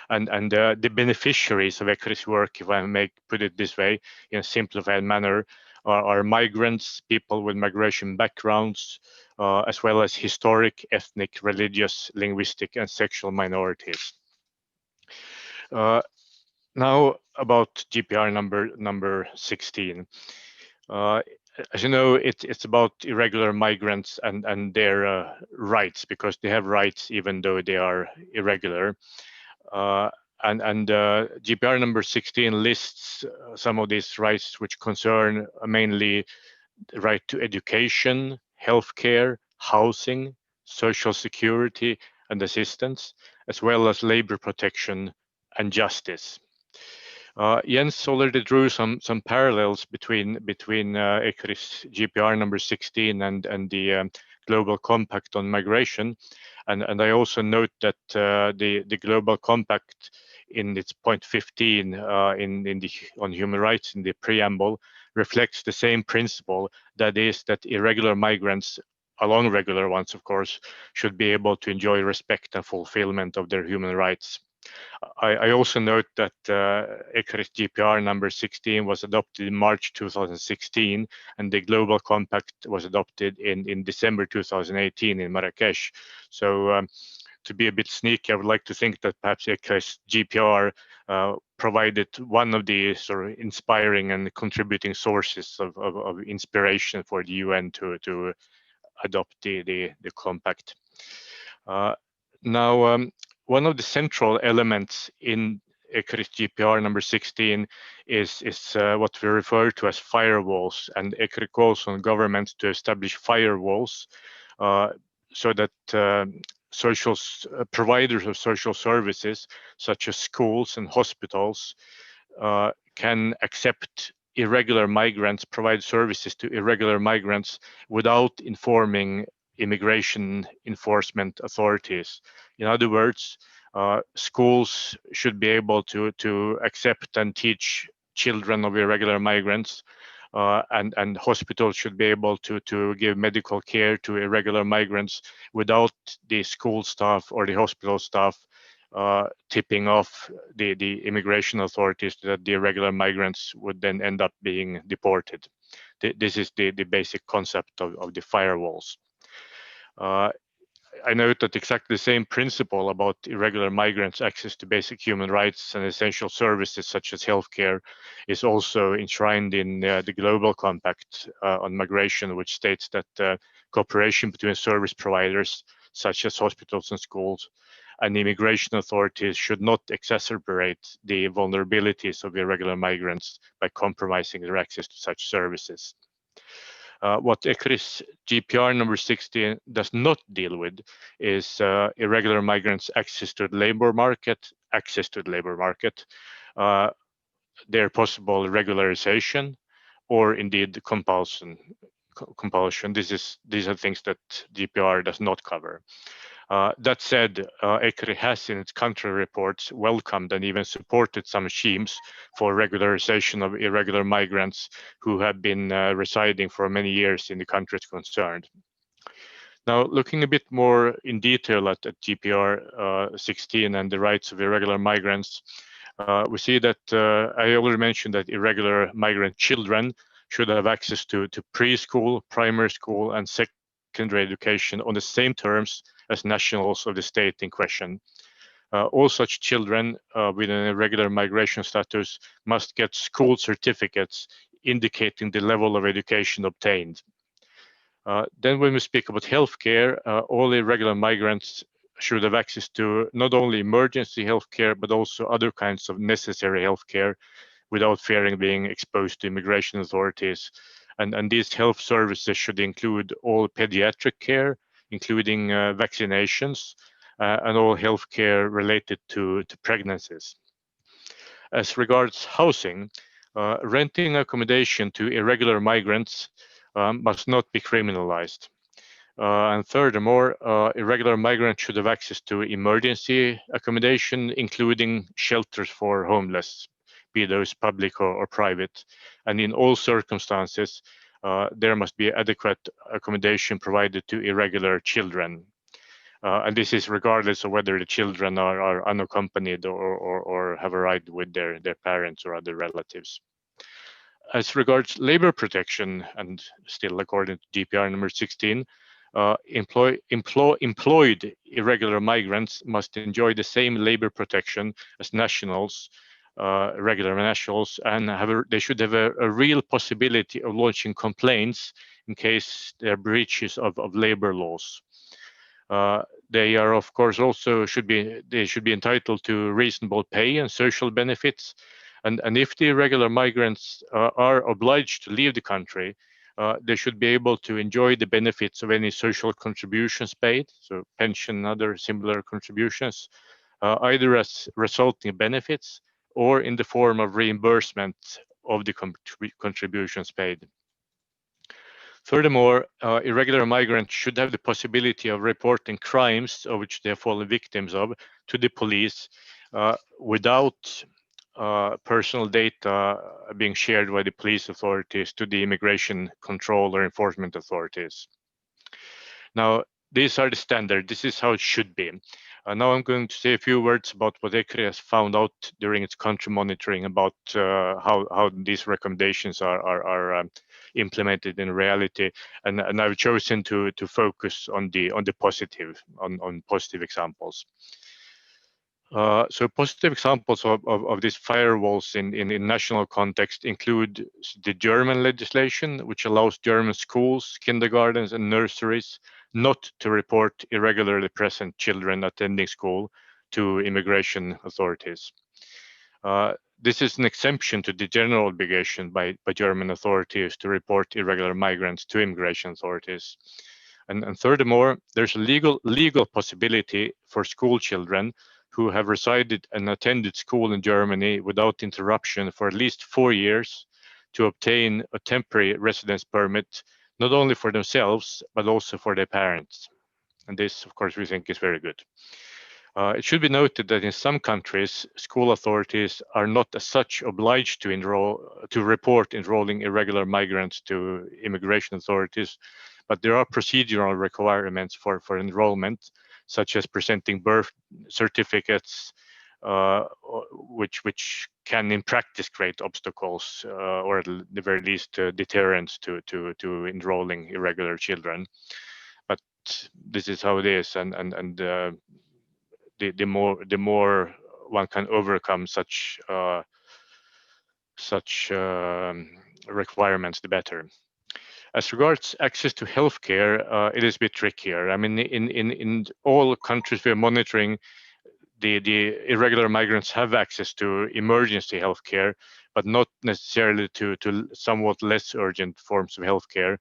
And the beneficiaries of ECRI's work, if I may put it this way, in a simplified manner, are migrants, people with migration backgrounds, as well as historic, ethnic, religious, linguistic, and sexual minorities. Now about GPR number 16. As you know, it's about irregular migrants and their rights, because they have rights even though they are irregular. GPR number 16 lists some of these rights which concern mainly the right to education, healthcare, housing, social security and assistance, as well as labor protection and justice. Jens already drew some parallels between ECRI's GPR number 16 and the Global Compact on Migration, and I also note that the Global Compact in its point 15 on human rights in the preamble reflects the same principle, that is that irregular migrants, along regular ones of course, should be able to enjoy respect and fulfillment of their human rights. I also note that ECRI's GPR number 16 was adopted in March 2016, and the Global Compact was adopted in December 2018 in Marrakesh. So to be a bit sneaky, I would like to think that perhaps ECRI's GPR provided one of the sort of inspiring and contributing sources of inspiration for the UN to adopt the compact. Now, one of the central elements in ECRI's GPR number 16 is what we refer to as firewalls, and ECRI calls on governments to establish firewalls so that providers of social services, such as schools and hospitals, can accept irregular migrants, provide services to irregular migrants without informing immigration enforcement authorities. In other words, schools should be able to accept and teach children of irregular migrants, and hospitals should be able to give medical care to irregular migrants without the school staff or the hospital staff tipping off the immigration authorities that the irregular migrants would then end up being deported. This is the basic concept of the firewalls. I note that exactly the same principle about irregular migrants' access to basic human rights and essential services such as healthcare is also enshrined in the Global Compact on Migration, which states that cooperation between service providers such as hospitals and schools and immigration authorities should not exacerbate the vulnerabilities of irregular migrants by compromising their access to such services. What ECRI's GPR number 16 does not deal with is irregular migrants' access to the labor market, their possible regularization, or indeed compulsion. These are things that GPR does not cover. That said, ECRI has in its country reports welcomed and even supported some schemes for regularization of irregular migrants who have been residing for many years in the countries concerned. Now, looking a bit more in detail at GPR 16 and the rights of irregular migrants, we see that I already mentioned that irregular migrant children should have access to preschool, primary school, and secondary education on the same terms as nationals of the state in question. All such children with an irregular migration status must get school certificates indicating the level of education obtained. Then when we speak about healthcare, all irregular migrants should have access to not only emergency healthcare, but also other kinds of necessary healthcare without fearing being exposed to immigration authorities. And these health services should include all pediatric care, including vaccinations, and all healthcare related to pregnancies. As regards housing, renting accommodation to irregular migrants must not be criminalized. And furthermore, irregular migrants should have access to emergency accommodation, including shelters for homeless, be those public or private. And in all circumstances, there must be adequate accommodation provided to irregular children. And this is regardless of whether the children are unaccompanied or have arrived with their parents or other relatives. As regards labor protection, and still according to GPR number 16, employed irregular migrants must enjoy the same labor protection as nationals, regular nationals, and they should have a real possibility of launching complaints in case there are breaches of labor laws. They are, of course, also should be entitled to reasonable pay and social benefits. And if the irregular migrants are obliged to leave the country, they should be able to enjoy the benefits of any social contributions paid, so pension and other similar contributions, either as resulting benefits or in the form of reimbursement of the contributions paid. Furthermore, irregular migrants should have the possibility of reporting crimes of which they have fallen victims of to the police without personal data being shared by the police authorities to the immigration control or enforcement authorities. Now, these are the standards. This is how it should be. Now I'm going to say a few words about what ECRI has found out during its country monitoring about how these recommendations are implemented in reality, and I've chosen to focus on the positive, on positive examples. So positive examples of these firewalls in national context include the German legislation, which allows German schools, kindergartens, and nurseries not to report irregularly present children attending school to immigration authorities. This is an exemption to the general obligation by German authorities to report irregular migrants to immigration authorities. And furthermore, there's a legal possibility for school children who have resided and attended school in Germany without interruption for at least 4 years to obtain a temporary residence permit, not only for themselves, but also for their parents. And this, of course, we think is very good. It should be noted that in some countries, school authorities are not as such obliged to report enrolling irregular migrants to immigration authorities, but there are procedural requirements for enrollment, such as presenting birth certificates, which can in practice create obstacles or at the very least deterrents to enrolling irregular children. But this is how it is, and the more one can overcome such requirements, the better. As regards access to healthcare, it is a bit trickier. I mean, in all countries we're monitoring, the irregular migrants have access to emergency healthcare, but not necessarily to somewhat less urgent forms of healthcare.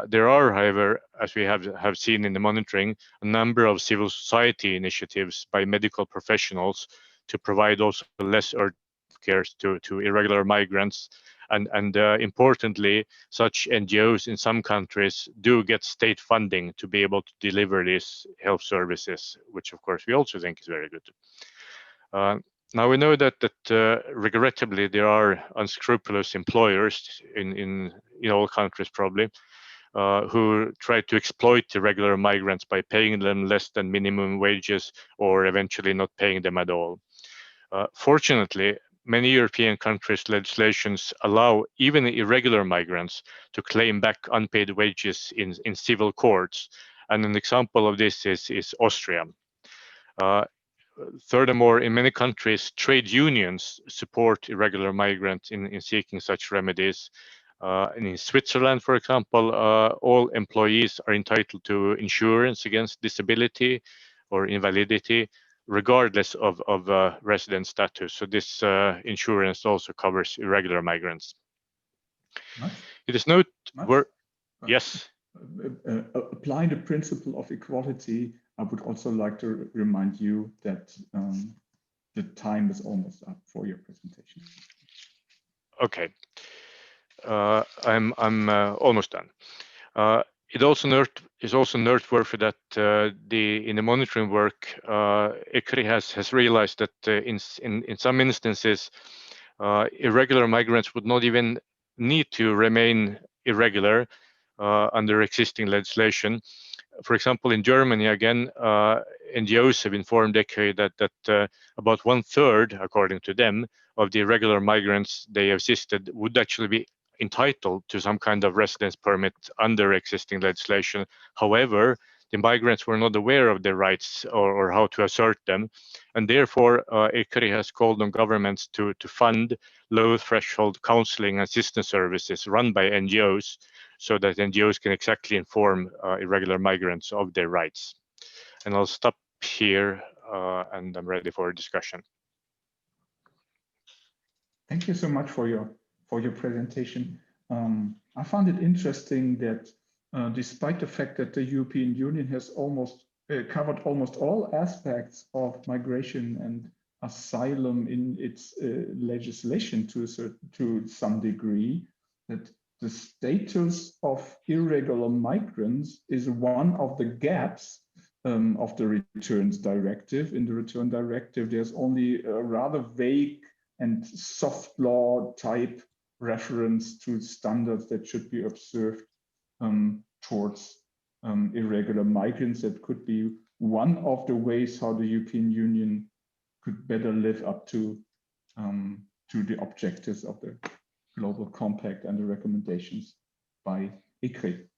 There are, however, as we have seen in the monitoring, a number of civil society initiatives by medical professionals to provide also less urgent care to irregular migrants. And importantly, such NGOs in some countries do get state funding to be able to deliver these health services, which of course we also think is very good. Now we know that regrettably there are unscrupulous employers in all countries probably, who try to exploit irregular migrants by paying them less than minimum wages or eventually not paying them at all. Fortunately, many European countries' legislations allow even irregular migrants to claim back unpaid wages in civil courts. And an example of this is Austria. Furthermore, in many countries, trade unions support irregular migrants in seeking such remedies. And in Switzerland, for example, all employees are entitled to insurance against disability or invalidity, regardless of resident status. So this insurance also covers irregular migrants. It is noteworthy. Yes. Applying the principle of equality, I would also like to remind you that the time is almost up for your presentation. Okay. I'm almost done. It also is also noteworthy that in the monitoring work, ICRI has realized that in some instances, irregular migrants would not even need to remain irregular under existing legislation. For example, in Germany, again, NGOs have informed ICRI that about 1/3, according to them, of the irregular migrants they assisted would actually be entitled to some kind of residence permit under existing legislation. However, the migrants were not aware of their rights or how to assert them. And therefore, ICRI has called on governments to fund low threshold counseling and assistance services run by NGOs so that NGOs can exactly inform irregular migrants of their rights. And I'll stop here and I'm ready for a discussion. Thank you so much for your presentation. I found it interesting that despite the fact that the European Union has covered almost all aspects of migration and asylum in its legislation to some degree, that the status of irregular migrants is one of the gaps of the returns directive. In the return directive, there's only a rather vague and soft law type reference to standards that should be observed towards irregular migrants. That could be one of the ways how the European Union could better live up to the objectives of the Global Compact and the recommendations by ICRI.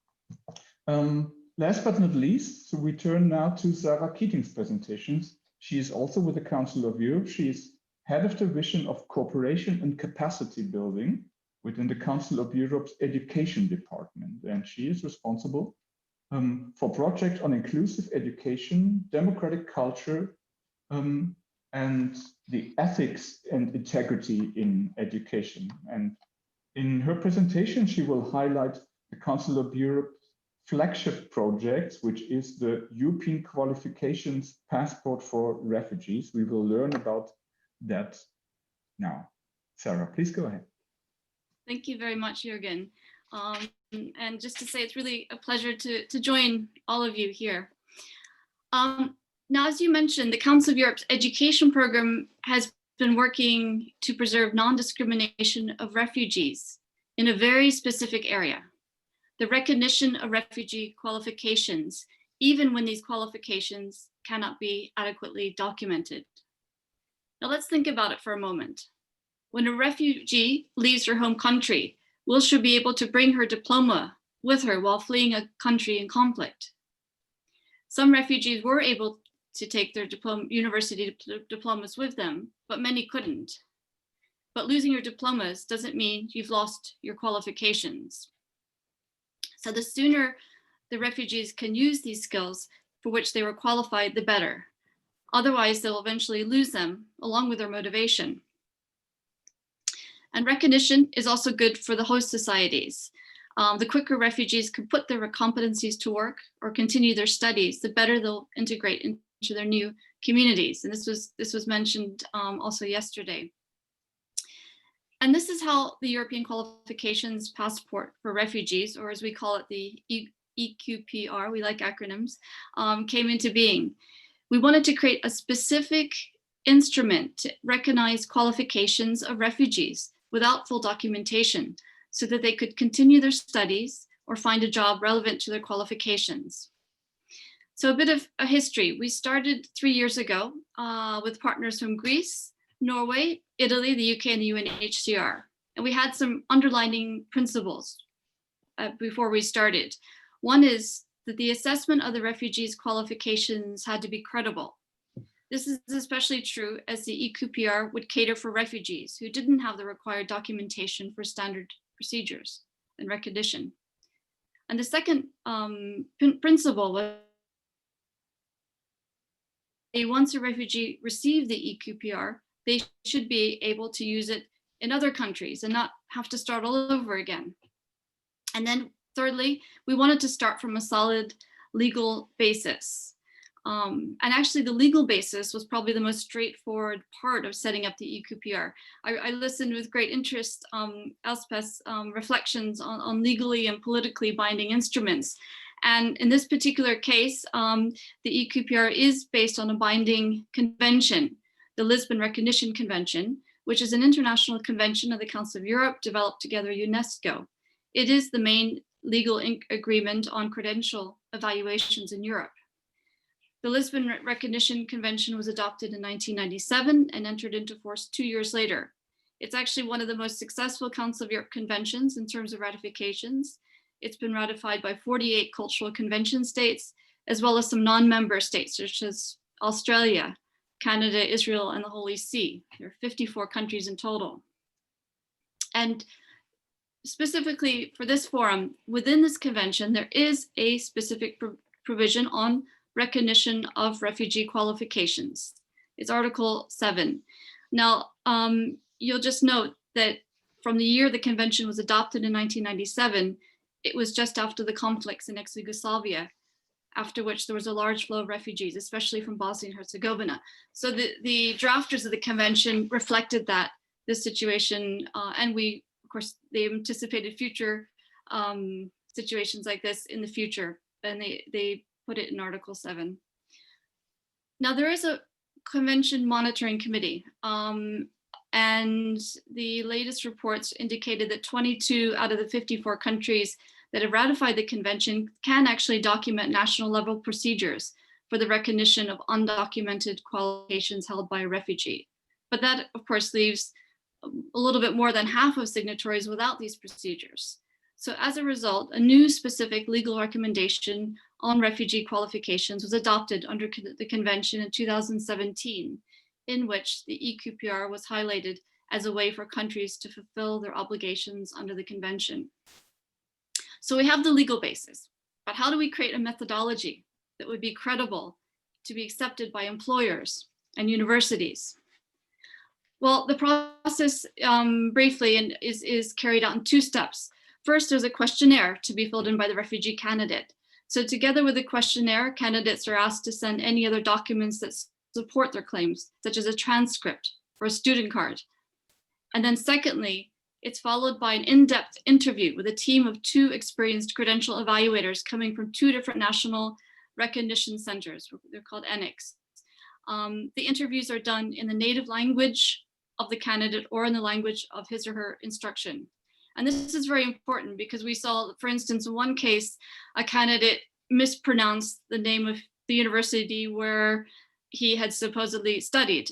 Last but not least, so we turn now to Sarah Keating's presentations. She is also with the Council of Europe. She is Head of Division of Cooperation and Capacity Building within the Council of Europe's Education Department. And she is responsible for projects on inclusive education, democratic culture, and the ethics and integrity in education. And in her presentation, she will highlight the Council of Europe's flagship project, which is the European Qualifications Passport for Refugees. We will learn about that now. Sarah, please go ahead. Thank you very much, Jürgen. And just to say, it's really a pleasure to join all of you here. Now, as you mentioned, the Council of Europe's education program has been working to preserve non-discrimination of refugees in a very specific area, the recognition of refugee qualifications, even when these qualifications cannot be adequately documented. Now let's think about it for a moment. When a refugee leaves her home country, will she be able to bring her diploma with her while fleeing a country in conflict? Some refugees were able to take their university diplomas with them, but many couldn't. But losing your diplomas doesn't mean you've lost your qualifications. So the sooner the refugees can use these skills for which they were qualified, the better. Otherwise, they'll eventually lose them along with their motivation. And recognition is also good for the host societies. The quicker refugees can put their competencies to work or continue their studies, the better they'll integrate into their new communities. And this was mentioned also yesterday. And this is how the European Qualifications Passport for Refugees, or as we call it, the EQPR, we like acronyms, came into being. We wanted to create a specific instrument to recognize qualifications of refugees without full documentation, so that they could continue their studies or find a job relevant to their qualifications. So a bit of a history. We started 3 years ago with partners from Greece, Norway, Italy, the UK, and the UNHCR. And we had some underlining principles before we started. One is that the assessment of the refugees' qualifications had to be credible. This is especially true as the EQPR would cater for refugees who didn't have the required documentation for standard procedures and recognition. And the second principle was once a refugee received the EQPR, they should be able to use it in other countries and not have to start all over again. And then thirdly, we wanted to start from a solid legal basis. And actually the legal basis was probably the most straightforward part of setting up the EQPR. I listened with great interest Elspeth's reflections on legally and politically binding instruments. And in this particular case, the EQPR is based on a binding convention, the Lisbon Recognition Convention, which is an international convention of the Council of Europe developed together with UNESCO. It is the main legal agreement on credential evaluations in Europe. The Lisbon Recognition Convention was adopted in 1997 and entered into force 2 years later. It's actually one of the most successful Council of Europe conventions in terms of ratifications. It's been ratified by 48 cultural convention states, as well as some non-member states, such as Australia, Canada, Israel, and the Holy See. There are 54 countries in total. And specifically for this forum, within this convention, there is a specific provision on recognition of refugee qualifications. It's Article 7. Now, you'll just note that from the year the convention was adopted in 1997, it was just after the conflicts in ex-Yugoslavia, after which there was a large flow of refugees, especially from Bosnia and Herzegovina. So the drafters of the convention reflected this situation, and of course, they anticipated future situations like this in the future, and they put it in Article 7. Now there is a convention monitoring committee, and the latest reports indicated that 22 out of the 54 countries that have ratified the convention can actually document national level procedures for the recognition of undocumented qualifications held by a refugee. But that, of course, leaves a little bit more than half of signatories without these procedures. So as a result, a new specific legal recommendation on refugee qualifications was adopted under the convention in 2017, in which the EQPR was highlighted as a way for countries to fulfill their obligations under the convention. So we have the legal basis, but how do we create a methodology that would be credible to be accepted by employers and universities? Well, the process briefly is carried out in 2 steps. First, there's a questionnaire to be filled in by the refugee candidate. So together with the questionnaire, candidates are asked to send any other documents that support their claims, such as a transcript or a student card. And then secondly, it's followed by an in-depth interview with a team of 2 experienced credential evaluators coming from 2 different national recognition centers. They're called ENICs. The interviews are done in the native language of the candidate or in the language of his or her instruction. And this is very important because we saw, for instance, in one case, a candidate mispronounced the name of the university where he had supposedly studied.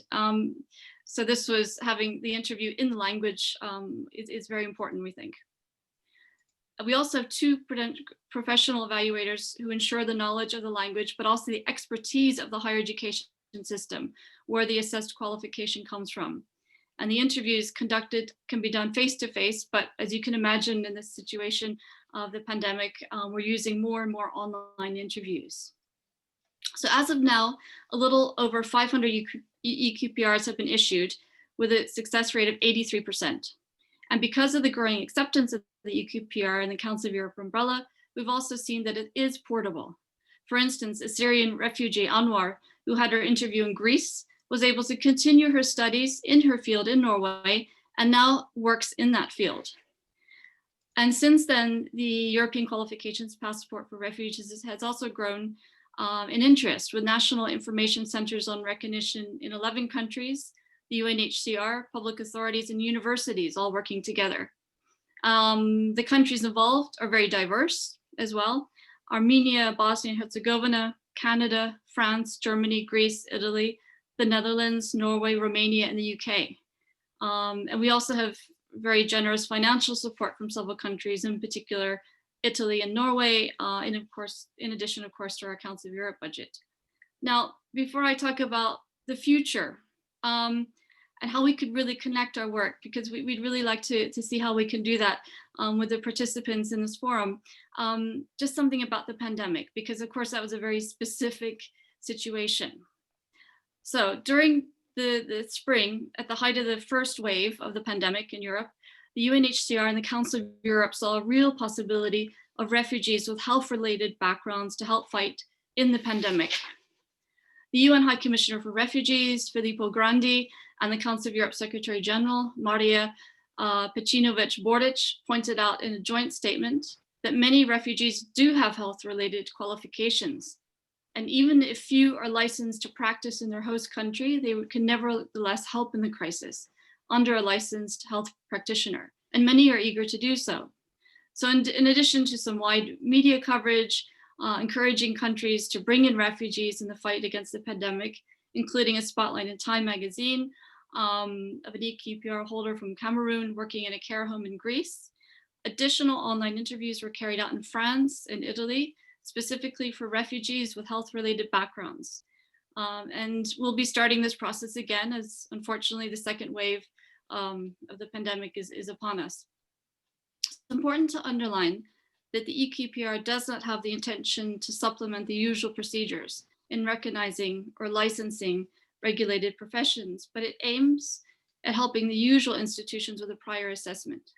So this was having the interview in the language is very important, we think. We also have two professional evaluators who ensure the knowledge of the language, but also the expertise of the higher education system, where the assessed qualification comes from. And the interviews conducted can be done face-to-face, but as you can imagine in this situation of the pandemic, we're using more and more online interviews. So as of now, a little over 500 EQPRs have been issued with a success rate of 83%. And because of the growing acceptance of the EQPR and the Council of Europe umbrella, we've also seen that it is portable. For instance, a Syrian refugee, Anwar, who had her interview in Greece, was able to continue her studies in her field in Norway and now works in that field. And since then, the European Qualifications Passport for Refugees has also grown in interest, with national information centers on recognition in 11 countries, the UNHCR, public authorities, and universities all working together. The countries involved are very diverse as well. Armenia, Bosnia and Herzegovina, Canada, France, Germany, Greece, Italy, the Netherlands, Norway, Romania, and the UK. And we also have very generous financial support from several countries, in particular Italy and Norway, and of course, in addition, of course, to our Council of Europe budget. Now, before I talk about the future and how we could really connect our work, because we'd really like to see how we can do that with the participants in this forum, just something about the pandemic, because of course that was a very specific situation. So during the spring, at the height of the first wave of the pandemic in Europe, the UNHCR and the Council of Europe saw a real possibility of refugees with health-related backgrounds to help fight in the pandemic. The UN High Commissioner for Refugees, Filippo Grandi, and the Council of Europe Secretary General, Maria Pecinovic-Bordic, pointed out in a joint statement that many refugees do have health-related qualifications. And even if few are licensed to practice in their host country, they can nevertheless help in the crisis under a licensed health practitioner, and many are eager to do so. So in addition to some wide media coverage, encouraging countries to bring in refugees in the fight against the pandemic, including a spotlight in Time magazine of an EQPR holder from Cameroon working in a care home in Greece. Additional online interviews were carried out in France and Italy, specifically for refugees with health-related backgrounds. And we'll be starting this process again, as unfortunately the second wave of the pandemic is upon us. It's important to underline that the EQPR does not have the intention to supplement the usual procedures in recognizing or licensing regulated professions, but it aims at helping the usual institutions with a prior assessment.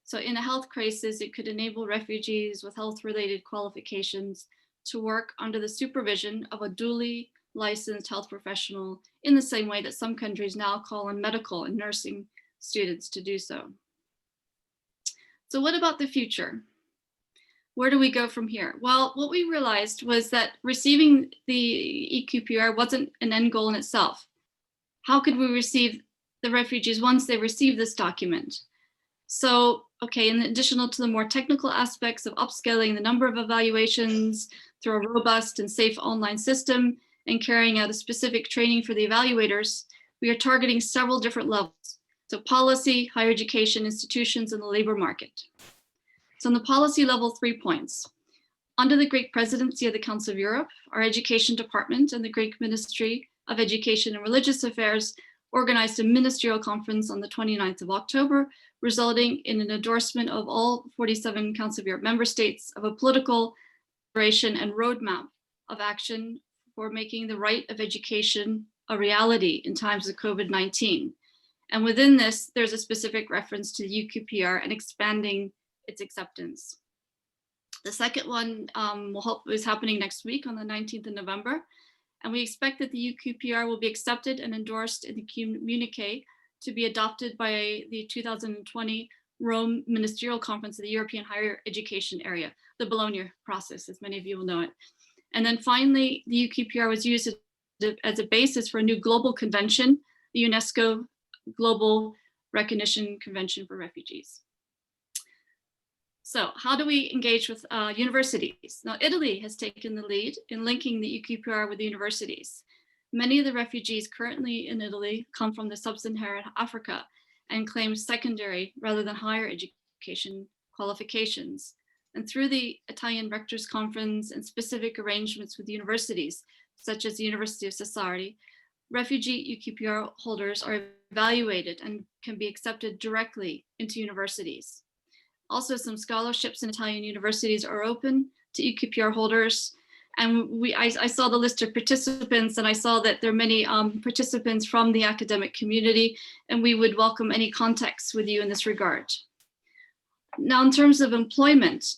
So in a health crisis, it could enable refugees with health-related qualifications to work under the supervision of a duly licensed health professional in the same way that some countries now call on medical and nursing students to do so. So what about the future? Where do we go from here? Well, what we realized was that receiving the EQPR wasn't an end goal in itself. How could we receive the refugees once they receive this document? So, okay, in addition to the more technical aspects of upscaling the number of evaluations through a robust and safe online system and carrying out a specific training for the evaluators, we are targeting several different levels. So policy, higher education institutions, and the labor market. So on the policy level, 3 points. Under the Greek presidency of the Council of Europe, our education department and the Greek Ministry of Education and Religious Affairs organized a ministerial conference on the 29th of October, resulting in an endorsement of all 47 Council of Europe member states of a political declaration and roadmap of action for making the right of education a reality in times of COVID-19. And within this, there's a specific reference to the EQPR and expanding its acceptance. The second one is happening next week on the 19th of November. And we expect that the EQPR will be accepted and endorsed in the communique to be adopted by the 2020 Rome Ministerial Conference of the European Higher Education Area, the Bologna process, as many of you will know it. And then finally, the EQPR was used as a basis for a new global convention, the UNESCO Global Recognition Convention for Refugees. So how do we engage with universities? Now, Italy has taken the lead in linking the EQPR with the universities. Many of the refugees currently in Italy come from the sub-Saharan Africa and claim secondary rather than higher education qualifications. And through the Italian Rectors Conference and specific arrangements with universities, such as the University of Sassari, refugee UQPR holders are evaluated and can be accepted directly into universities. Also, some scholarships in Italian universities are open to UQPR holders. And I saw the list of participants, and I saw that there are many participants from the academic community, and we would welcome any contacts with you in this regard. Now, in terms of employment,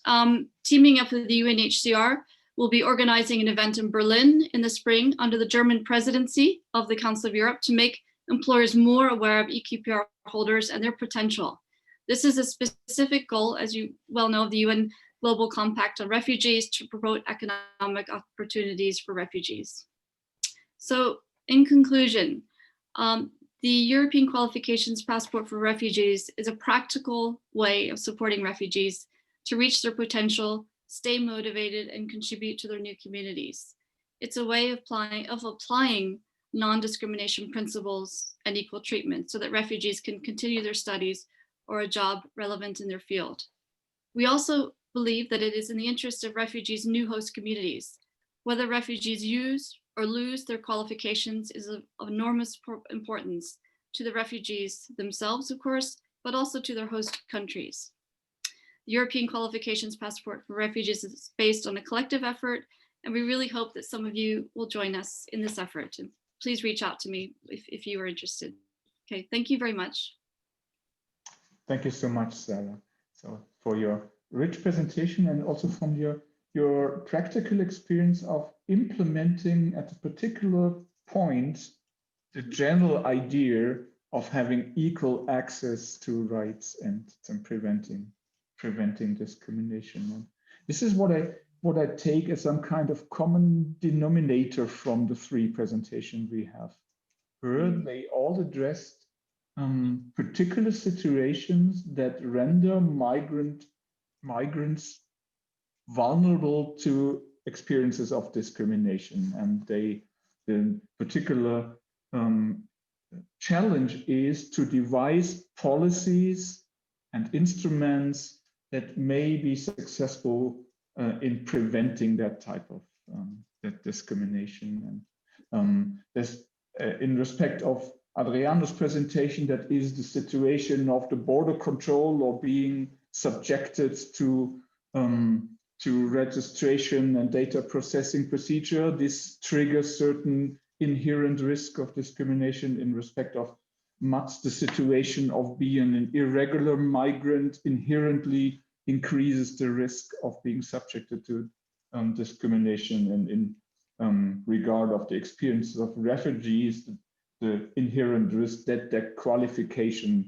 teaming up with the UNHCR, we'll be organizing an event in Berlin in the spring under the German presidency of the Council of Europe to make employers more aware of EQPR holders and their potential. This is a specific goal, as you well know, of the UN Global Compact on Refugees to promote economic opportunities for refugees. So in conclusion, the European Qualifications Passport for Refugees is a practical way of supporting refugees to reach their potential, stay motivated, and contribute to their new communities. It's a way of applying non-discrimination principles and equal treatment so that refugees can continue their studies or a job relevant in their field. We also believe that it is in the interest of refugees' new host communities. Whether refugees use or lose their qualifications is of enormous importance to the refugees themselves, of course, but also to their host countries. The European Qualifications Passport for Refugees is based on a collective effort, and we really hope that some of you will join us in this effort. And please reach out to me if you are interested. Okay, thank you very much. Thank you so much, Sarah, for your rich presentation and also from your practical experience of implementing at a particular point the general idea of having equal access to rights and preventing discrimination. And this is what I take as some kind of common denominator from the three presentations we have heard. They all addressed particular situations that render migrants vulnerable to experiences of discrimination, and the particular challenge is to devise policies and instruments that may be successful in preventing that type of that discrimination. And there's in respect of Adriano's presentation, that is the situation of the border control or being subjected to registration and data processing procedure. This triggers certain inherent risk of discrimination in respect of much the situation of being an irregular migrant inherently increases the risk of being subjected to discrimination, and in regard of the experiences of refugees, the inherent risk that their qualifications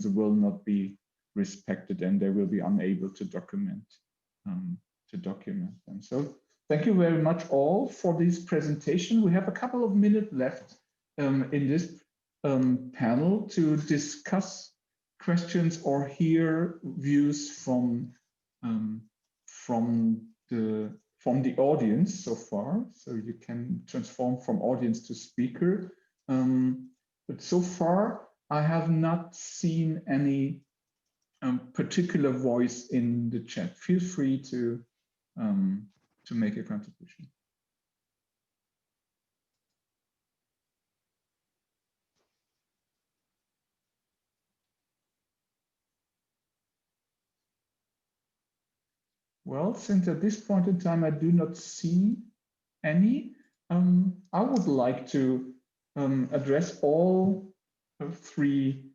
will not be respected and they will be unable to document them. So thank you very much all for this presentation. We have a couple of minutes left in this panel to discuss questions or hear views from the audience so far. So you can transform from audience to speaker. But so far, I have not seen any particular voice in the chat. Feel free to make a contribution. Well, since at this point in time I do not see any, I would like to address all three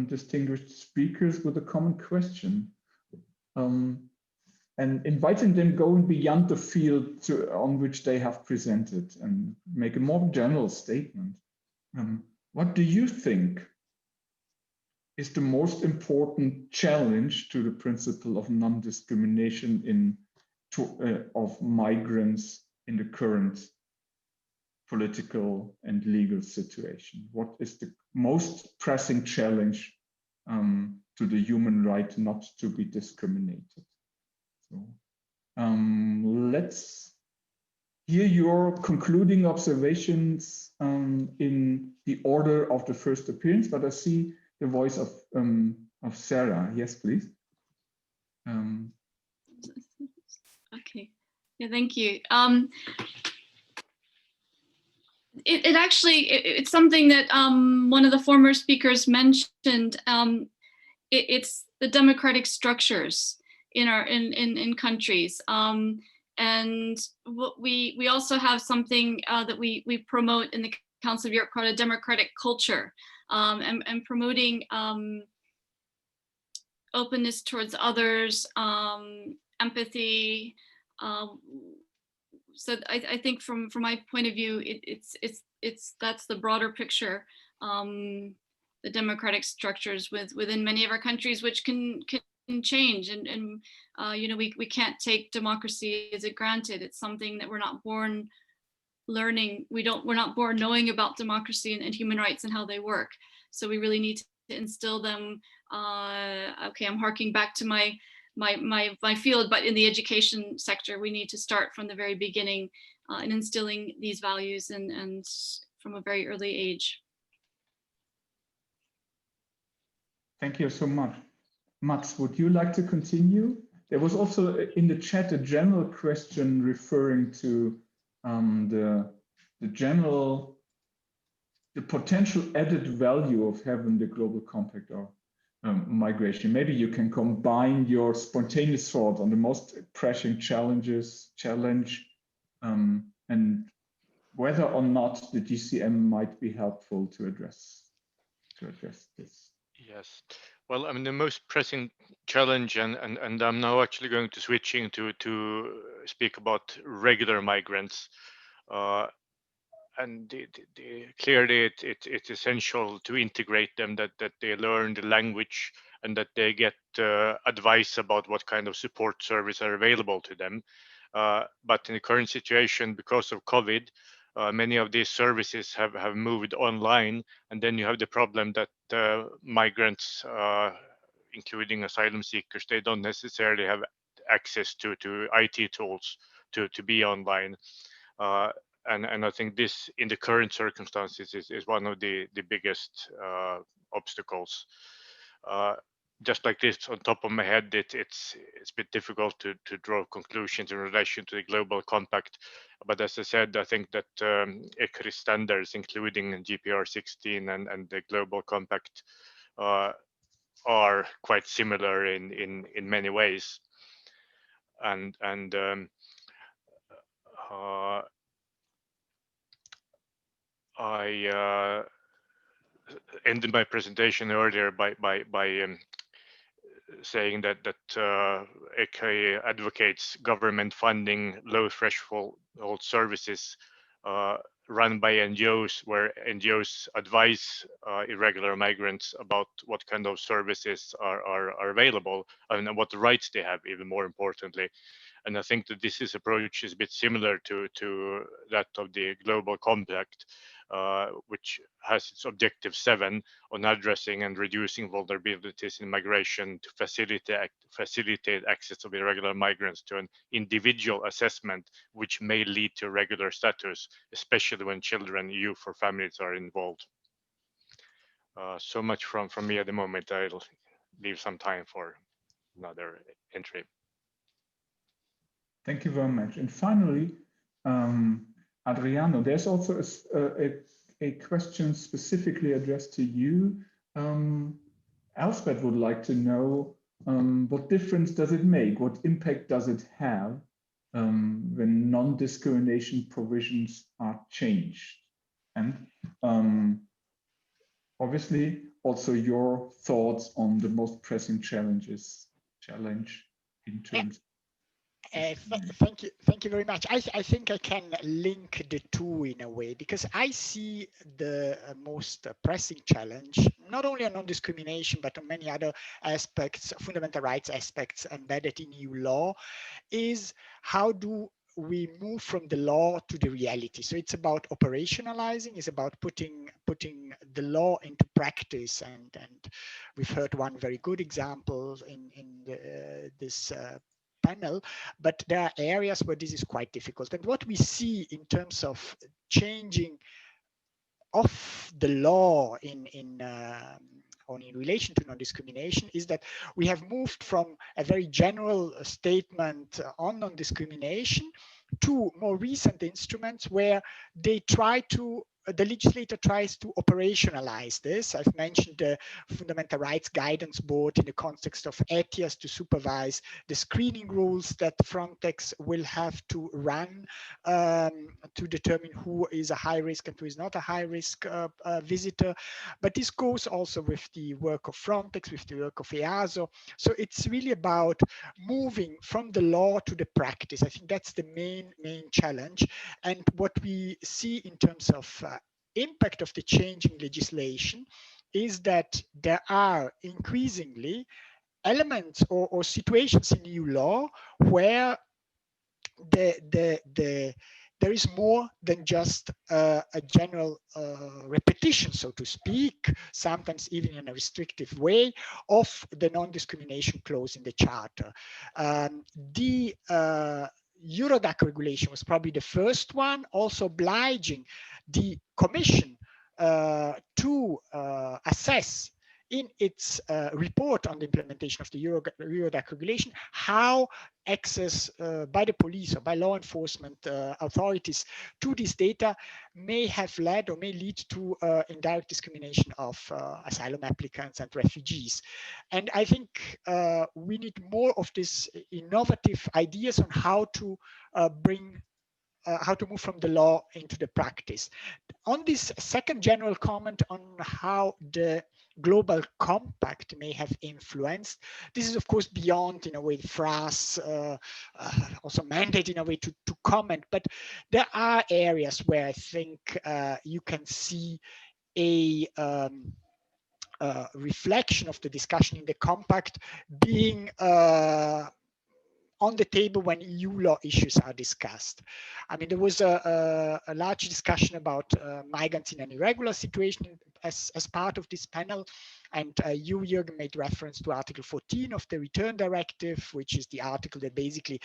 distinguished speakers with a common question, and inviting them going beyond the field on which they have presented and make a more general statement. What do you think is the most important challenge to the principle of non-discrimination of migrants in the current political and legal situation? What is the most pressing challenge to the human right not to be discriminated? So let's hear your concluding observations in the order of the first appearance, but I see the voice of Sarah. Yes, please. Okay, yeah, thank you. It actually, it's something that one of the former speakers mentioned. It's the democratic structures in our in countries, and what we also have something that we promote in the Council of Europe called a democratic culture, and promoting openness towards others, empathy. So I think from my point of view, that's the broader picture. The democratic structures within many of our countries, which can change, and you know, we can't take democracy as a granted. It's something that we're not born learning. We're not born knowing about democracy and human rights and how they work. So we really need to instill them. Okay, I'm harking back to my field, but in the education sector, we need to start from the very beginning in instilling these values and from a very early age. Thank you so much. Mats, would you like to continue? There was also in the chat a general question referring to the potential added value of having the global compact or migration. Maybe you can combine your spontaneous thought on the most pressing challenge, and whether or not the GCM might be helpful to address this. Yes, well, I mean, the most pressing challenge, and I'm now actually going to switching to speak about regular migrants. And clearly it's essential to integrate them, that they learn the language and that they get advice about what kind of support services are available to them. But in the current situation, because of COVID, many of these services have moved online, and then you have the problem that migrants, including asylum seekers, they don't necessarily have access to IT tools to be online. And I think this, in the current circumstances, is one of the biggest obstacles. Just like this, on top of my head, it's a bit difficult to draw conclusions in relation to the global compact. But as I said, I think that ECRI standards, including GPR 16 and the global compact, are quite similar in many ways. And I ended my presentation earlier by saying that ECRI advocates government funding low threshold services run by NGOs, where NGOs advise irregular migrants about what kind of services are available and what rights they have, even more importantly. And I think that this approach is a bit similar to that of the Global Compact, which has its objective 7 on addressing and reducing vulnerabilities in migration to facilitate access of irregular migrants to an individual assessment, which may lead to regular status, especially when children, youth, or families are involved. So much from me at the moment. I'll leave some time for another entry. Thank you very much. And finally, Adriano, there's also a question specifically addressed to you. Elspeth would like to know what difference does it make? What impact does it have when non-discrimination provisions are changed? And obviously also your thoughts on the most pressing challenge in terms. Thank you very much. I think I can link the two in a way, because I see the most pressing challenge, not only on non-discrimination, but on many other aspects, fundamental rights aspects embedded in EU law, is how do we move from the law to the reality. So it's about operationalizing, it's about putting the law into practice, and we've heard one very good example in this panel, but there are areas where this is quite difficult. And what we see in terms of changing of the law on in relation to non-discrimination is that we have moved from a very general statement on non-discrimination to more recent instruments where they try to the legislator tries to operationalize this. I've mentioned the Fundamental Rights Guidance Board in the context of ETIAS to supervise the screening rules that Frontex will have to run to determine who is a high risk and who is not a high risk visitor. But this goes also with the work of Frontex, with the work of EASO. So it's really about moving from the law to the practice. I think that's the main challenge. And what we see in terms of impact of the changing legislation is that there are increasingly elements or situations in EU law where there is more than just a general repetition, so to speak, sometimes even in a restrictive way, of the non-discrimination clause in the Charter. The Eurodac regulation was probably the first one, also obliging the Commission to assess in its report on the implementation of the Eurodac regulation how access by the police or by law enforcement authorities to this data may have led or may lead to indirect discrimination of asylum applicants and refugees. And I think we need more of these innovative ideas on how to how to move from the law into the practice. On this second general comment on how the global compact may have influenced, this is of course beyond in a way for us also mandate in a way to comment, but there are areas where I think you can see a reflection of the discussion in the compact being on the table when EU law issues are discussed. I mean, there was a large discussion about migrants in an irregular situation as part of this panel. And you, Jürgen, made reference to Article 14 of the Return Directive, which is the article that basically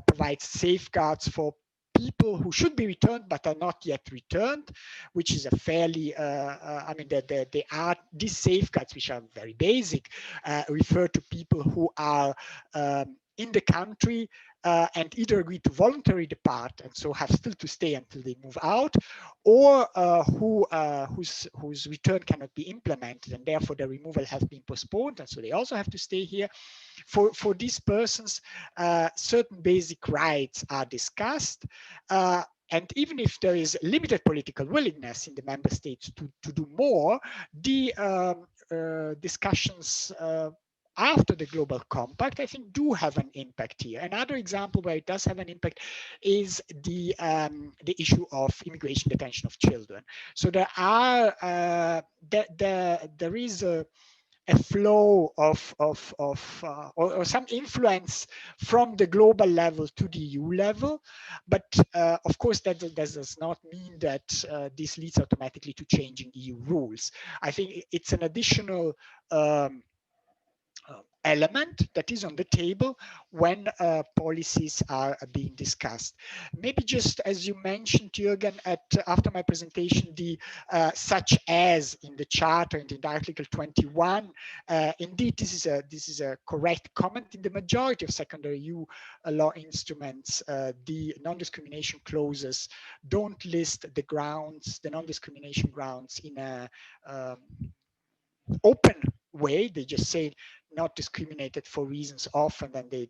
provides safeguards for people who should be returned but are not yet returned, which is a fairly, I mean, they are these safeguards, which are very basic, refer to people who are in the country and either agree to voluntarily depart and so have still to stay until they move out, or whose return cannot be implemented and therefore the removal has been postponed and so they also have to stay here. For these persons, certain basic rights are discussed. And even if there is limited political willingness in the member states to do more, the discussions after the Global Compact, I think, do have an impact here. Another example where it does have an impact is the issue of immigration detention of children. So there are there is a flow or some influence from the global level to the EU level, but of course that does not mean that this leads automatically to changing EU rules. I think it's an additional element that is on the table when policies are being discussed. Maybe just as you mentioned, Jürgen, after my presentation, the such as in the Charter and in Article 21, indeed this is a correct comment. In the majority of secondary EU law instruments, the non-discrimination clauses don't list the grounds, the non-discrimination grounds in a open way. They just say not discriminated for reasons of, and then they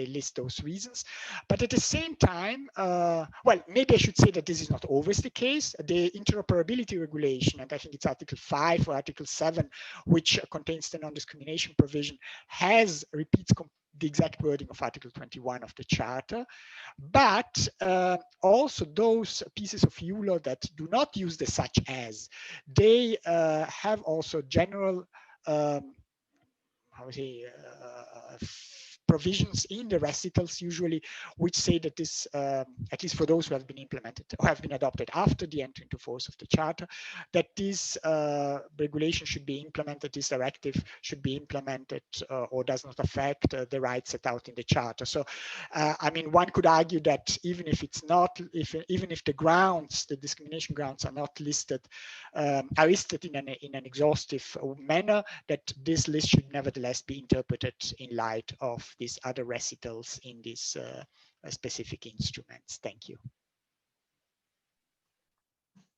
list those reasons. But at the same time, well, maybe I should say that this is not always the case. The interoperability regulation, and I think it's Article 5 or Article 7, which contains the non-discrimination provision, repeats the exact wording of Article 21 of the Charter. But also those pieces of EU law that do not use the such as, they have also general provisions in the recitals usually, which say that this, at least for those who have been implemented or have been adopted after the entry into force of the Charter, that this regulation should be implemented, this directive should be implemented or does not affect the rights set out in the Charter. So, I mean, one could argue that even if it's not, even if the grounds, the discrimination grounds are not listed, are listed in an exhaustive manner, that this list should nevertheless be interpreted in light of these other recitals in these specific instruments. Thank you.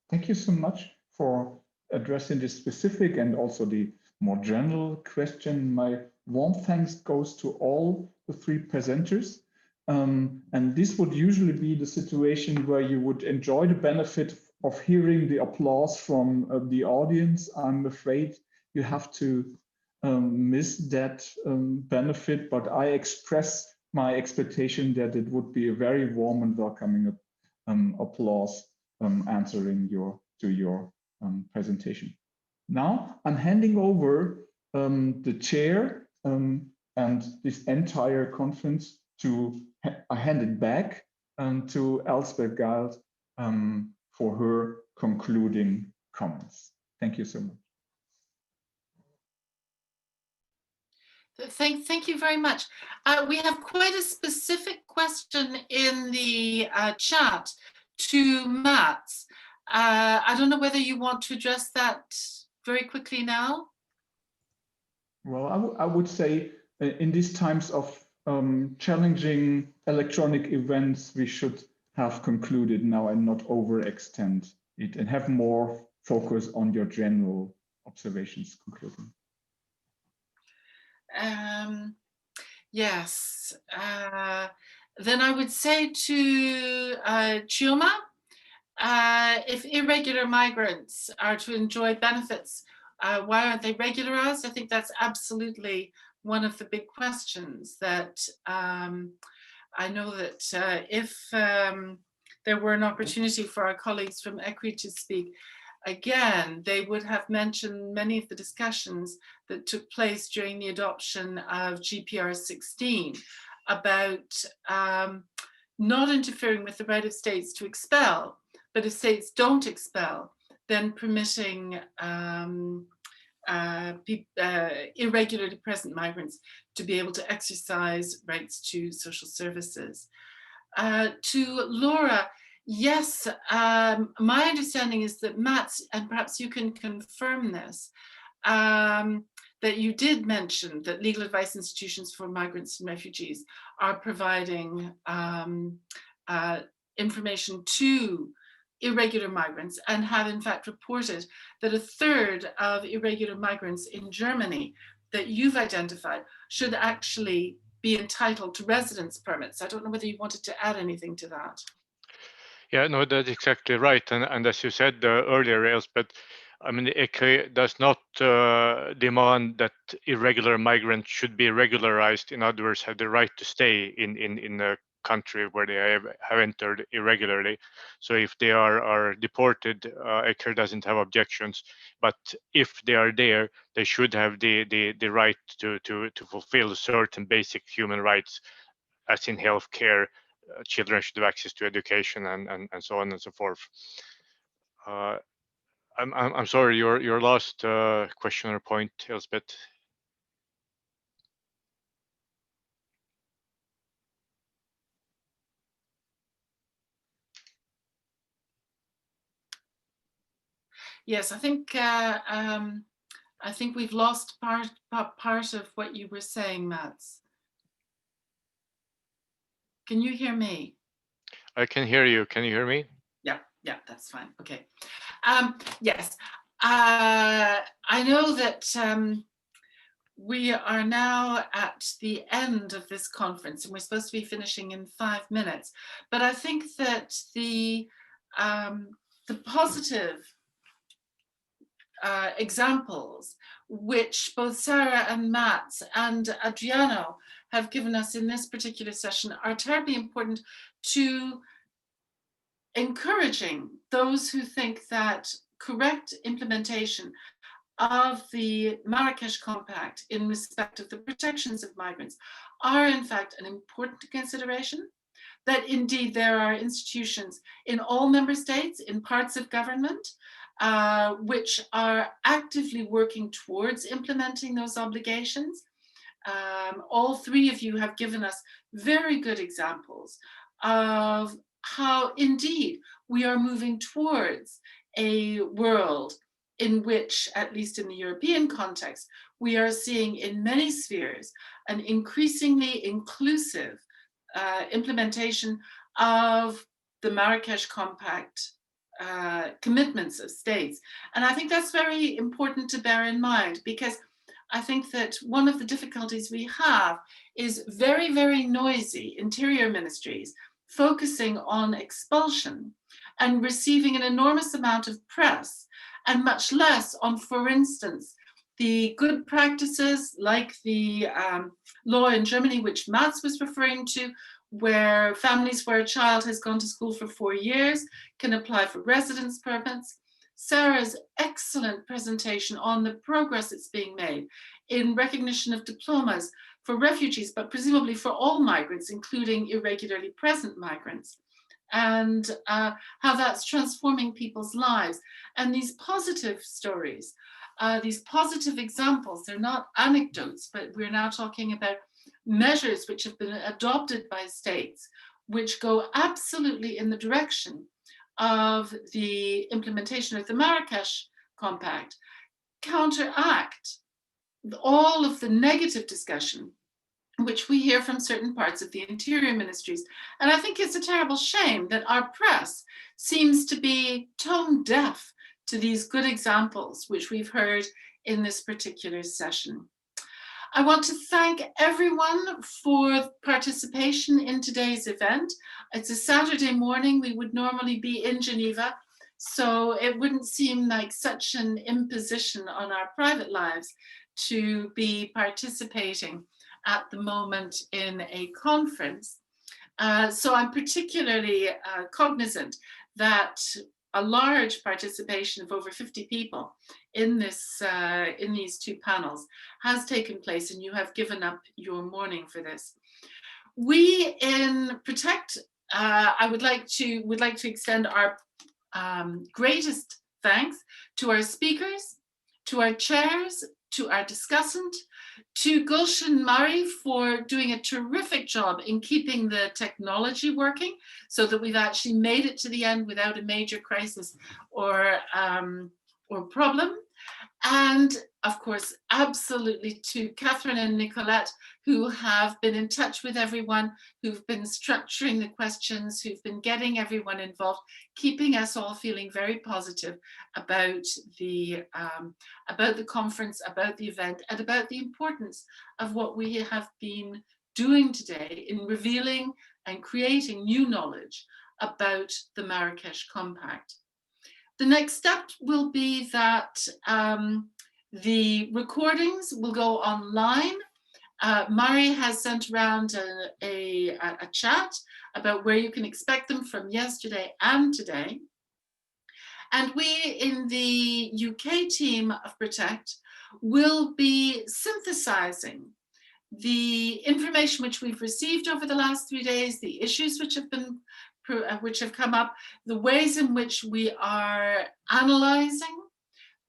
Thank you so much for addressing this specific and also the more general question. My warm thanks goes to all the three presenters. And this would usually be the situation where you would enjoy the benefit of hearing the applause from the audience. I'm afraid you have to miss that benefit, but I express my expectation that it would be a very warm and welcoming applause answering your presentation. Now I'm handing over the chair and this entire conference to, I hand it back to Elspeth for her concluding comments. Thank you so much. Thank you very much. We have quite a specific question in the chat to Mats. I don't know whether you want to address that very quickly now. Well, I would say in these times of challenging electronic events, we should have concluded now and not overextend it and have more focus on your general observations concluding. Yes, then I would say to Chioma, if irregular migrants are to enjoy benefits, why aren't they regularized? I think that's absolutely one of the big questions that I know that if there were an opportunity for our colleagues from ECRI to speak, again, they would have mentioned many of the discussions that took place during the adoption of GPR 16 about not interfering with the right of states to expel, but if states don't expel, then permitting irregularly present migrants to be able to exercise rights to social services. To Laura, yes, my understanding is that Mats, and perhaps you can confirm this, that you did mention that legal advice institutions for migrants and refugees are providing information to irregular migrants and have in fact reported that 1/3 of irregular migrants in Germany that you've identified should actually be entitled to residence permits. I don't know whether you wanted to add anything to that. Yeah, no, that's exactly right. And as you said earlier, Elspeth, I mean, the ECRI does not demand that irregular migrants should be regularized. In other words, have the right to stay in a country where they have entered irregularly. So if they are deported, ECRI doesn't have objections. But if they are there, they should have the right to fulfill certain basic human rights, as in healthcare. Children should have access to education and so on and so forth. I'm sorry, your last question or point, Elspeth. Yes, I think we've lost part of what you were saying, Mats. Can you hear me? I can hear you. Can you hear me? Yeah, that's fine. Okay. Yes, I know that we are now at the end of this conference and we're supposed to be finishing in 5 minutes. But I think that the positive examples which both Sarah and Mats and Adriano have given us in this particular session are terribly important to encouraging those who think that correct implementation of the Marrakesh Compact in respect of the protections of migrants are in fact an important consideration, that indeed there are institutions in all member states, in parts of government, which are actively working towards implementing those obligations. All three of you have given us very good examples of how indeed we are moving towards a world in which, at least in the European context, we are seeing in many spheres an increasingly inclusive implementation of the Marrakesh Compact commitments of states. And I think that's very important to bear in mind, because I think that one of the difficulties we have is very, very noisy interior ministries focusing on expulsion and receiving an enormous amount of press, and much less on, for instance, the good practices like the law in Germany, which Mats was referring to, where families where a child has gone to school for 4 years can apply for residence permits. Sarah's excellent presentation on the progress that's being made in recognition of diplomas for refugees, but presumably for all migrants, including irregularly present migrants, and how that's transforming people's lives. And these positive stories, these positive examples, they're not anecdotes, but we're now talking about measures which have been adopted by states, which go absolutely in the direction of the implementation of the Marrakesh Compact, counteract all of the negative discussion which we hear from certain parts of the interior ministries. And I think it's a terrible shame that our press seems to be tone deaf to these good examples which we've heard in this particular session. I want to thank everyone for participation in today's event. It's a Saturday morning. We would normally be in Geneva, so it wouldn't seem like such an imposition on our private lives to be participating at the moment in a conference. So I'm particularly cognizant that a large participation of over 50 people in this in these two panels has taken place, and you have given up your morning for this. We in PROTECT, I would like to extend our greatest thanks to our speakers, to our chairs, to our discussant, to Gulshan Murray for doing a terrific job in keeping the technology working so that we've actually made it to the end without a major crisis or problem. And of course, absolutely to Catherine and Nicolette, who have been in touch with everyone, who've been structuring the questions, who've been getting everyone involved, keeping us all feeling very positive about the conference, about the event, and about the importance of what we have been doing today in revealing and creating new knowledge about the Marrakesh Compact. The next step will be that the recordings will go online. Mari has sent around a chat about where you can expect them from yesterday and today. And we in the UK team of PROTECT will be synthesizing the information which we've received over the last 3 days, the issues which have come up, the ways in which we are analyzing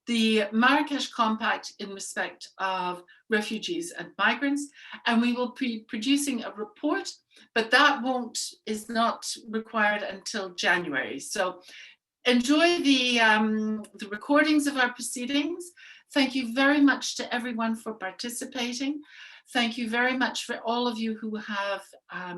the Marrakesh Compact in respect of refugees and migrants, and we will be producing a report, but that is not required until January. So enjoy the recordings of our proceedings. Thank you very much to everyone for participating. Thank you very much for all of you who have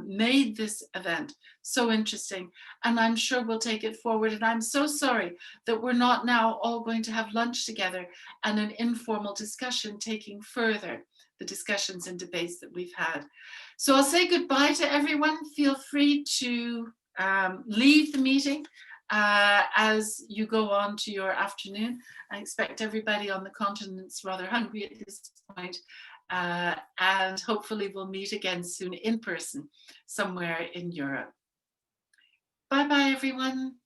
made this event so interesting, and I'm sure we'll take it forward. And I'm so sorry that we're not now all going to have lunch together and an informal discussion taking further the discussions and debates that we've had. So I'll say goodbye to everyone. Feel free to leave the meeting as you go on to your afternoon. I expect everybody on the continent's rather hungry at this point. And hopefully we'll meet again soon in person somewhere in Europe. Bye-bye, everyone.